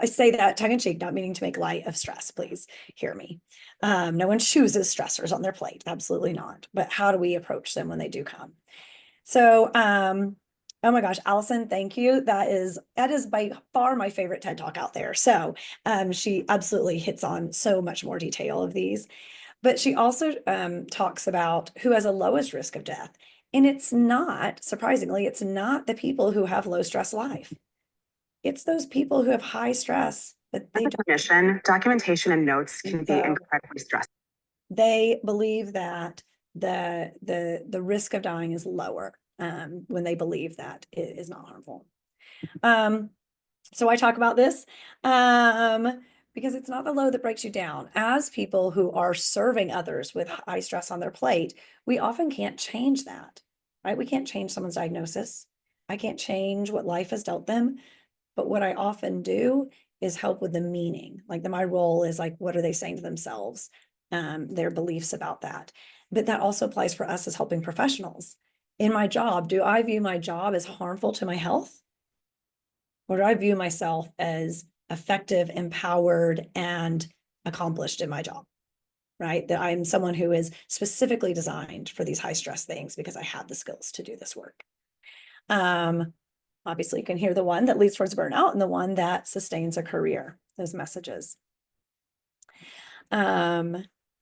say that tongue in cheek, not meaning to make light of stress. Please hear me. No one chooses stressors on their plate. Absolutely not. But how do we approach them when they do come? So, oh my gosh, Allison, thank you. That is by far my favorite TED Talk out there. So, she absolutely hits on so much more detail of these, but she also talks about who has a lowest risk of death. And it's not, surprisingly, it's not the people who have low stress life. It's those people who have high stress, but they don't. Documentation and notes can be incredibly stressful. They believe that the risk of dying is lower when they believe that it is not harmful. So I talk about this because it's not the load that breaks you down. As people who are serving others with high stress on their plate, we often can't change that, right? We can't change someone's diagnosis. I can't change what life has dealt them, But what I often do is help with the meaning. Like my role is like, what are they saying to themselves? Their beliefs about that. But that also applies for us as helping professionals. In my job, do I view my job as harmful to my health? Or do I view myself as effective, empowered, and accomplished in my job? Right? That I'm someone who is specifically designed for these high stress things because I have the skills to do this work. Obviously, you can hear the one that leads towards burnout and the one that sustains a career, those messages.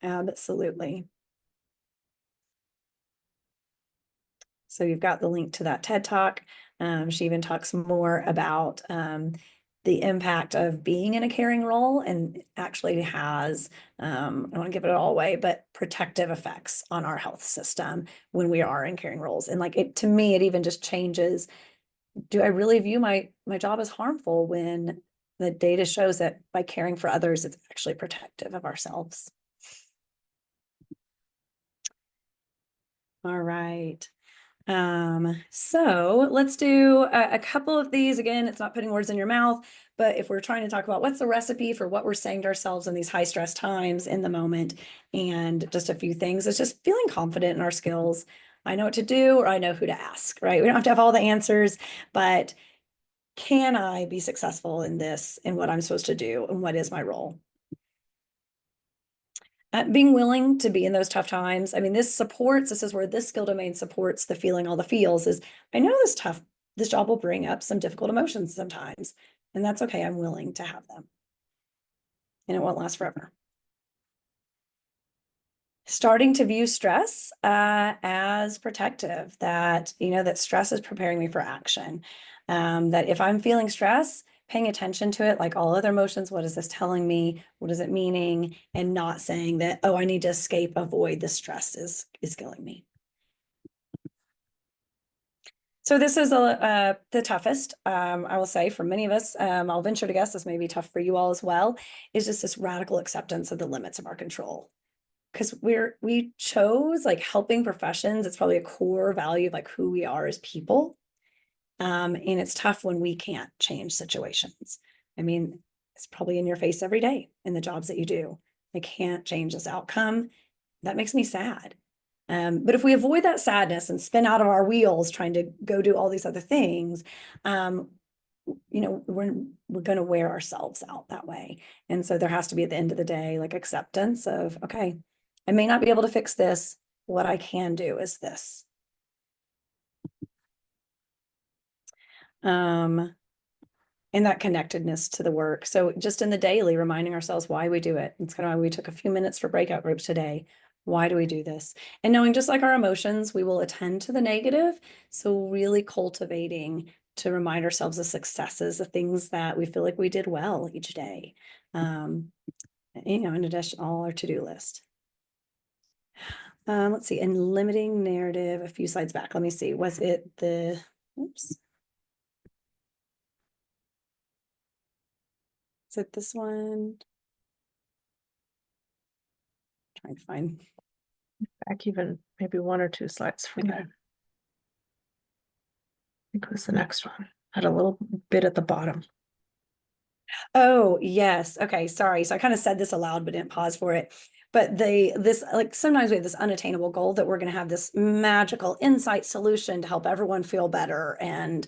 Absolutely. So you've got the link to that TED Talk. She even talks more about the impact of being in a caring role, and actually has, I don't want to give it all away, but protective effects on our health system when we are in caring roles. And like it, to me, it even just changes. Do I really view my job as harmful when the data shows that by caring for others, it's actually protective of ourselves? All right. So let's do a couple of these. Again, it's not putting words in your mouth, but if we're trying to talk about what's the recipe for what we're saying to ourselves in these high stress times in the moment, and just a few things, it's just feeling confident in our skills. I know what to do, or I know who to ask, right? We don't have to have all the answers, but can I be successful in this, in what I'm supposed to do, and what is my role? Being willing to be in those tough times. I mean, this is where this skill domain supports the feeling all the feels. Is I know this job will bring up some difficult emotions sometimes, and that's okay. I'm willing to have them, and it won't last forever. Starting to view stress as protective, that, that stress is preparing me for action. That if I'm feeling stress, paying attention to it like all other emotions, what is this telling me? What is it meaning? And not saying that, oh, I need to escape, avoid the stress is killing me. So this is the toughest, I will say, for many of us. I'll venture to guess this may be tough for you all as well, is just this radical acceptance of the limits of our control. Because we chose like helping professions. It's probably a core value of like who we are as people. And it's tough when we can't change situations. I mean, it's probably in your face every day in the jobs that you do. I can't change this outcome. That makes me sad. But if we avoid that sadness and spin out of our wheels trying to go do all these other things, we're going to wear ourselves out that way. And so there has to be, at the end of the day, like acceptance of, okay, I may not be able to fix this. What I can do is this. And that connectedness to the work. So just in the daily, reminding ourselves why we do it. It's kind of why we took a few minutes for breakout groups today. Why do we do this? And knowing, just like our emotions, we will attend to the negative. So really cultivating to remind ourselves of successes, of things that we feel like we did well each day. In addition, all our to-do list. Let's see, and limiting narrative, a few slides back. Let me see, was it oops. Is it this one? Trying to find Back even maybe one or two slides from there. I think it was the next one. Had a little bit at the bottom. Oh, yes. Okay, sorry. So I kind of said this aloud, but didn't pause for it. But this like sometimes we have this unattainable goal that we're going to have this magical insight solution to help everyone feel better, and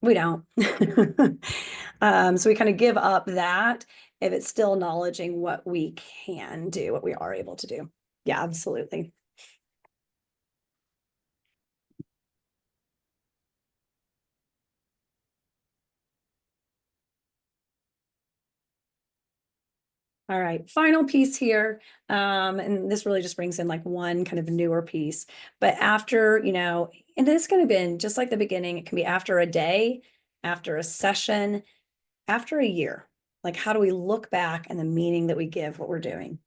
we don't. So we kind of give up that if it's still acknowledging what we can do, what we are able to do. Yeah, absolutely. All right, final piece here. And this really just brings in like one kind of newer piece. But after, and this can have been just like the beginning, it can be after a day, after a session, after a year. Like, how do we look back and the meaning that we give what we're doing?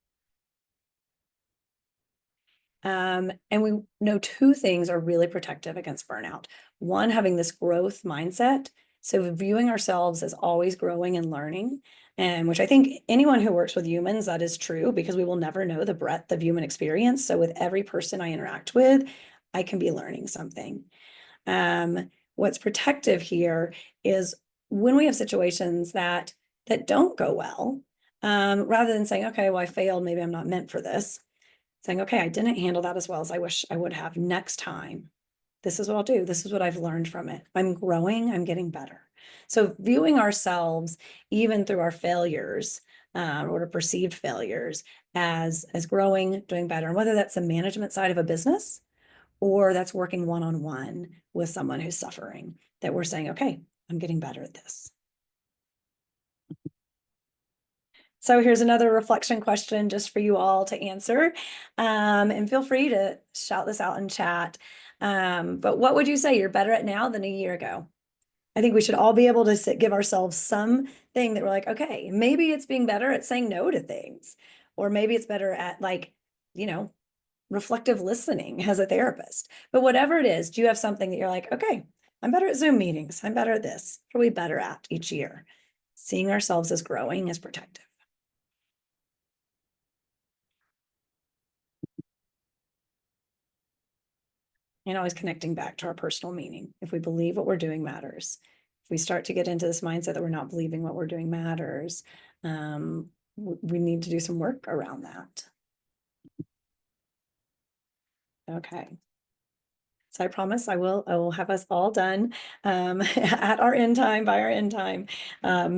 And we know two things are really protective against burnout. One, having this growth mindset. So viewing ourselves as always growing and learning, and which I think anyone who works with humans, that is true, because we will never know the breadth of human experience. So with every person I interact with, I can be learning something. What's protective here is when we have situations that don't go well, rather than saying, okay, well, I failed, maybe I'm not meant for this, saying, okay, I didn't handle that as well as I wish I would have. Next time, this is what I'll do. This is what I've learned from it. I'm growing, I'm getting better. So viewing ourselves, even through our failures, or perceived failures, as growing, doing better. And whether that's the management side of a business, or that's working one-on-one with someone who's suffering, that we're saying, okay, I'm getting better at this. So here's another reflection question just for you all to answer. And feel free to shout this out in chat. But what would you say you're better at now than a year ago? I think we should all be able to give ourselves something that we're like, okay, maybe it's being better at saying no to things, or maybe it's better at, like, reflective listening as a therapist. But whatever it is, do you have something that you're like, okay, I'm better at Zoom meetings. I'm better at this. What are we better at each year? Seeing ourselves as growing is protective. And always connecting back to our personal meaning. If we believe what we're doing matters, if we start to get into this mindset that we're not believing what we're doing matters, we need to do some work around that. Okay. So I promise I will have us all done at our end time, by our end time.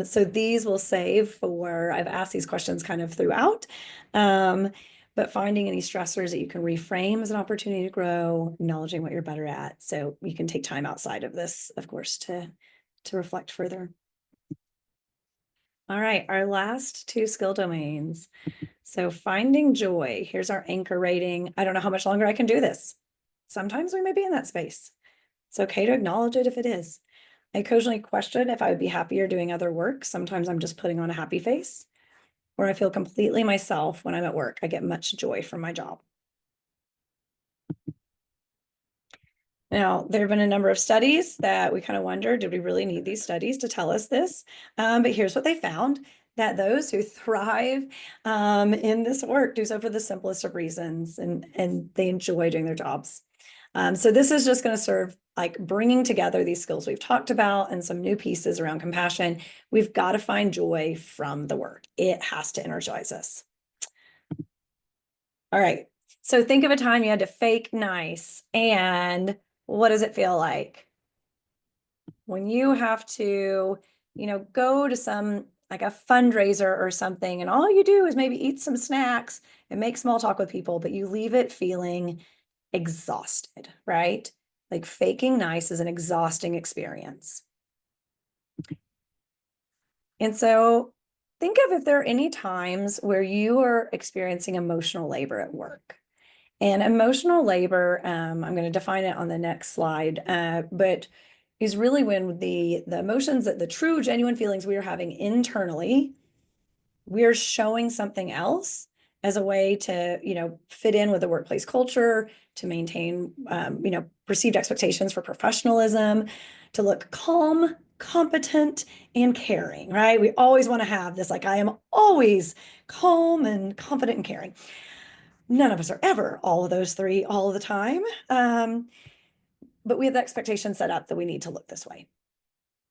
So these will save for, I've asked these questions kind of throughout, but finding any stressors that you can reframe as an opportunity to grow, acknowledging what you're better at. So you can take time outside of this, of course, to reflect further. All right, our last two skill domains. So finding joy, here's our anchor rating. I don't know how much longer I can do this. Sometimes we may be in that space. It's okay to acknowledge it if it is. I occasionally question if I would be happier doing other work. Sometimes I'm just putting on a happy face, or I feel completely myself when I'm at work. I get much joy from my job. Now, there have been a number of studies that we kind of wonder, did we really need these studies to tell us this? But here's what they found, that those who thrive in this work do so for the simplest of reasons, and they enjoy doing their jobs. So this is just going to serve like bringing together these skills we've talked about and some new pieces around compassion. We've got to find joy from the work. It has to energize us. All right. So think of a time you had to fake nice, and what does it feel like when you have to, go to some, like a fundraiser or something, and all you do is maybe eat some snacks and make small talk with people, but you leave it feeling exhausted, right? Like faking nice is an exhausting experience. And so think of if there are any times where you are experiencing emotional labor at work. And emotional labor, I'm going to define it on the next slide, but is really when the emotions, that the true genuine feelings we are having internally, we're showing something else as a way to, fit in with the workplace culture, to maintain, perceived expectations for professionalism, to look calm, competent, and caring, right? We always want to have this, like, I am always calm and confident and caring. None of us are ever all of those three all of the time. But we have the expectation set up that we need to look this way.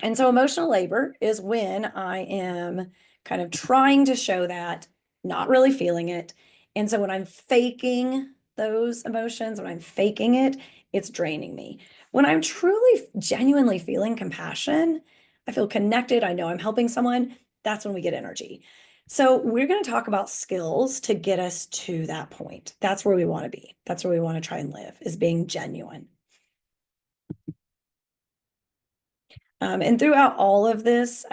And so emotional labor is when I am kind of trying to show that, not really feeling it. And so when I'm faking those emotions, when I'm faking it, it's draining me. When I'm truly, genuinely feeling compassion, I feel connected, I know I'm helping someone, that's when we get energy. So we're going to talk about skills to get us to that point. That's where we want to be. That's where we want to try and live, is being genuine. And throughout all of this,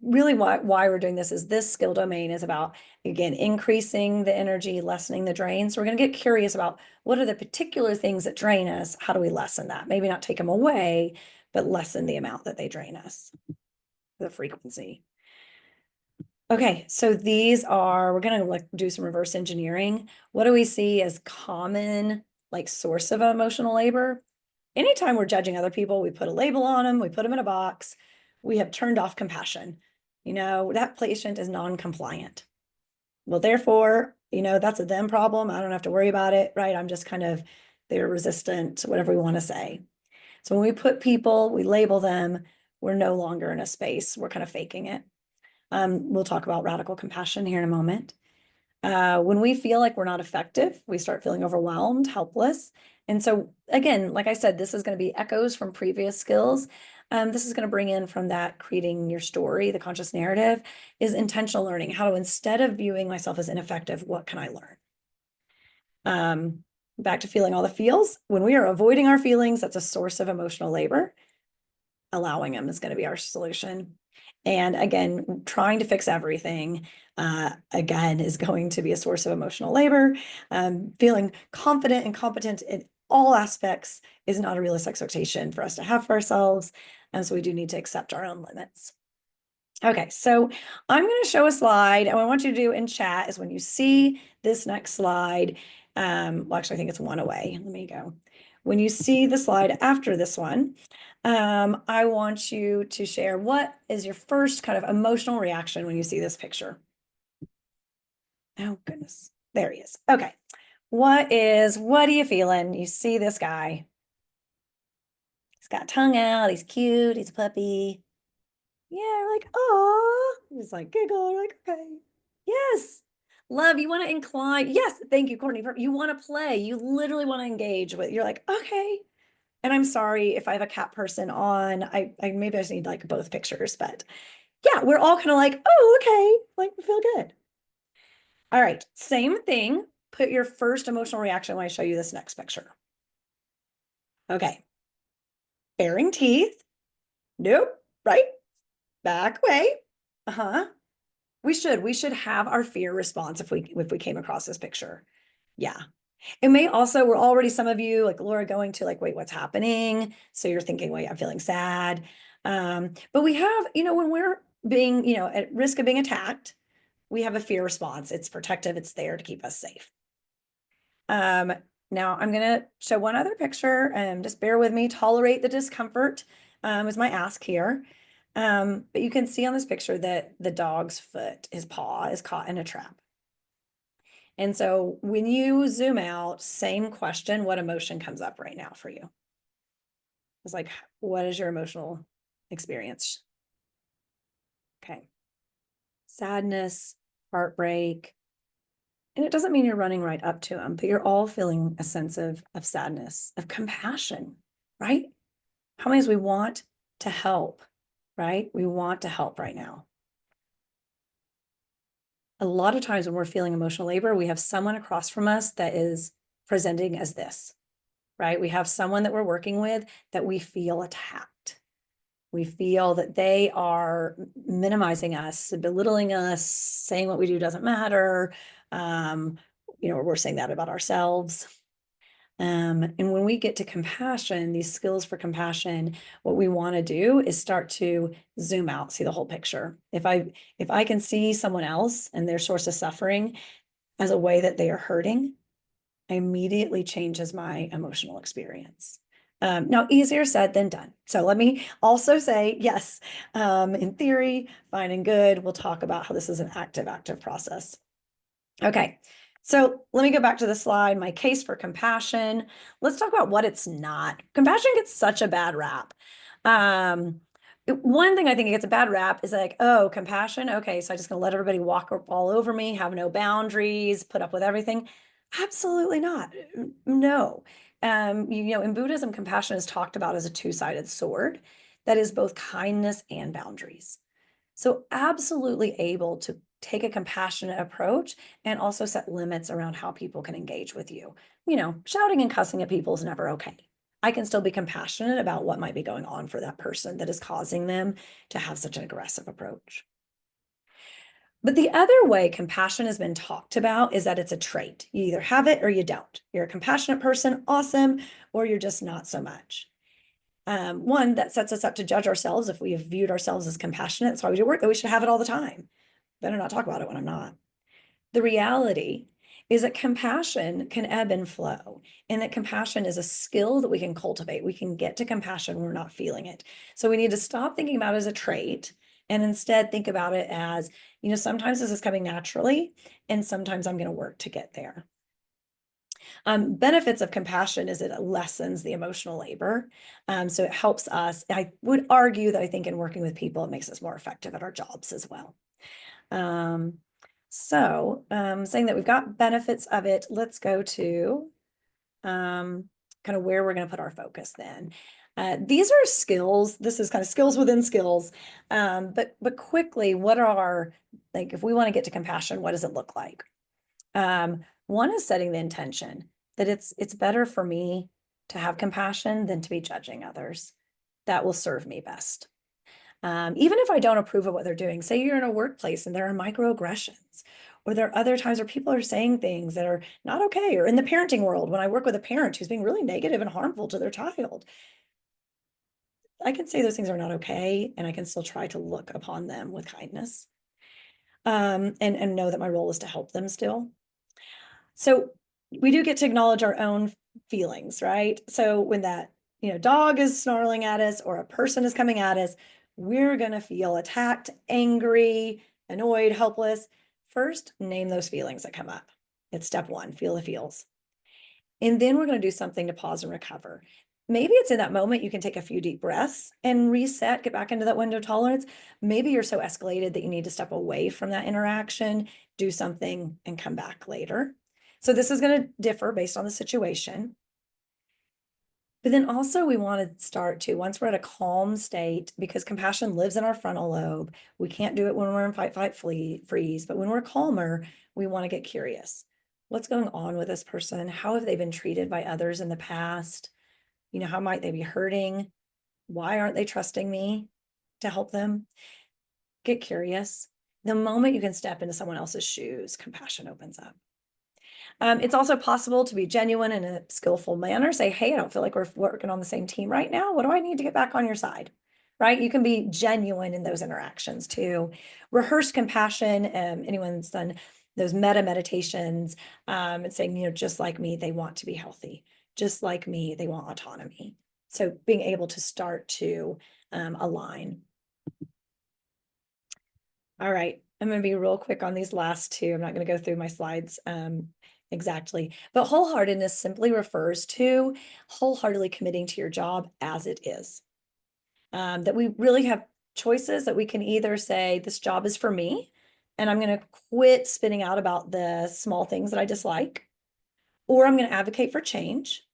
really why we're doing this is this skill domain is about, again, increasing the energy, lessening the drain. So we're going to get curious about what are the particular things that drain us? How do we lessen that? Maybe not take them away, but lessen the amount that they drain us, the frequency. Okay, so we're going to do some reverse engineering. What do we see as common, like, source of emotional labor? Anytime we're judging other people, we put a label on them, we put them in a box, we have turned off compassion. That patient is non-compliant. Well, therefore, that's a them problem. I don't have to worry about it, right? I'm just they're resistant, whatever we want to say. So when we put people, we label them, We're no longer in a space, we're kind of faking it. We'll talk about radical compassion here in a moment. When we feel like we're not effective, we start feeling overwhelmed, helpless. And so again, like I said, this is going to be echoes from previous skills. This is going to bring in from that creating your story, the conscious narrative, is intentional learning. How to, instead of viewing myself as ineffective, what can I learn? Back to feeling all the feels. When we are avoiding our feelings, that's a source of emotional labor. Allowing them is going to be our solution. And again, trying to fix everything, again, is going to be a source of emotional labor. Feeling confident and competent in all aspects is not a realistic expectation for us to have for ourselves. And so we do need to accept our own limits. Okay, so I'm going to show a slide. And what I want you to do in chat is when you see this next slide, well, actually, I think it's one away. Let me go. When you see the slide after this one, I want you to share what is your first kind of emotional reaction when you see this picture. Oh, goodness. There he is. Okay. What are you feeling? You see this guy. He's got tongue out. He's cute. He's a puppy. Yeah, we're like, oh, he's like giggle. You're like, okay, yes, love. You want to incline? Yes, thank you, Courtney. You want to play? You literally want to engage with. You're like, okay. And I'm sorry if I have a cat person on. I maybe I just need like both pictures, but yeah, we're all kind of like, oh, okay, like we feel good. All right, same thing. Put your first emotional reaction when I show you this next picture. Okay, baring teeth. Nope, right? Back away. We should have our fear response if we came across this picture. Yeah. It may also, we're already, some of you like Laura, going to like, wait, what's happening? So you're thinking, wait, I'm feeling sad. But we have, when we're being, at risk of being attacked, we have a fear response. It's protective. It's there to keep us safe. Now I'm going to show one other picture, and just bear with me. Tolerate the discomfort, is my ask here. But you can see on this picture that the dog's foot, his paw, is caught in a trap. And so when you zoom out, same question, what emotion comes up right now for you? It's like, what is your emotional experience? Okay. Sadness, heartbreak. And it doesn't mean you're running right up to them, but you're all feeling a sense of sadness, of compassion, right? How many of us we want to help, right? We want to help right now. A lot of times when we're feeling emotional labor, we have someone across from us that is presenting as this, right? We have someone that we're working with that we feel attacked. We feel that they are minimizing us, belittling us, saying what we do doesn't matter. We're saying that about ourselves. And when we get to compassion, these skills for compassion, what we want to do is start to zoom out, see the whole picture. If I can see someone else and their source of suffering as a way that they are hurting, it immediately changes my emotional experience. Now, easier said than done. So let me also say, yes, in theory, fine and good. We'll talk about how this is an active process. Okay. So let me go back to the slide, my case for compassion. Let's talk about what it's not. Compassion gets such a bad rap. One thing I think it gets a bad rap is like, oh, compassion. Okay, so I'm just going to let everybody walk all over me, have no boundaries, put up with everything. Absolutely not. No. In Buddhism, compassion is talked about as a two-sided sword that is both kindness and boundaries. So absolutely able to take a compassionate approach and also set limits around how people can engage with you. Shouting and cussing at people is never okay. I can still be compassionate about what might be going on for that person that is causing them to have such an aggressive approach. But the other way compassion has been talked about is that it's a trait. You either have it or you don't. You're a compassionate person, awesome, or you're just not so much. One, that sets us up to judge ourselves if we have viewed ourselves as compassionate. That's why we do work, that we should have it all the time. Better not talk about it when I'm not. The reality is that compassion can ebb and flow, and that compassion is a skill that we can cultivate. We can get to compassion when we're not feeling it. So we need to stop thinking about it as a trait and instead think about it as, sometimes this is coming naturally, and sometimes I'm going to work to get there. Benefits of compassion is it lessens the emotional labor. So it helps us. I would argue that I think in working with people, it makes us more effective at our jobs as well. Saying that we've got benefits of it, let's go to kind of where we're going to put our focus then. These are skills. This is kind of skills within skills. But quickly, what are like, if we want to get to compassion, what does it look like? One is setting the intention that it's better for me to have compassion than to be judging others. That will serve me best. Even if I don't approve of what they're doing, say you're in a workplace and there are microaggressions, or there are other times where people are saying things that are not okay, or in the parenting world, when I work with a parent who's being really negative and harmful to their child, I can say those things are not okay, and I can still try to look upon them with kindness, and know that my role is to help them still. So we do get to acknowledge our own feelings, right? So when that, dog is snarling at us or a person is coming at us, we're going to feel attacked, angry, annoyed, helpless. First, name those feelings that come up. It's step one, feel the feels. And then we're going to do something to pause and recover. Maybe it's in that moment you can take a few deep breaths and reset, get back into that window of tolerance. Maybe you're so escalated that you need to step away from that interaction, do something, and come back later. So this is going to differ based on the situation. But then also we want to start to, once we're at a calm state, because compassion lives in our frontal lobe, we can't do it when we're in fight, flight, freeze. But when we're calmer, we want to get curious. What's going on with this person? How have they been treated by others in the past? How might they be hurting? Why aren't they trusting me to help them? Get curious. The moment you can step into someone else's shoes, compassion opens up. It's also possible to be genuine in a skillful manner. Say, hey, I don't feel like we're working on the same team right now. What do I need to get back on your side? Right? You can be genuine in those interactions too. Rehearse compassion. Anyone's done those meta meditations, and saying, just like me, they want to be healthy. Just like me, they want autonomy. So being able to start to align. All right, I'm going to be real quick on these last two. I'm not going to go through my slides exactly, but wholeheartedness simply refers to wholeheartedly committing to your job as it is. That we really have choices that we can either say, this job is for me, and I'm going to quit spinning out about the small things that I dislike, or I'm going to advocate for change,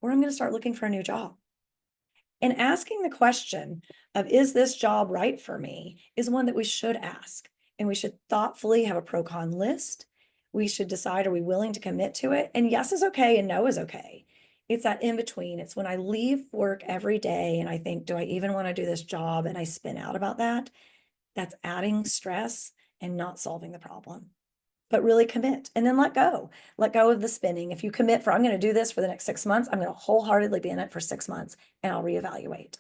or I'm going to start looking for a new job. And asking the question of, is this job right for me, is one that we should ask. And we should thoughtfully have a pro-con list. We should decide, are we willing to commit to it? And yes is okay and no is okay. It's that in between. It's when I leave work every day and I think, do I even want to do this job? And I spin out about that. That's adding stress and not solving the problem. But really commit and then let go of the spinning. If you commit for, I'm going to do this for the next 6 months, I'm going to wholeheartedly be in it for 6 months and I'll reevaluate.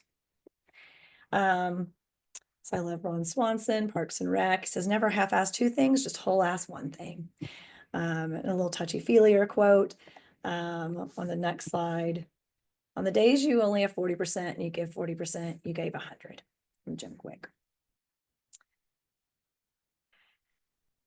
So I love Ron Swanson, Parks and Rec. He says, never half-ass two things, just whole-ass one thing. And a little touchy-feelier quote on the next slide. On the days you only have 40% and you give 40%, you gave 100, from Jim Quick.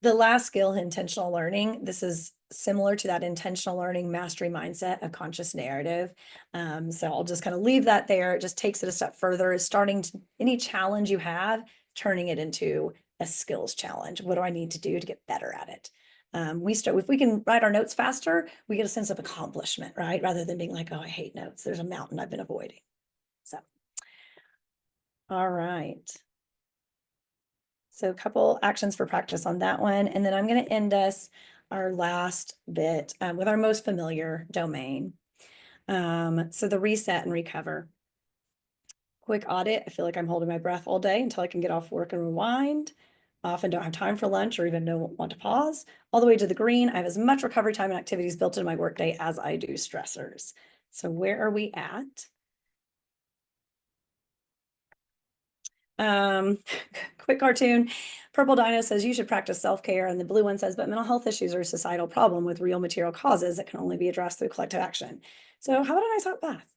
The last skill, intentional learning. This is similar to that intentional learning mastery mindset of conscious narrative. So I'll just kind of leave that there. It just takes it a step further, is starting to, any challenge you have, turning it into a skills challenge. What do I need to do to get better at it? If we can write our notes faster, we get a sense of accomplishment, right? Rather than being like, oh, I hate notes. There's a mountain I've been avoiding. So, all right. So a couple actions for practice on that one. And then I'm going to end us our last bit with our most familiar domain. So the reset and recover. Quick audit. I feel like I'm holding my breath all day until I can get off work and rewind. I often don't have time for lunch or even don't want to pause. All the way to the green, I have as much recovery time and activities built into my workday as I do stressors. So where are we at? Quick cartoon. Purple Dino says you should practice self-care, and the blue one says, but mental health issues are a societal problem with real material causes that can only be addressed through collective action. So how about a nice hot bath?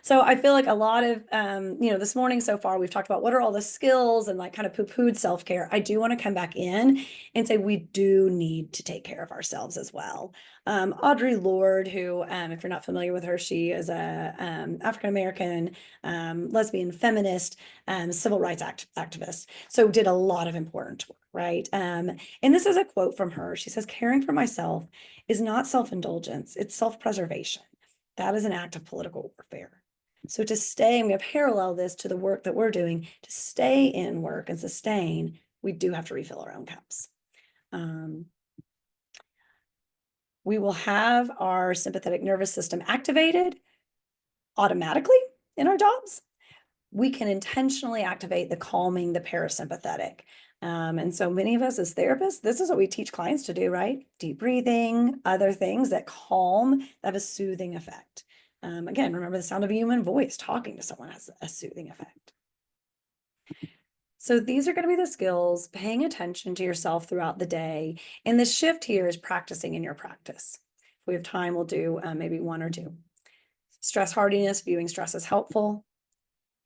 So I feel like a lot of, this morning so far, we've talked about what are all the skills and like kind of poo-pooed self-care. I do want to come back in and say we do need to take care of ourselves as well. Audre Lorde, who, if you're not familiar with her, she is a African-American lesbian feminist, civil rights activist. So did a lot of important work, right? And this is a quote from her. She says, "Caring for myself is not self-indulgence, it's self-preservation. That is an act of political warfare." So to stay, I'm going to parallel this to the work that we're doing, to stay in work and sustain, we do have to refill our own cups. We will have our sympathetic nervous system activated automatically in our jobs. We can intentionally activate the calming, the parasympathetic. And so many of us as therapists, this is what we teach clients to do, right? Deep breathing, other things that calm, that have a soothing effect. Again, remember the sound of a human voice. Talking to someone has a soothing effect. So these are going to be the skills, paying attention to yourself throughout the day. And the shift here is practicing in your practice. If we have time, we'll do maybe one or two. Stress hardiness, viewing stress as helpful.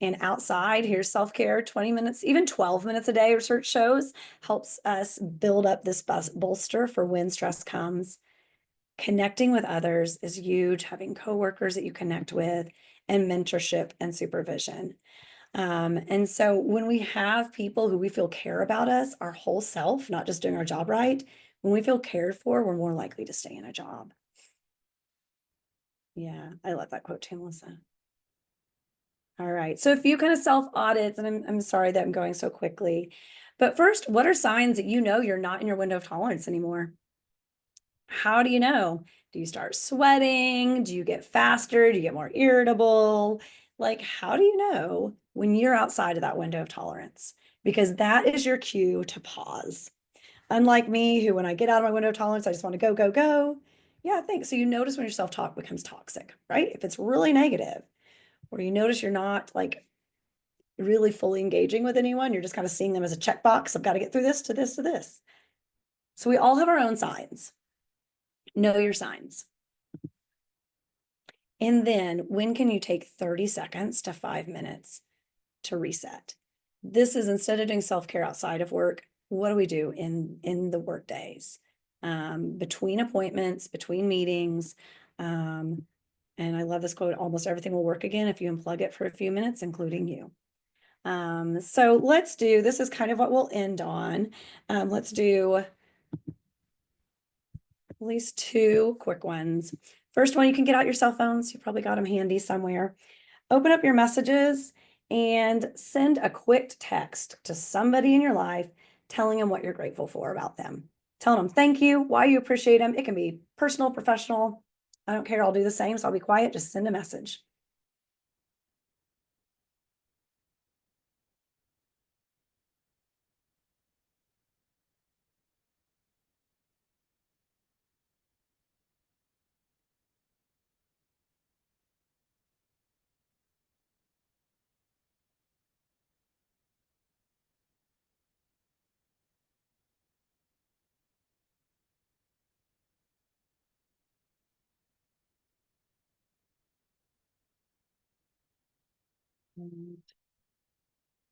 And outside, here's self-care, 20 minutes, even 12 minutes a day, research shows, helps us build up this bolster for when stress comes. Connecting with others is huge, having coworkers that you connect with, and mentorship and supervision. And so when we have people who we feel care about us, our whole self, not just doing our job right, when we feel cared for, we're more likely to stay in a job. Yeah, I love that quote too, Melissa. All right, so a few kind of self-audits, and I'm sorry that I'm going so quickly. But first, what are signs that you know you're not in your window of tolerance anymore? How do you know? Do you start sweating? Do you get faster? Do you get more irritable? Like, how do you know when you're outside of that window of tolerance? Because that is your cue to pause. Unlike me, who when I get out of my window of tolerance, I just want to go, go, go. Yeah, thanks. So you notice when your self-talk becomes toxic, right? If it's really negative, or you notice you're not like really fully engaging with anyone, you're just kind of seeing them as a checkbox. I've got to get through this to this to this. So we all have our own signs. Know your signs. And then when can you take 30 seconds to 5 minutes to reset? This is instead of doing self-care outside of work, what do we do in the work days? Between appointments, between meetings. And I love this quote, almost everything will work again if you unplug it for a few minutes, including you. So let's do, this is kind of what we'll end on. Let's do at least two quick ones. First one, you can get out your cell phones. You probably got them handy somewhere. Open up your messages and send a quick text to somebody in your life telling them what you're grateful for about them. Telling them thank you, why you appreciate them. It can be personal, professional. I don't care. I'll do the same. So I'll be quiet. Just send a message.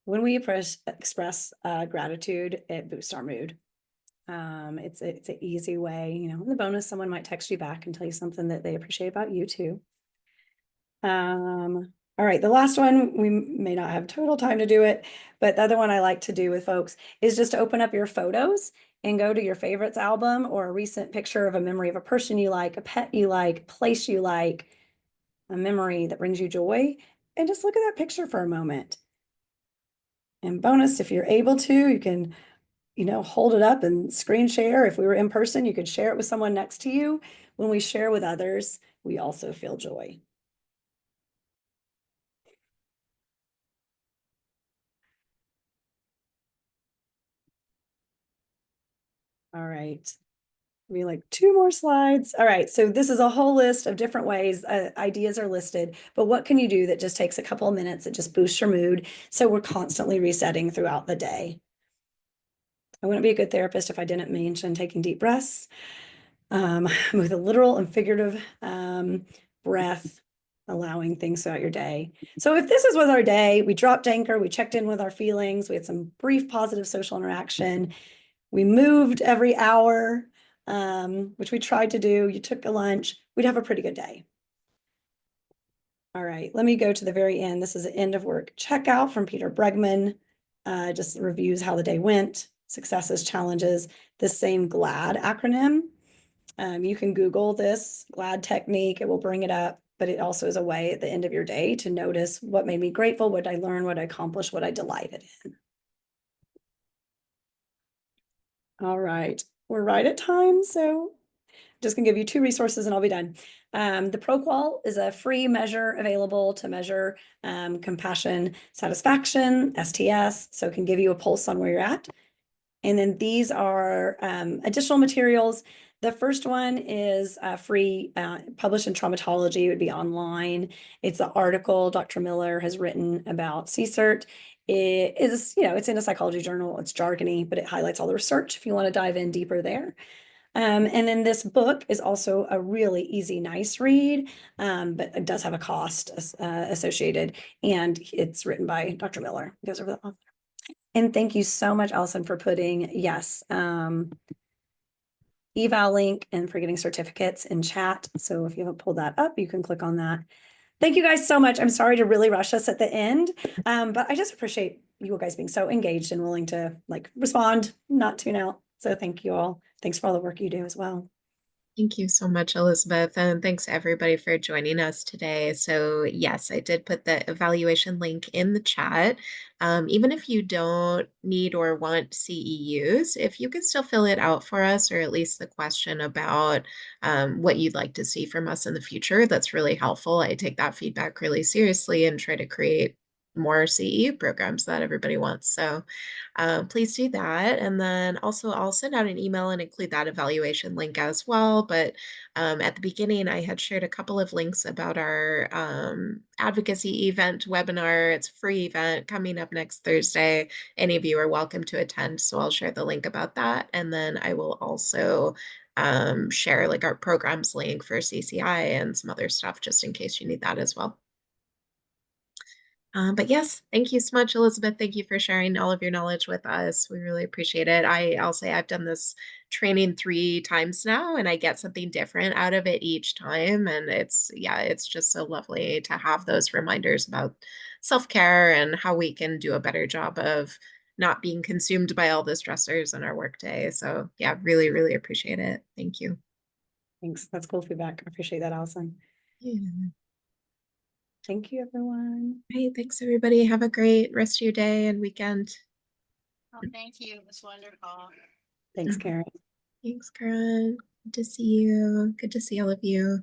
When we express gratitude, it boosts our mood. It's an easy way, in the bonus, someone might text you back and tell you something that they appreciate about you too. All right, the last one, we may not have total time to do it, but the other one I like to do with folks is just to open up your photos and go to your favorites album or a recent picture of a memory of a person you like, a pet you like, place you like, a memory that brings you joy, and just look at that picture for a moment. And bonus, if you're able to, you can, hold it up and screen share. If we were in person, you could share it with someone next to you. When we share with others, we also feel joy. All right. Maybe like two more slides. All right. So this is a whole list of different ways ideas are listed, but what can you do that just takes a couple of minutes that just boosts your mood? So we're constantly resetting throughout the day. I wouldn't be a good therapist if I didn't mention taking deep breaths with a literal and figurative breath. allowing things throughout your day. So if this was our day, we dropped anchor, we checked in with our feelings, we had some brief positive social interaction, we moved every hour, which we tried to do, you took a lunch, we'd have a pretty good day. All right, let me go to the very end. This is an end of work checkout from Peter Bregman. Just reviews how the day went, successes, challenges, the same GLAD acronym. You can Google this GLAD technique, it will bring it up, but it also is a way at the end of your day to notice what made me grateful, what I learned, what I accomplished, what I delighted in. All right, we're right at time, so just gonna give you 2 resources and I'll be done. The ProQual is a free measure available to measure compassion satisfaction, STS, so it can give you a pulse on where you're at. And then these are additional materials. The first one is free, published in Traumatology, it would be online. It's the article Dr. Miller has written about CSERT. It is, it's in a psychology journal, it's jargony, but it highlights all the research if you want to dive in deeper there. And then this book is also a really easy, nice read, but it does have a cost associated, and it's written by Dr. Miller. It goes over the author. And thank you so much, Allison, for putting, yes, eval link and for getting certificates in chat. So if you haven't pulled that up, you can click on that. Thank you guys so much. I'm sorry to really rush us at the end, but I just appreciate you guys being so engaged and willing to respond, not tune out. So thank you all. Thanks for all the work you do as well. Thank you so much, Elizabeth, and thanks everybody for joining us today. So yes, I did put the evaluation link in the chat. Even if you don't need or want CEUs, if you could still fill it out for us, or at least the question about what you'd like to see from us in the future, that's really helpful. I take that feedback really seriously and try to create more CEU programs that everybody wants. So please do that. And then also I'll send out an email and include that evaluation link as well. But at the beginning, I had shared a couple of links about our advocacy event webinar. It's a free event coming up next Thursday. Any of you are welcome to attend. So I'll share the link about that. And then I will also share our programs link for CCI and some other stuff just in case you need that as well. But yes, thank you so much, Elizabeth. Thank you for sharing all of your knowledge with us. We really appreciate it. I'll say I've done this training 3 times now, and I get something different out of it each time. And it's just so lovely to have those reminders about self-care and how we can do a better job of not being consumed by all the stressors in our workday. So yeah, really, really appreciate it. Thank you. Thanks. That's cool feedback. I appreciate that, Allison. Yeah. Thank you, everyone. Hey, thanks everybody. Have a great rest of your day and weekend. Oh, thank you. It was wonderful. Thanks, Karen. Thanks, Karen. Good to see you. Good to see all of you.